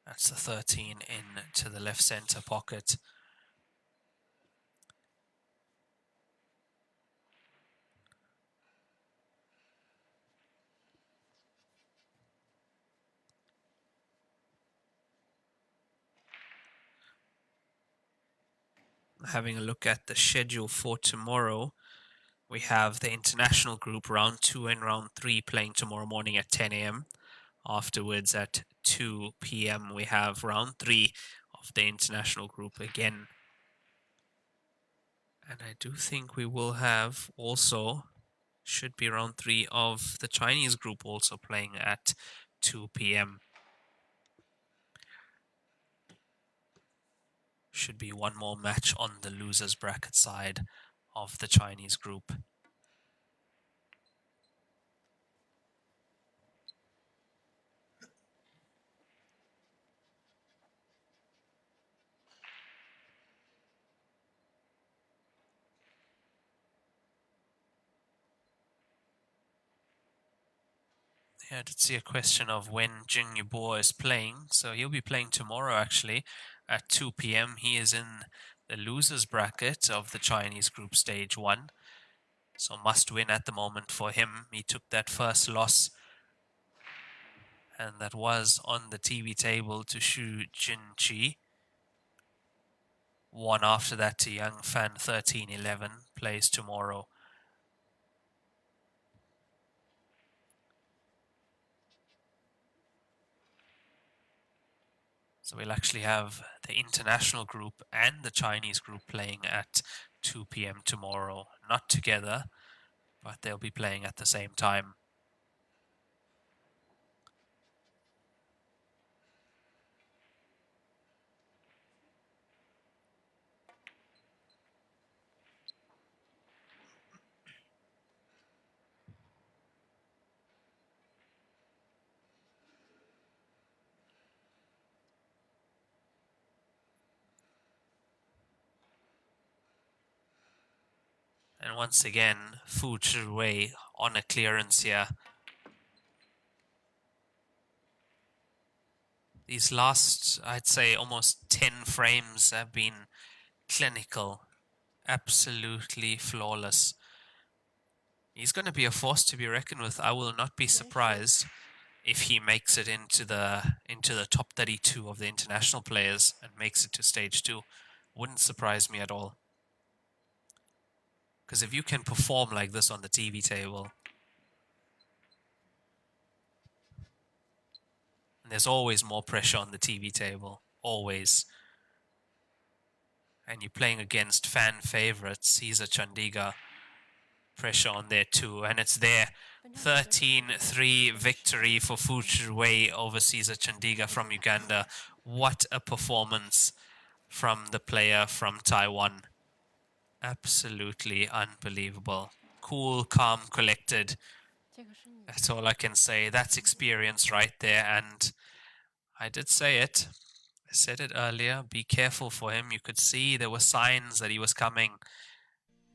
Speaker 20: That's the 13 in to the left center pocket. Having a look at the schedule for tomorrow, we have the international group round 2 and round 3 playing tomorrow morning at 10 a.m. Afterwards at 2 p.m. we have round 3 of the international group again. And I do think we will have also, should be round 3 of the Chinese group also playing at 2 p.m. Should be one more match on the losers bracket side of the Chinese group. Yeah, I did see a question of when Jing Yubo is playing. So he'll be playing tomorrow actually at 2 p.m. He is in the losers bracket of the Chinese group stage 1. So must win at the moment for him. He took that first loss, and that was on the TV table to Xu Jinqi. One after that to Yang Fan 13-11, plays tomorrow. So we'll actually have the international group and the Chinese group playing at 2 p.m. tomorrow. Not together, but they'll be playing at the same time. And once again, Fu Zhiwei on a clearance here. These last, I'd say, almost 10 frames have been clinical. Absolutely flawless. He's going to be a force to be reckoned with. I will not be surprised if he makes it into the top 32 of the international players and makes it to stage 2. Wouldn't surprise me at all. Because if you can perform like this on the TV table, and there's always more pressure on the TV table, always. And you're playing against fan favorites, Ceasar Chandiga, pressure on there too, and it's there. 13-3 victory for Fu Zhiwei over Ceasar Chandiga from Uganda. What a performance from the player from Taiwan. Absolutely unbelievable. Cool, calm, collected. That's all I can say. That's experience right there, and I did say it. I said it earlier. Be careful for him. You could see there were signs that he was coming.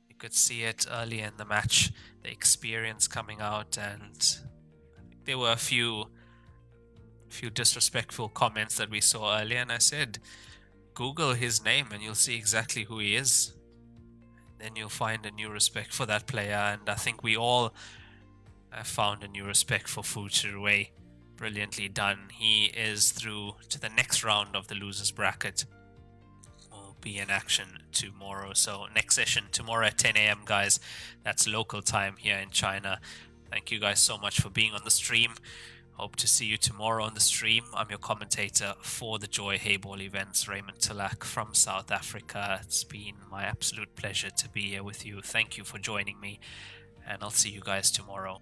Speaker 20: You could see it early in the match, the experience coming out, and there were a few disrespectful comments that we saw earlier, and I said, Google his name and you'll see exactly who he is. Then you'll find a new respect for that player, and I think we all have found a new respect for Fu Zhiwei. Brilliantly done. He is through to the next round of the losers bracket. Will be in action tomorrow. So next session tomorrow at 10 a.m. guys. That's local time here in China. Thank you guys so much for being on the stream. Hope to see you tomorrow on the stream. I'm your commentator for the Joy Heyball events, Raymond Talak from South Africa. It's been my absolute pleasure to be here with you. Thank you for joining me, and I'll see you guys tomorrow.